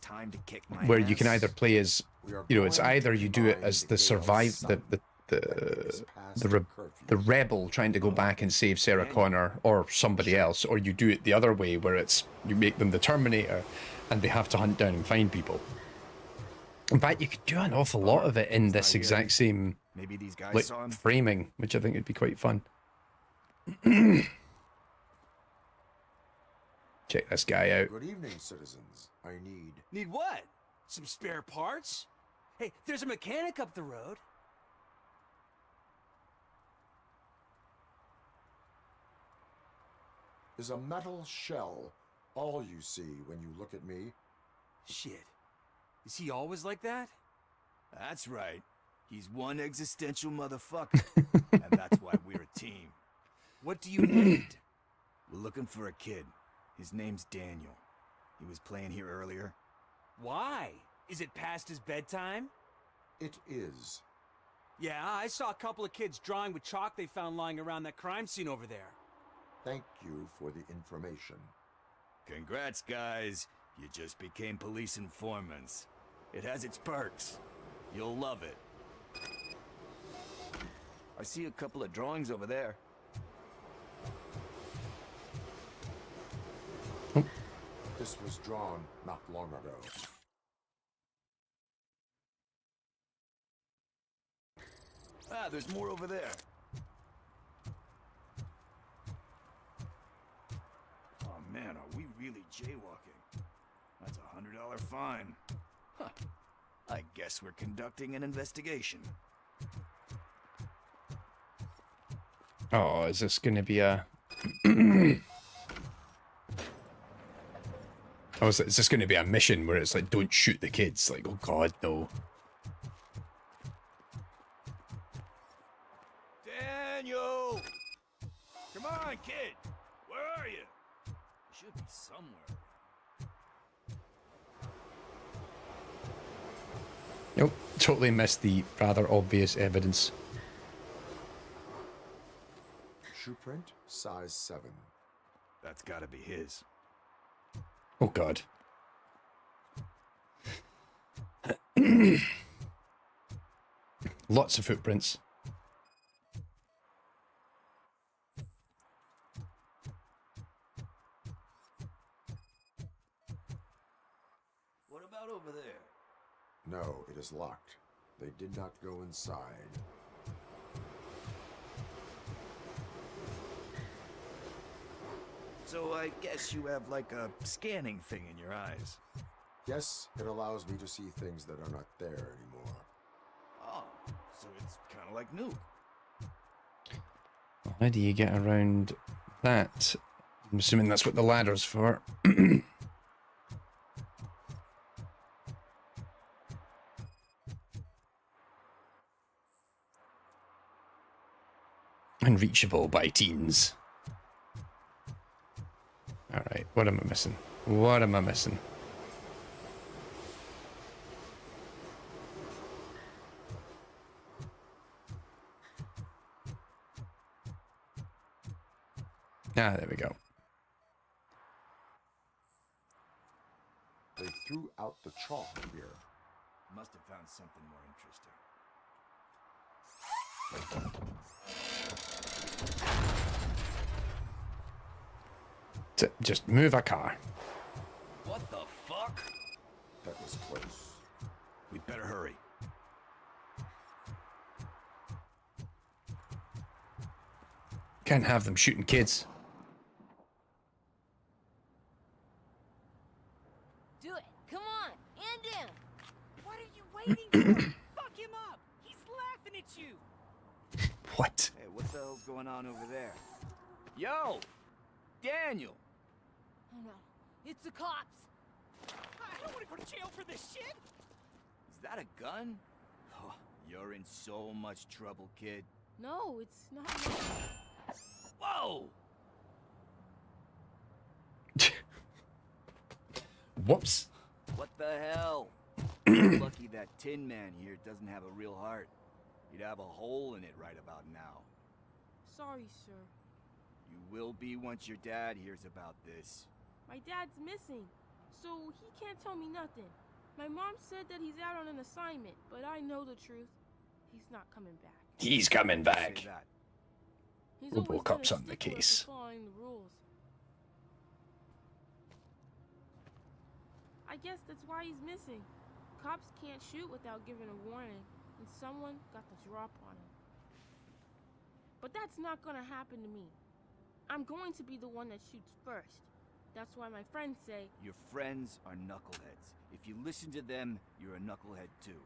time to kick my where you can ass? either play as, you know, it's either you do it as the the rebel trying to go back and save Sarah Connor or somebody else, or you do it the other way where it's you make them the Terminator and they have to hunt down and find people. In fact, you could do an awful lot of it in this exact same Maybe these guys like saw him. framing, which I think would be quite fun. Check this guy out. Good evening, citizens. I need. Need what? Some spare parts? Hey, there's a mechanic up the road. Is a metal shell all you see when you look at me? Shit. Is he always like that? That's right. He's one existential motherfucker. And that's why we're a team. What do you need? We're looking for a kid. His name's Daniel. He was playing here earlier. Why? Is it past his bedtime? It is. Yeah, I saw a couple of kids drawing with chalk they found lying around that crime scene over there. Thank you for the information. Congrats, guys. You just became police informants. It has its perks. You'll love it. I see a couple of drawings over there. This was drawn not long ago. Ah, there's more over there. Oh man, are we really jaywalking? That's a $100 fine. Huh. I guess we're conducting an investigation. Oh, is this going to be a... Oh, is this going to be a mission where it's like, don't shoot the kids? Like, oh god, no. Daniel! Come on, kid! Where are you? You should be somewhere. Nope, totally missed the rather obvious evidence. Shoe print, size 7. That's gotta be his. Oh god. Lots of footprints. What about over there? No, it is locked. They did not go inside. So I guess you have like a scanning thing in your eyes. Yes, it allows me to see things that are not there anymore. Oh, so it's kind of like Nuke. How do you get around that? I'm assuming that's what the ladder's for. Unreachable by teens. Alright, what am I missing? What am I missing? Ah, there we go. They threw out the chalk here. Must have found something more interesting. Just move a car. What the fuck? That was close. We'd better hurry. Can't have them shooting kids. Do it. Come on. End him. What are you waiting for? Fuck him up. He's laughing at you. What? Hey, what the hell's going on over there? Yo! Daniel! Oh no. It's the cops. I don't want to go to jail for this shit. Is that a gun? Oh, you're in so much trouble, kid. No, it's not. Whoa! Whoops. What the hell? You're lucky that Tin Man here doesn't have a real heart. He'd have a hole in it right about now. Sorry, sir. You will be once your dad hears about this. My dad's missing, so he can't tell me nothing. My mom said that he's out on an assignment, but I know the truth. He's not coming back. He's coming back. He's always been a Robocop's on the stickler for case. following the rules. I guess that's why he's missing. Cops can't shoot without giving a warning, and someone got the drop on him. But that's not gonna happen to me. I'm going to be the one that shoots first. That's why my friends say... Your friends are knuckleheads. If you listen to them, you're a knucklehead too.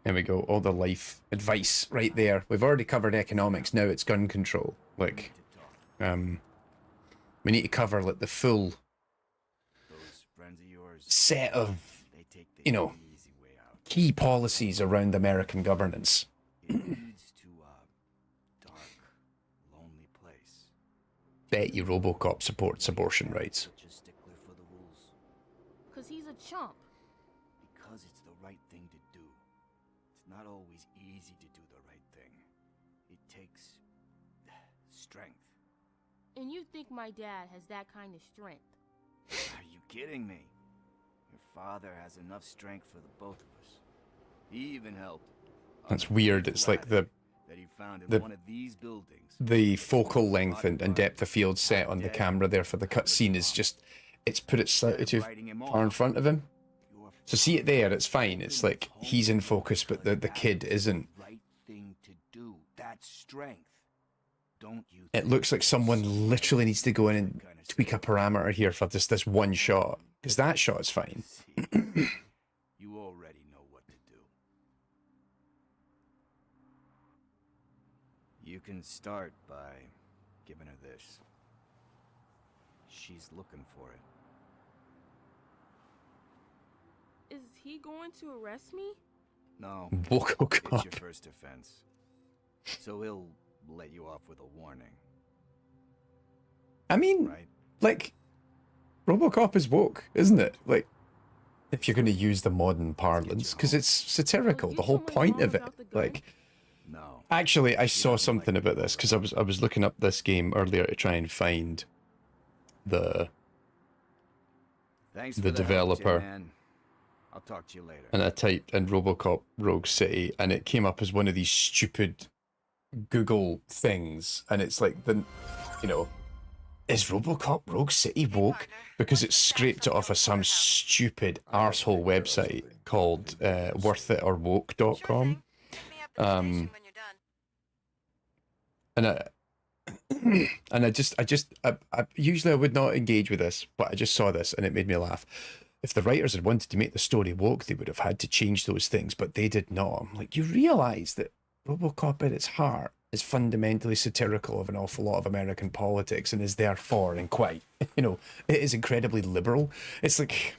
There we go. All the life advice right there. We've already covered economics. Now it's gun control. Like, we need to cover like the full Those friends of yours, set of, they take the you know, easy way out. key policies around American governance. It leads to a dark, lonely place. Bet you Robocop supports abortion rights. Such a stickler for the rules. Cause he's a chump. Because it's the right thing to do. It's not always easy to do the right thing. It takes strength. And you think my dad has that kind of strength? Are you kidding me? Your father has enough strength for the both of us. He even helped. That's weird. It's like that he found in one of these buildings. the focal length and depth of field set on the camera there for the cutscene is just, it's put it slightly too far in front of him. So see it there, it's fine. It's like he's in focus, but the kid isn't. Right thing to do. That's strength. Don't you? It looks like someone literally needs to go in and tweak a parameter here for this one shot, because that shot is fine. You already know what to do. You can start by giving her this. She's looking for it. Is he going to arrest me? No. Robocop. It's your first offense. So he'll let you off with a warning. I mean, like, Robocop is woke, isn't it? Like, if you're going to use the modern parlance, because it's satirical, the whole point of it. Like, actually, I saw something about this, because I was looking up this game earlier to try and find the developer. I'll talk to you later. And I typed in Robocop Rogue City, and it came up as one of these stupid Google things, and it's like is Robocop Rogue City woke? Because it's scraped it off of some stupid arsehole website called worthitOrwoke.com. And I usually I would not engage with this, but I just saw this and it made me laugh. If the writers had wanted to make the story woke, they would have had to change those things, but they did not. I'm like, you realise that Robocop at its heart is fundamentally satirical of an awful lot of American politics and is therefore, and quite, it is incredibly liberal. It's like,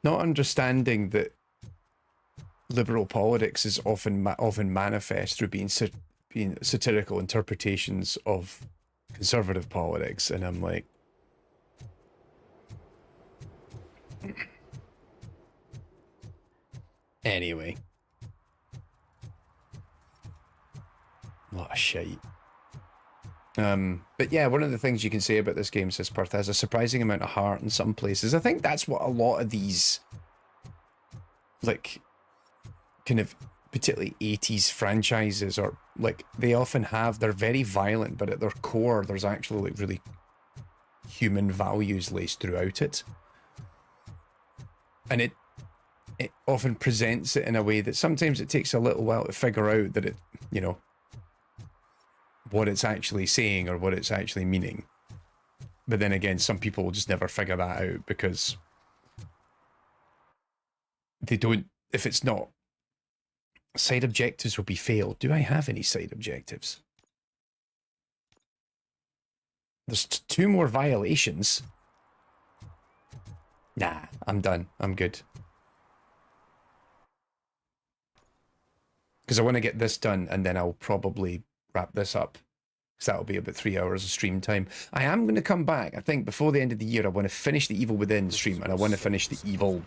not understanding that liberal politics is often manifest through being satirical interpretations of conservative politics, and I'm like, anyway, a lot of shite. But yeah, one of the things you can say about this game, says Perth, has a surprising amount of heart in some places. I think that's what a lot of these, like, kind of particularly 80s franchises are like, they often have, they're very violent, but at their core there's actually like really human values laced throughout it, and it often presents it in a way that sometimes it takes a little while to figure out that it, what it's actually saying or what it's actually meaning. But then again, some people will just never figure that out because they don't, if it's not, side objectives will be failed. Do I have any side objectives? There's 2 more violations. Nah, I'm done. I'm good. Because I want to get this done and then I'll probably wrap this up. Because that'll be about 3 hours of stream time. I am going to come back. I think before the end of the year, I want to finish the Evil Within stream and I want to finish the Evil...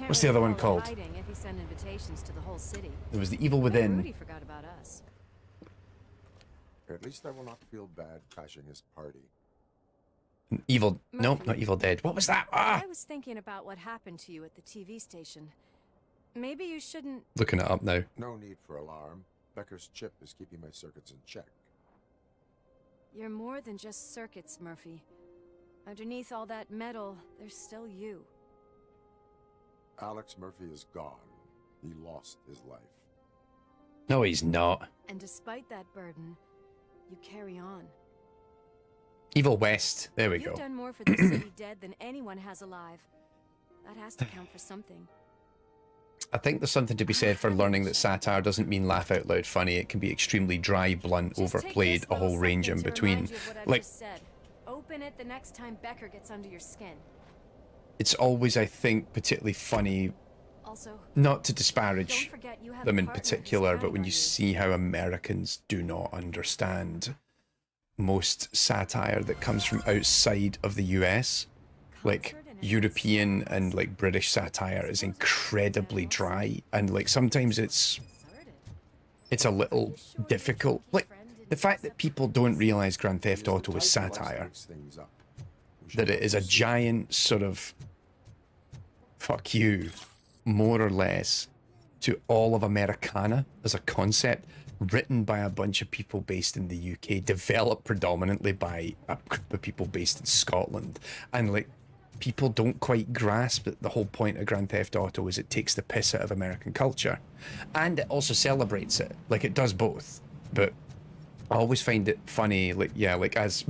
What's the other one called? If you send invitations to the whole city. There was the Evil Within. Rudy forgot about us. At least I will not feel bad crashing his party. Evil... No, not Evil Dead. What was that? Ah! I was thinking about what happened to you at the TV station. Maybe you shouldn't... Looking it up now. No need for alarm. Becker's chip is keeping my circuits in check. You're more than just circuits, Murphy. Underneath all that metal, there's still you. Alex Murphy is gone. He lost his life. No, he's not. And despite that burden, you carry on. Evil West. There we You've go. done more for the city dead than anyone has alive. That has to count for something. I think there's something to be said for learning that satire doesn't mean laugh out loud funny. It can be extremely dry, blunt, overplayed, a whole range in between. Like, in it the next time Becker gets under your skin. It's always, I think, particularly funny, Also, not to disparage don't forget you have them a in partner who's particular, but counting when on you see how Americans do not understand most satire that comes from outside of the US, like European and like British satire is incredibly dry, and like sometimes it's a little difficult. Like the fact that people don't realize Grand Theft Auto is satire, that it is a giant sort of fuck you, more or less, to all of Americana as a concept, written by a bunch of people based in the UK, developed predominantly by a group of people based in Scotland, and like people don't quite grasp that the whole point of Grand Theft Auto is it takes the piss out of American culture, and it also celebrates it. Like it does both, but I always find it funny. Like yeah, like as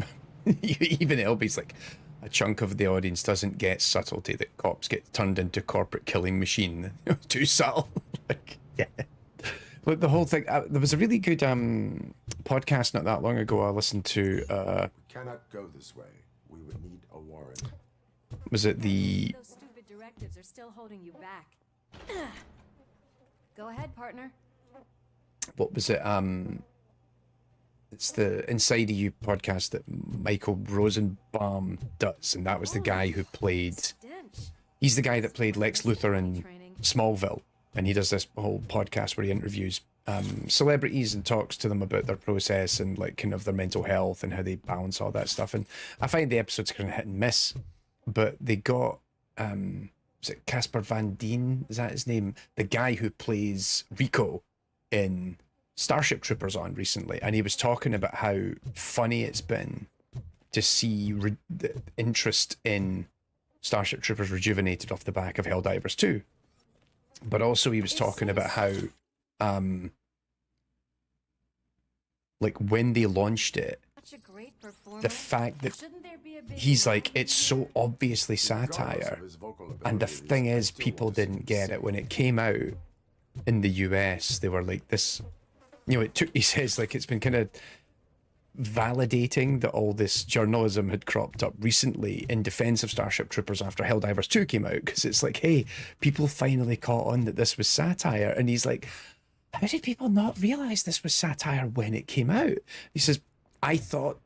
even LB's like, a chunk of the audience doesn't get subtlety that cops get turned into corporate killing machine. Too subtle. Like, yeah. But the whole thing, there was a really good podcast not that long ago I listened to. We cannot go this way. We would need a warrant. Was it the... Those stupid directives are still holding you back. Go ahead, partner. What was it? It's the Inside EU podcast that Michael Rosenbaum does, and that was the guy who played... He's the guy that played Lex Luthor in Smallville, and he does this whole podcast where he interviews celebrities and talks to them about their process and like kind of their mental health and how they balance all that stuff. And I find the episodes kind of hit and miss, but they got was it Casper Van Dien? Is that his name? The guy who plays Rico in Starship Troopers on recently, and he was talking about how funny it's been to see the interest in Starship Troopers rejuvenated off the back of Helldivers 2. But also he was talking about how like when they launched it, the fact that he's like, it's so obviously satire, and the thing is people didn't get it when it came out in the US. They were like, this, you know, it took, he says, like, it's been kind of validating that all this journalism had cropped up recently in defense of Starship Troopers after Helldivers 2 came out, because it's like, hey, people finally caught on that this was satire. And he's like, how did people not realize this was satire when it came out? He says, I thought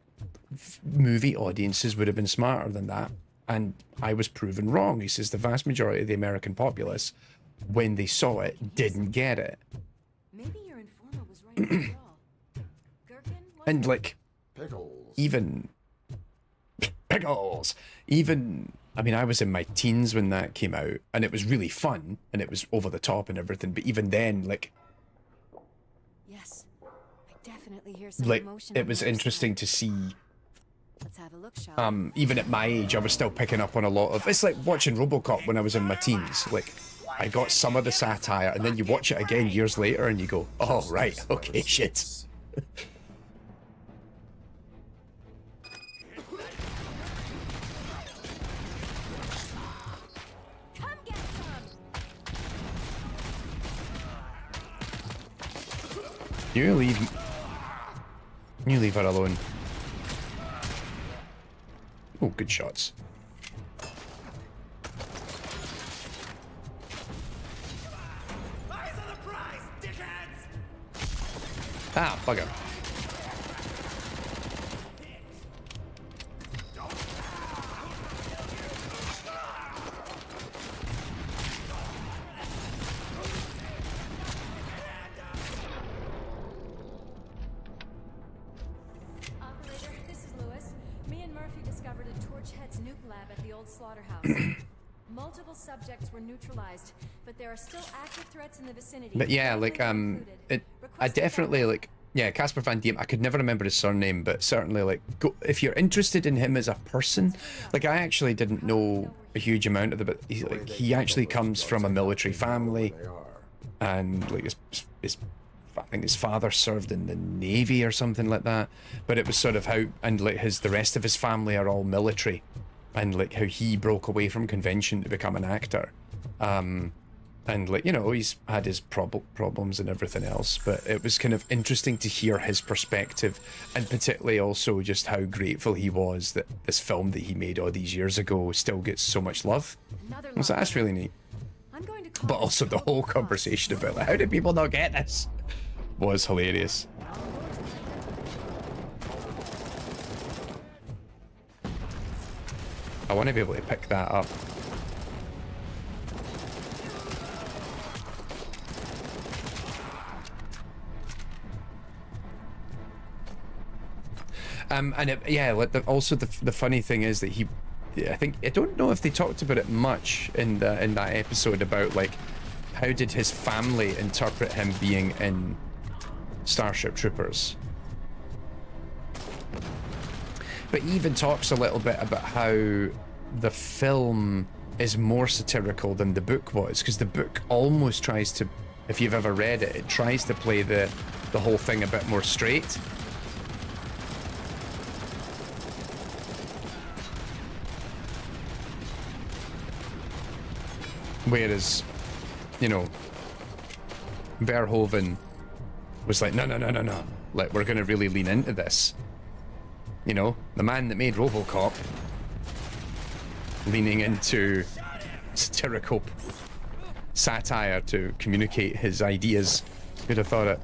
movie audiences would have been smarter than that, and I was proven wrong. He says the vast majority of the American populace, when they saw it, didn't get it. Maybe your informer was right after all. Gherkin, And like, even pickles, even, I mean, I was in my teens when that came out, and it was really fun, and it was over the top and everything, but even then, like, yes, I definitely hear some like emotion. it was interesting to see. Let's have a look, shall we? Even at my age, I was still picking up on a lot of, it's like watching Robocop when I was in my teens. Like, I got some of the satire, and then you watch it again years later and you go, oh right, okay, shit. You leave her alone. Oh, good shots. Ah, bugger. Operator, this is Lewis. Me and Murphy discovered a Torchhead's nuke lab at the old slaughterhouse. Multiple subjects were neutralized, but there are still active threats in the vicinity. But yeah, like, I definitely, like, yeah, Casper Van Dien, I could never remember his surname, but certainly, like, go, if you're interested in him as a person, like, I actually didn't know a huge amount of the, but he actually comes from a military family, and, like, I think his father served in the Navy or something like that, but it was sort of how, and, like, the rest of his family are all military, and, like, how he broke away from convention to become an actor. And like, you know, he's had his problems and everything else, but it was kind of interesting to hear his perspective, and particularly also just how grateful he was that this film that he made all these years ago still gets so much love. So that's really neat. But also the whole conversation about like, how did people not get this was hilarious. I want to be able to pick that up. And it, yeah, like also the funny thing is that he, I don't know if they talked about it much in that episode about like how did his family interpret him being in Starship Troopers. But he even talks a little bit about how the film is more satirical than the book was, because the book almost tries to, if you've ever read it, it tries to play the whole thing a bit more straight. Whereas, you know, Verhoeven was like, no, like, we're going to really lean into this. You know, the man that made Robocop leaning into satirical satire to communicate his ideas. Who'd have thought it?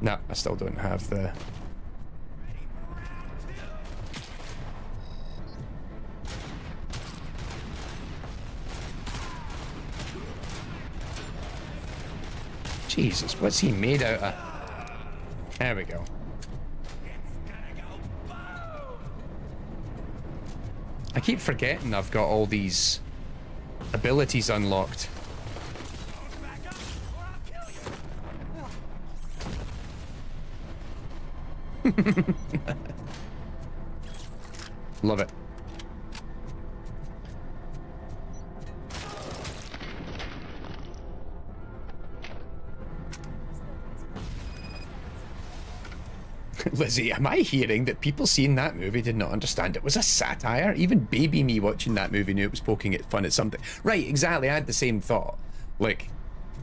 Nah, I still don't have the... Jesus, what's he made out of? There we go. I keep forgetting I've got all these abilities unlocked. Love it. Lizzie, am I hearing that people seeing that movie did not understand it was a satire? Even baby me watching that movie knew it was poking at fun at something. Right, exactly. I had the same thought. Like,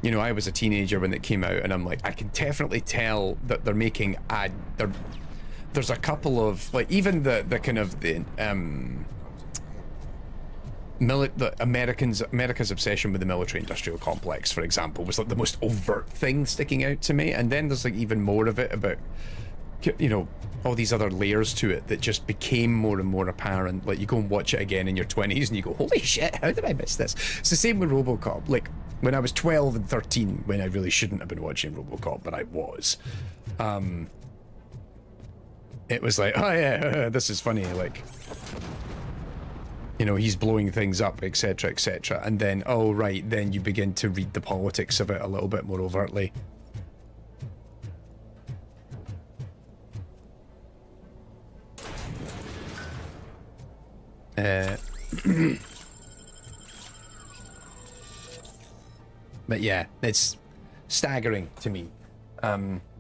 you know, I was a teenager when it came out, and I'm like, I can definitely tell that they're making there's a couple of, like, even the kind of the America's obsession with the military-industrial complex, for example, was like the most overt thing sticking out to me. And then there's like even more of it about, you know, all these other layers to it that just became more and more apparent. Like, you go and watch it again in your 20s and you go, holy shit, how did I miss this? It's the same with Robocop. Like, when I was 12 and 13, when I really shouldn't have been watching Robocop, but I was, it was like, oh yeah, this is funny, like, you know, he's blowing things up, etc, etc. And then, oh right, then you begin to read the politics of it a little bit more overtly. But yeah, it's staggering to me.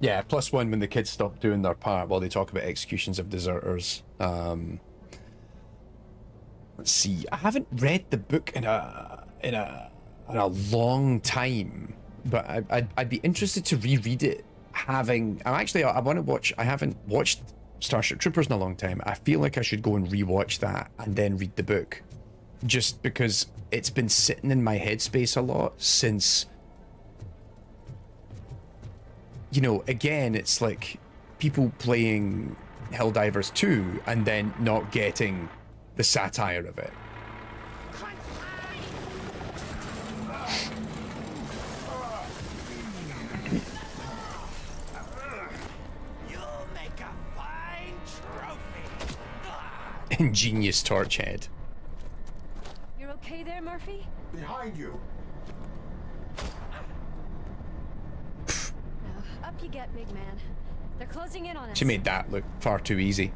Yeah, +1 when the kids stop doing their part while they talk about executions of deserters. Let's see. I haven't read the book in a long time, but I'd be interested to reread it. I want to watch. I haven't watched Starship Troopers in a long time. I feel like I should go and rewatch that and then read the book, just because it's been sitting in my headspace a lot since, you know, again, it's like people playing Helldivers 2 and then not getting the satire of it. You'll make a fine trophy. Ingenious torch head. You're okay there, Murphy? Behind you. Now, up you get, big man. They're closing in on us. She made that look far too easy.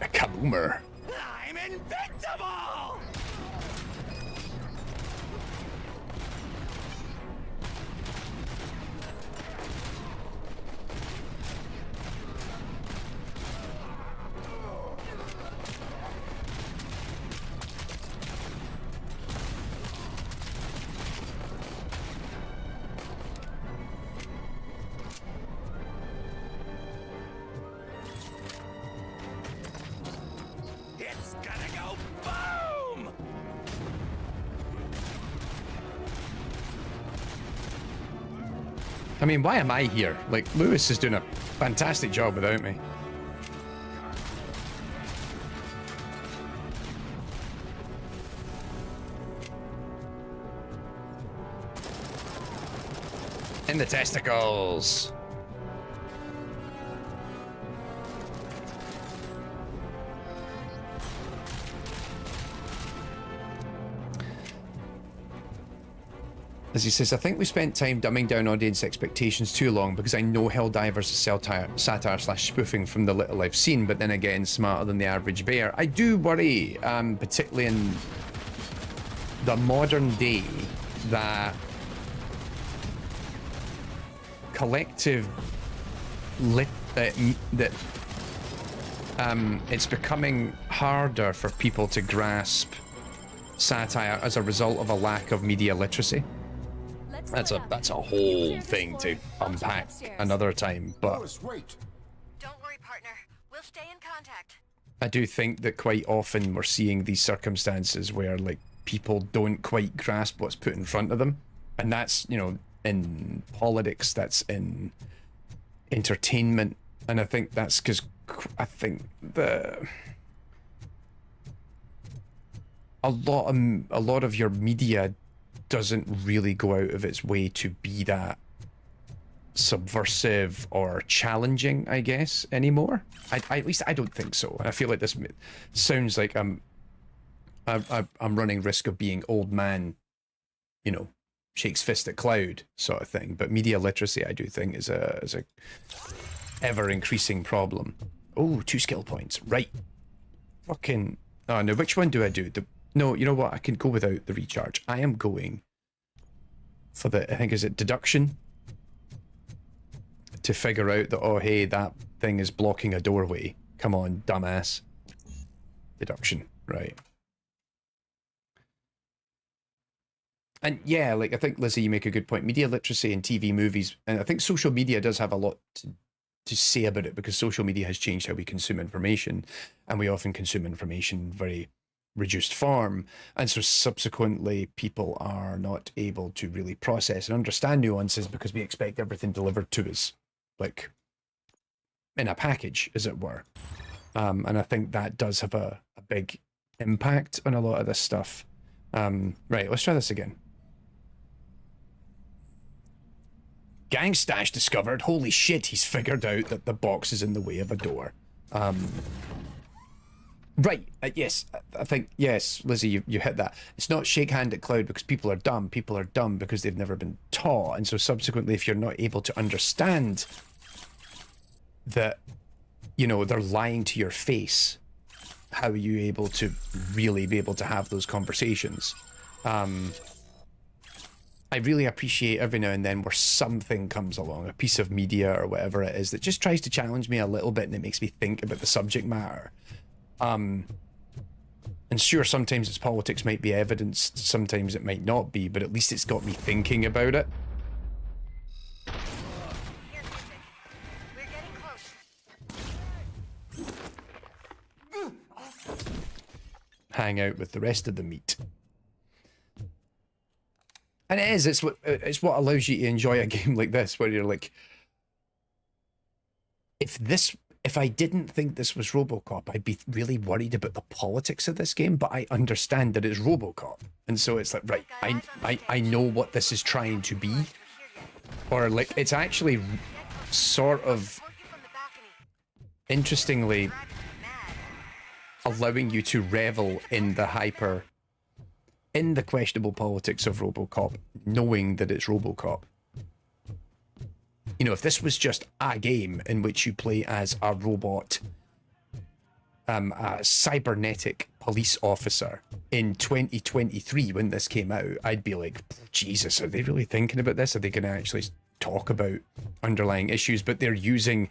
A kaboomer. I'm invincible! It's gonna go boom! I mean, why am I here? Like, Lewis is doing a fantastic job without me. In the testicles. As he says, I think we spent time dumbing down audience expectations too long because I know Helldivers is satire/spoofing from the little I've seen, but then again, smarter than the average bear. I do worry, particularly in the modern day, that collective it's becoming harder for people to grasp satire as a result of a lack of media literacy. That's a whole thing to unpack another time, but Wait. Don't worry, partner. We'll stay in contact. I do think that quite often we're seeing these circumstances where like people don't quite grasp what's put in front of them, and that's, you know, in politics, that's in entertainment, and I think that's because I think a lot of your media doesn't really go out of its way to be that subversive or challenging, I guess, anymore. At least I don't think so. And I feel like this sounds like I'm running risk of being old man, you know, shakes fist at cloud sort of thing. But media literacy, I do think, is a ever increasing problem. Oh, 2 skill points. Right. Fucking. Oh no, which one do I do? No, you know what? I can go without the recharge. I am going for the, I think, is it deduction? To figure out that, oh, hey, that thing is blocking a doorway. Come on, dumbass. Deduction, right. And yeah, like, I think, Lizzie, you make a good point. Media literacy in TV, movies, and I think social media does have a lot to say about it, because social media has changed how we consume information, and we often consume information in very reduced form, and so subsequently people are not able to really process and understand nuances because we expect everything delivered to us like in a package, as it were. And I think that does have a big impact on a lot of this stuff. Right, let's try this again. Gang stash discovered. Holy shit, he's figured out that the box is in the way of a door. Right, yes, I think, yes, Lizzie, you hit that. It's not shake hand at Cloud because people are dumb. People are dumb because they've never been taught. And so subsequently, if you're not able to understand that, you know, they're lying to your face, how are you able to really be able to have those conversations? I really appreciate every now and then where something comes along, a piece of media or whatever it is, that just tries to challenge me a little bit and it makes me think about the subject matter. And sure, sometimes its politics might be evidenced, sometimes it might not be, but at least it's got me thinking about it. We're getting close. Hang out with the rest of the meat. And it's what allows you to enjoy a game like this, where you're like, if I didn't think this was Robocop, I'd be really worried about the politics of this game, but I understand that it's Robocop. And so it's like, right, I know what this is trying to be. Or like, it's actually sort of interestingly allowing you to revel in the questionable politics of Robocop, knowing that it's Robocop. You know, if this was just a game in which you play as a robot, a cybernetic police officer in 2023 when this came out, I'd be like, Jesus, are they really thinking about this? Are they going to actually talk about underlying issues? But they're using,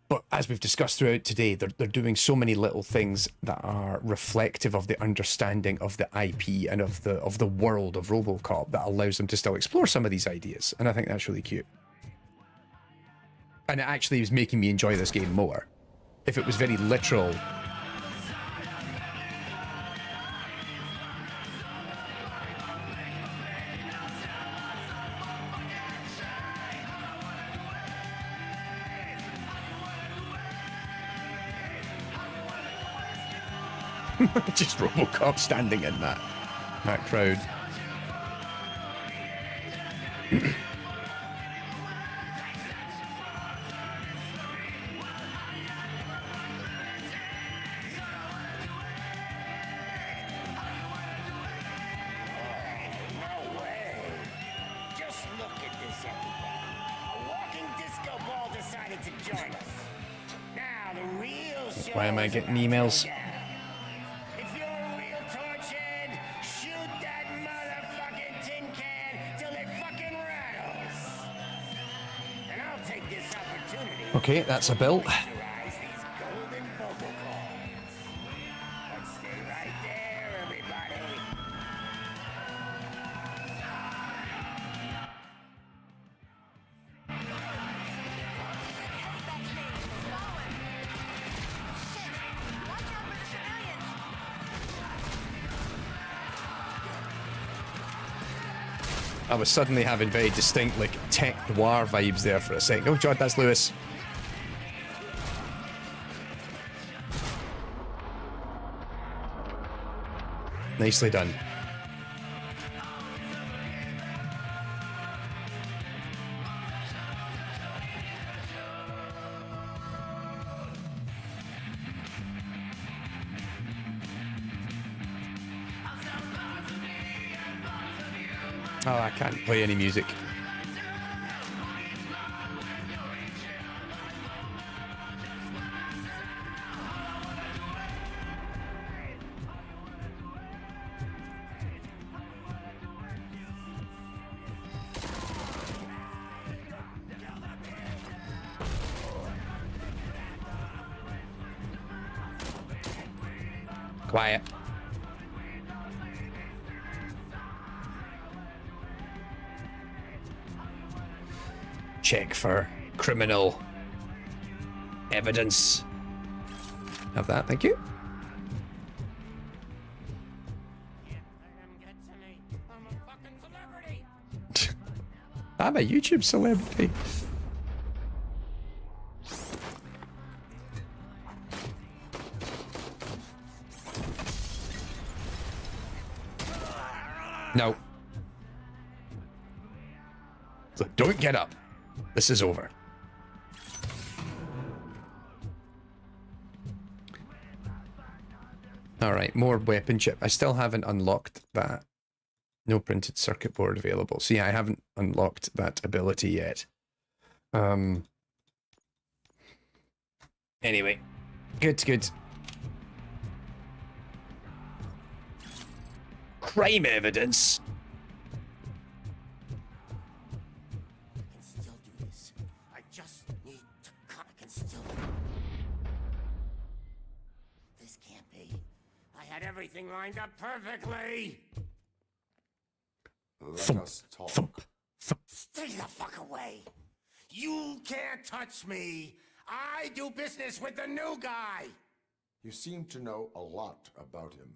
but as we've discussed throughout today, they're doing so many little things that are reflective of the understanding of the IP and of the world of Robocop that allows them to still explore some of these ideas. And I think that's really cute. And it actually was making me enjoy this game more. If it was very literal Just Robocop standing in that crowd. No way! Just look at this, everybody. A walking disco ball decided to join us. Now the real show. Why am I getting emails? If you're a real torchhead, shoot that motherfucking tin can till it fucking rattles. And I'll take this opportunity. Okay, that's a bill. To moisturize these golden vocal cords. But stay right there, everybody. I was suddenly having very distinct, like, tech noir vibes there for a second. Oh, God, that's Lewis. Nicely done. Oh, I can't play any music. Quiet. Check for criminal evidence. Have that, thank you. I'm a YouTube celebrity. No. So don't get up. This is over. Alright, more weapon chip. I still haven't unlocked that. No printed circuit board available. So yeah, I haven't unlocked that ability yet. Anyway. Good. Crime evidence. I can still do this. I just need to come. I can still. This can't be. I had everything lined up perfectly. Let us talk. Stay the fuck away. You can't touch me. I do business with the new guy. You seem to know a lot about him.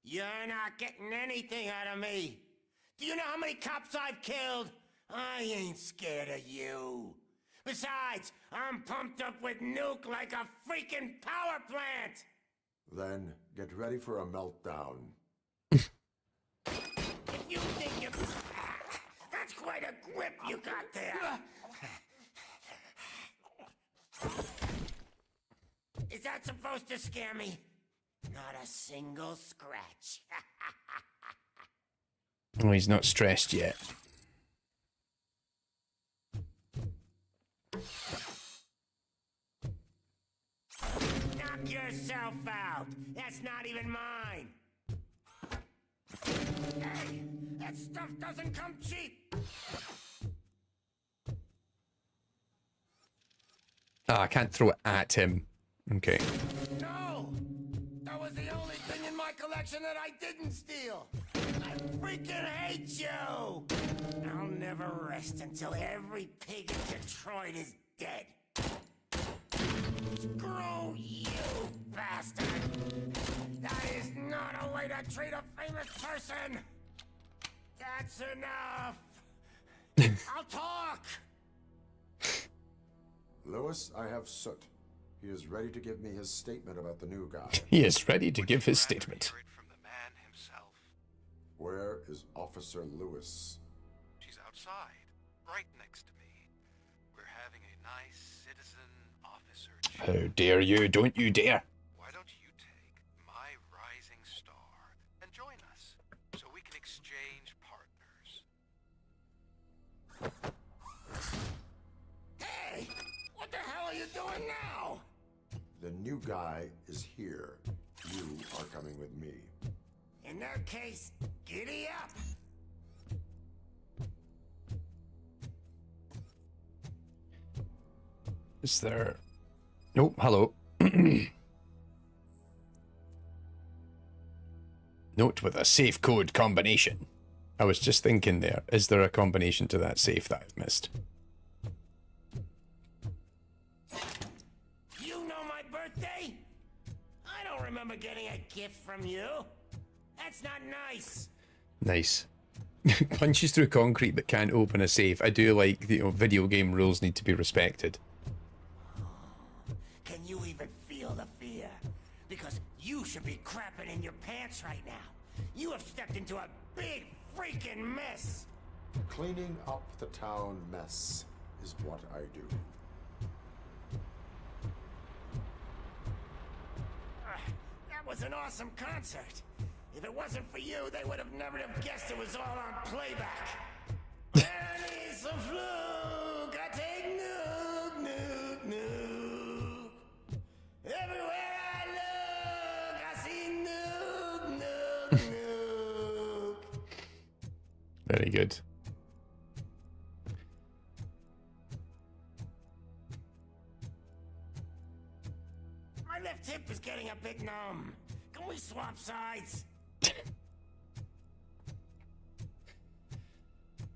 You're not getting anything out of me. Do you know how many cops I've killed? I ain't scared of you. Besides, I'm pumped up with nuke like a freaking power plant. Then get ready for a meltdown. If you think you... That's quite a grip you got there. Is that supposed to scare me? Not a single scratch. Oh, he's not stressed yet. Knock yourself out. That's not even mine. Hey, that stuff doesn't come cheap. Ah, I can't throw it at him. Okay. No! That was the only thing in my collection that I didn't steal! I freaking hate you! I'll never rest until every pig in Detroit is dead. Screw you, bastard! That is not a way to treat a famous person! That's enough! I'll talk! Lewis, I have soot. He is ready to give me his statement about the new guy. He is ready to give his statement. Where is Officer Lewis? She's outside, right next to me. We're having a nice citizen officer chat. How dare you? Don't you dare! Why don't you take my rising star and join us so we can exchange partners? Hey! What the hell are you doing now? The new guy is here. You are coming with me. In that case, giddy up! Is there... Oh, hello. Note with a safe code combination. I was just thinking there, is there a combination to that safe that I've missed? You know my birthday? I don't remember getting a gift from you. That's not nice. Nice. Punches through concrete but can't open a safe. I do like the video game rules need to be respected. Can you even feel the fear? Because you should be crapping in your pants right now. You have stepped into a big freaking mess. Cleaning up the town mess is what I do. That was an awesome concert. If it wasn't for you, they would have never have guessed it was all on playback. And it's a fluke. I take nuke, nuke, nuke. Everywhere I look, I see nuke, nuke, nuke. Very good. My left hip is getting a bit numb. Can we swap sides?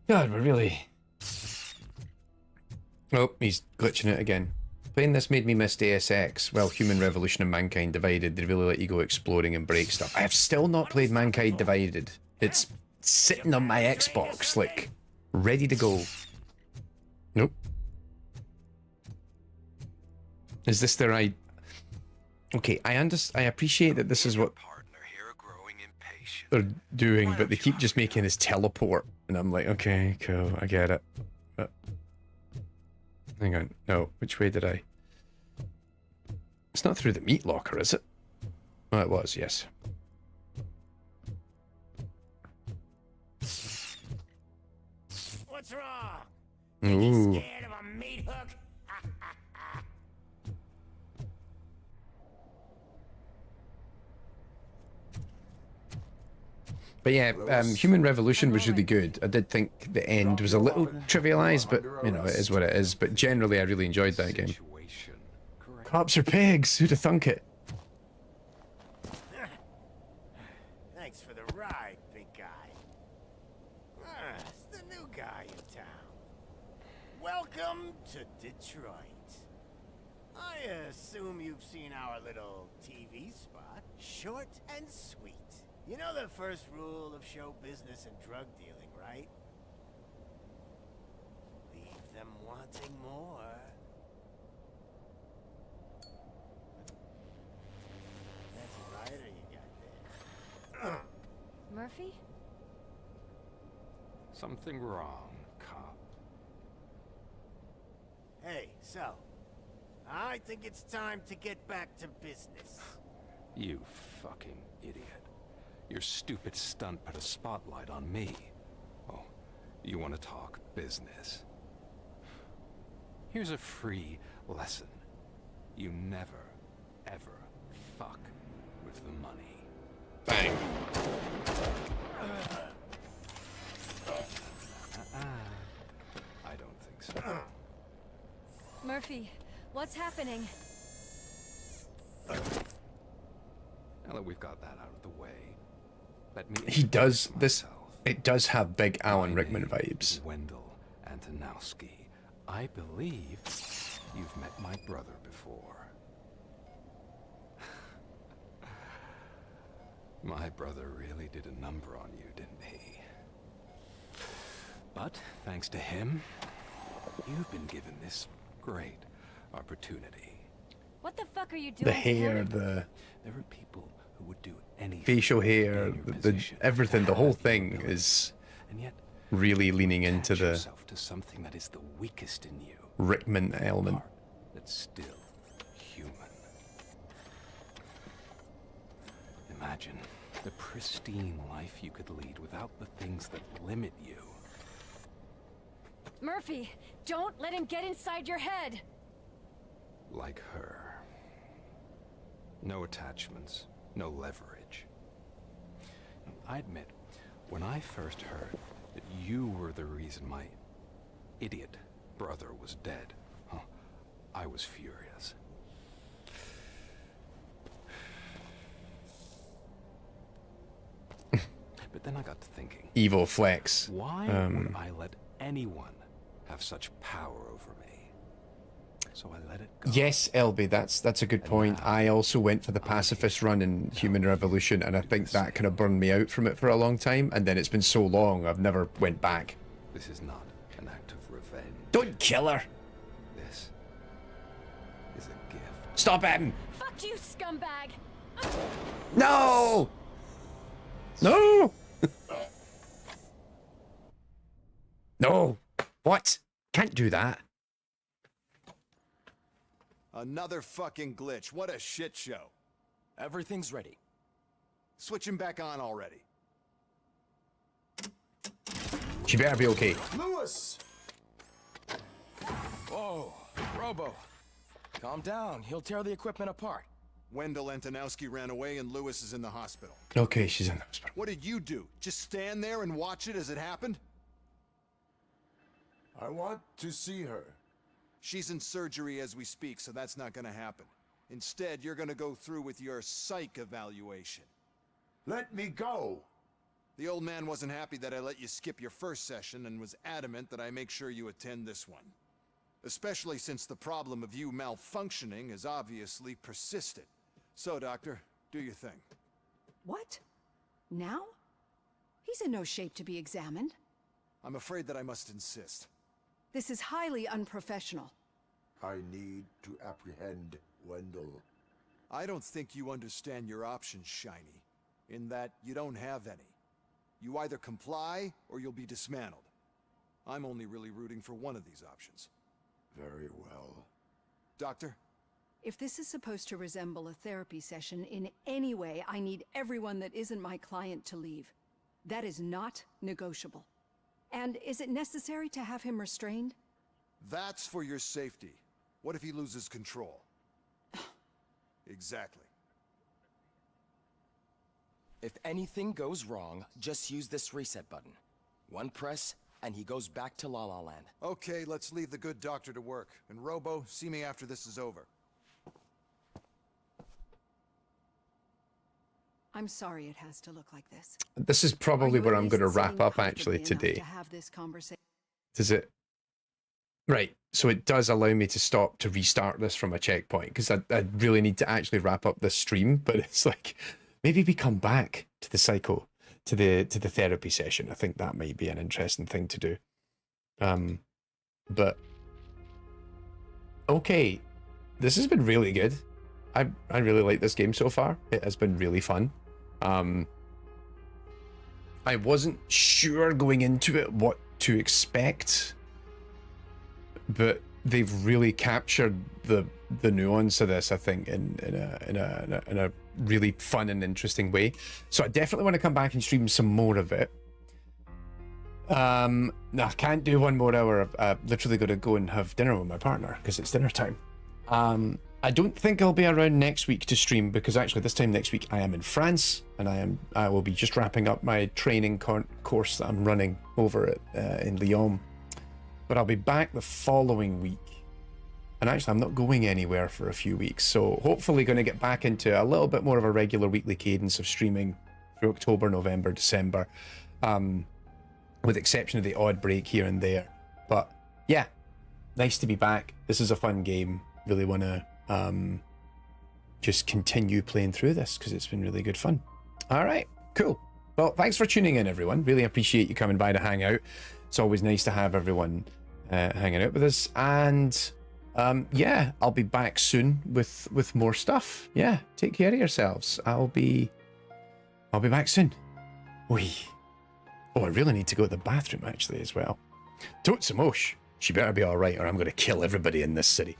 God, we're really... Oh, he's glitching it again. Playing this made me miss Deus Ex. Well, Human Revolution and Mankind Divided, they really let you go exploring and break stuff. I have still not played Mankind Divided. It's sitting on my Xbox, like, ready to go. Nope. Is this the right... Okay, I appreciate that this is what they're doing, but they keep just making this teleport, and I'm like, okay, cool, I get it. But hang on, no, which way did I? It's not through the meat locker, is it? Oh, it was, yes. What's wrong? Ooh. Scared of a meat hook? But yeah, Human Revolution was really good. I did think the end was a little trivialized, but you know, it is what it is. But generally, I really enjoyed that game. Cops are pigs. Who'd have thunk it? Thanks for the ride, big guy. It's the new guy in town. Welcome to Detroit. I assume you've seen our little TV spot. Short and sweet. You know the first rule of show business and drug dealing, right? Leave them wanting more. That's a rider you got there. Murphy? Something wrong, cop. Hey, so, I think it's time to get back to business. You fucking idiot. Your stupid stunt put a spotlight on me. Oh, you want to talk business? Here's a free lesson. You never, ever fuck with the money. Bang. I don't think so. Murphy, what's happening? Now that we've got that out of the way, let me He does this. It does have big Alan Rickman vibes. Wendell Antonowski. I believe you've met my brother before. My brother really did a number on you, didn't he? But thanks to him, you've been given this great opportunity. What the fuck are you doing? The hair, Taylor? the There are people who would do anything. facial hair, everything, the whole thing is And yet, really leaning into the yourself to something that is the weakest in you, Rickman element. that's still human. Imagine the pristine life you could lead without the things that limit you. Murphy, don't let him get inside your head. Like her. No attachments, no leverage. I admit, when I first heard that you were the reason my idiot brother was dead, I was furious. But then I got to thinking. Evil flex. Why would I let anyone have such power over me? So I let it go. Yes, LB, that's a good point. I also went for the pacifist run in Human Revolution, and I think that kind of burned me out from it for a long time, and then it's been so long, I've never went back. This is not an act of revenge. Don't kill her! This is a gift. Stop him! Fuck you, scumbag! No! No! No! What? Can't do that. Another fucking glitch. What a shit show. Everything's ready. Switch him back on already. She better be okay. Lewis! Whoa, Robo. Calm down. He'll tear the equipment apart. Wendell Antonowski ran away and Lewis is in the hospital. Okay, she's in the hospital. What did you do? Just stand there and watch it as it happened? I want to see her. She's in surgery as we speak, so that's not gonna happen. Instead, you're gonna go through with your psych evaluation. Let me go! The old man wasn't happy that I let you skip your first session and was adamant that I make sure you attend this one. Especially since the problem of you malfunctioning has obviously persisted. So, Doctor, do your thing. What? Now? He's in no shape to be examined. I'm afraid that I must insist. This is highly unprofessional. I need to apprehend Wendell. I don't think you understand your options, Shiny, in that you don't have any. You either comply or you'll be dismantled. I'm only really rooting for one of these options. Very well. Doctor? If this is supposed to resemble a therapy session in any way, I need everyone that isn't my client to leave. That is not negotiable. And is it necessary to have him restrained? That's for your safety. What if he loses control? Exactly. If anything goes wrong, just use this reset button. One press, and he goes back to La La Land. Okay, let's leave the good doctor to work. And Robo, see me after this is over. I'm sorry it has to look like this. This is probably Are you where at I'm least going to sitting wrap up comfortably actually enough today. to have this conversation? Does it? Right, so it does allow me to stop to restart this from a checkpoint, because I really need to actually wrap up this stream, but it's like, maybe we come back to the psycho, to the therapy session. I think that might be an interesting thing to do. But okay, this has been really good. I really like this game so far. It has been really fun. I wasn't sure going into it what to expect, but they've really captured the nuance of this, I think, in a really fun and interesting way. So I definitely want to come back and stream some more of it. No, I can't do one more hour. I've literally got to go and have dinner with my partner because it's dinner time. I don't think I'll be around next week to stream, because actually this time next week I am in France, and I will be just wrapping up my training course that I'm running over at in Lyon. But I'll be back the following week, and actually I'm not going anywhere for a few weeks, so hopefully going to get back into a little bit more of a regular weekly cadence of streaming through October, November, December, with exception of the odd break here and there. But yeah, nice to be back. This is a fun game. Really want to just continue playing through this because it's been really good fun. All right, cool. Well, thanks for tuning in, everyone. Really appreciate you coming by to hang out. It's always nice to have everyone hanging out with us. And Yeah, I'll be back soon with more stuff. Yeah, take care of yourselves. I'll be back soon. Wee. Oh, I really need to go to the bathroom actually as well. Totes a mosh. She better be alright or I'm going to kill everybody in this city.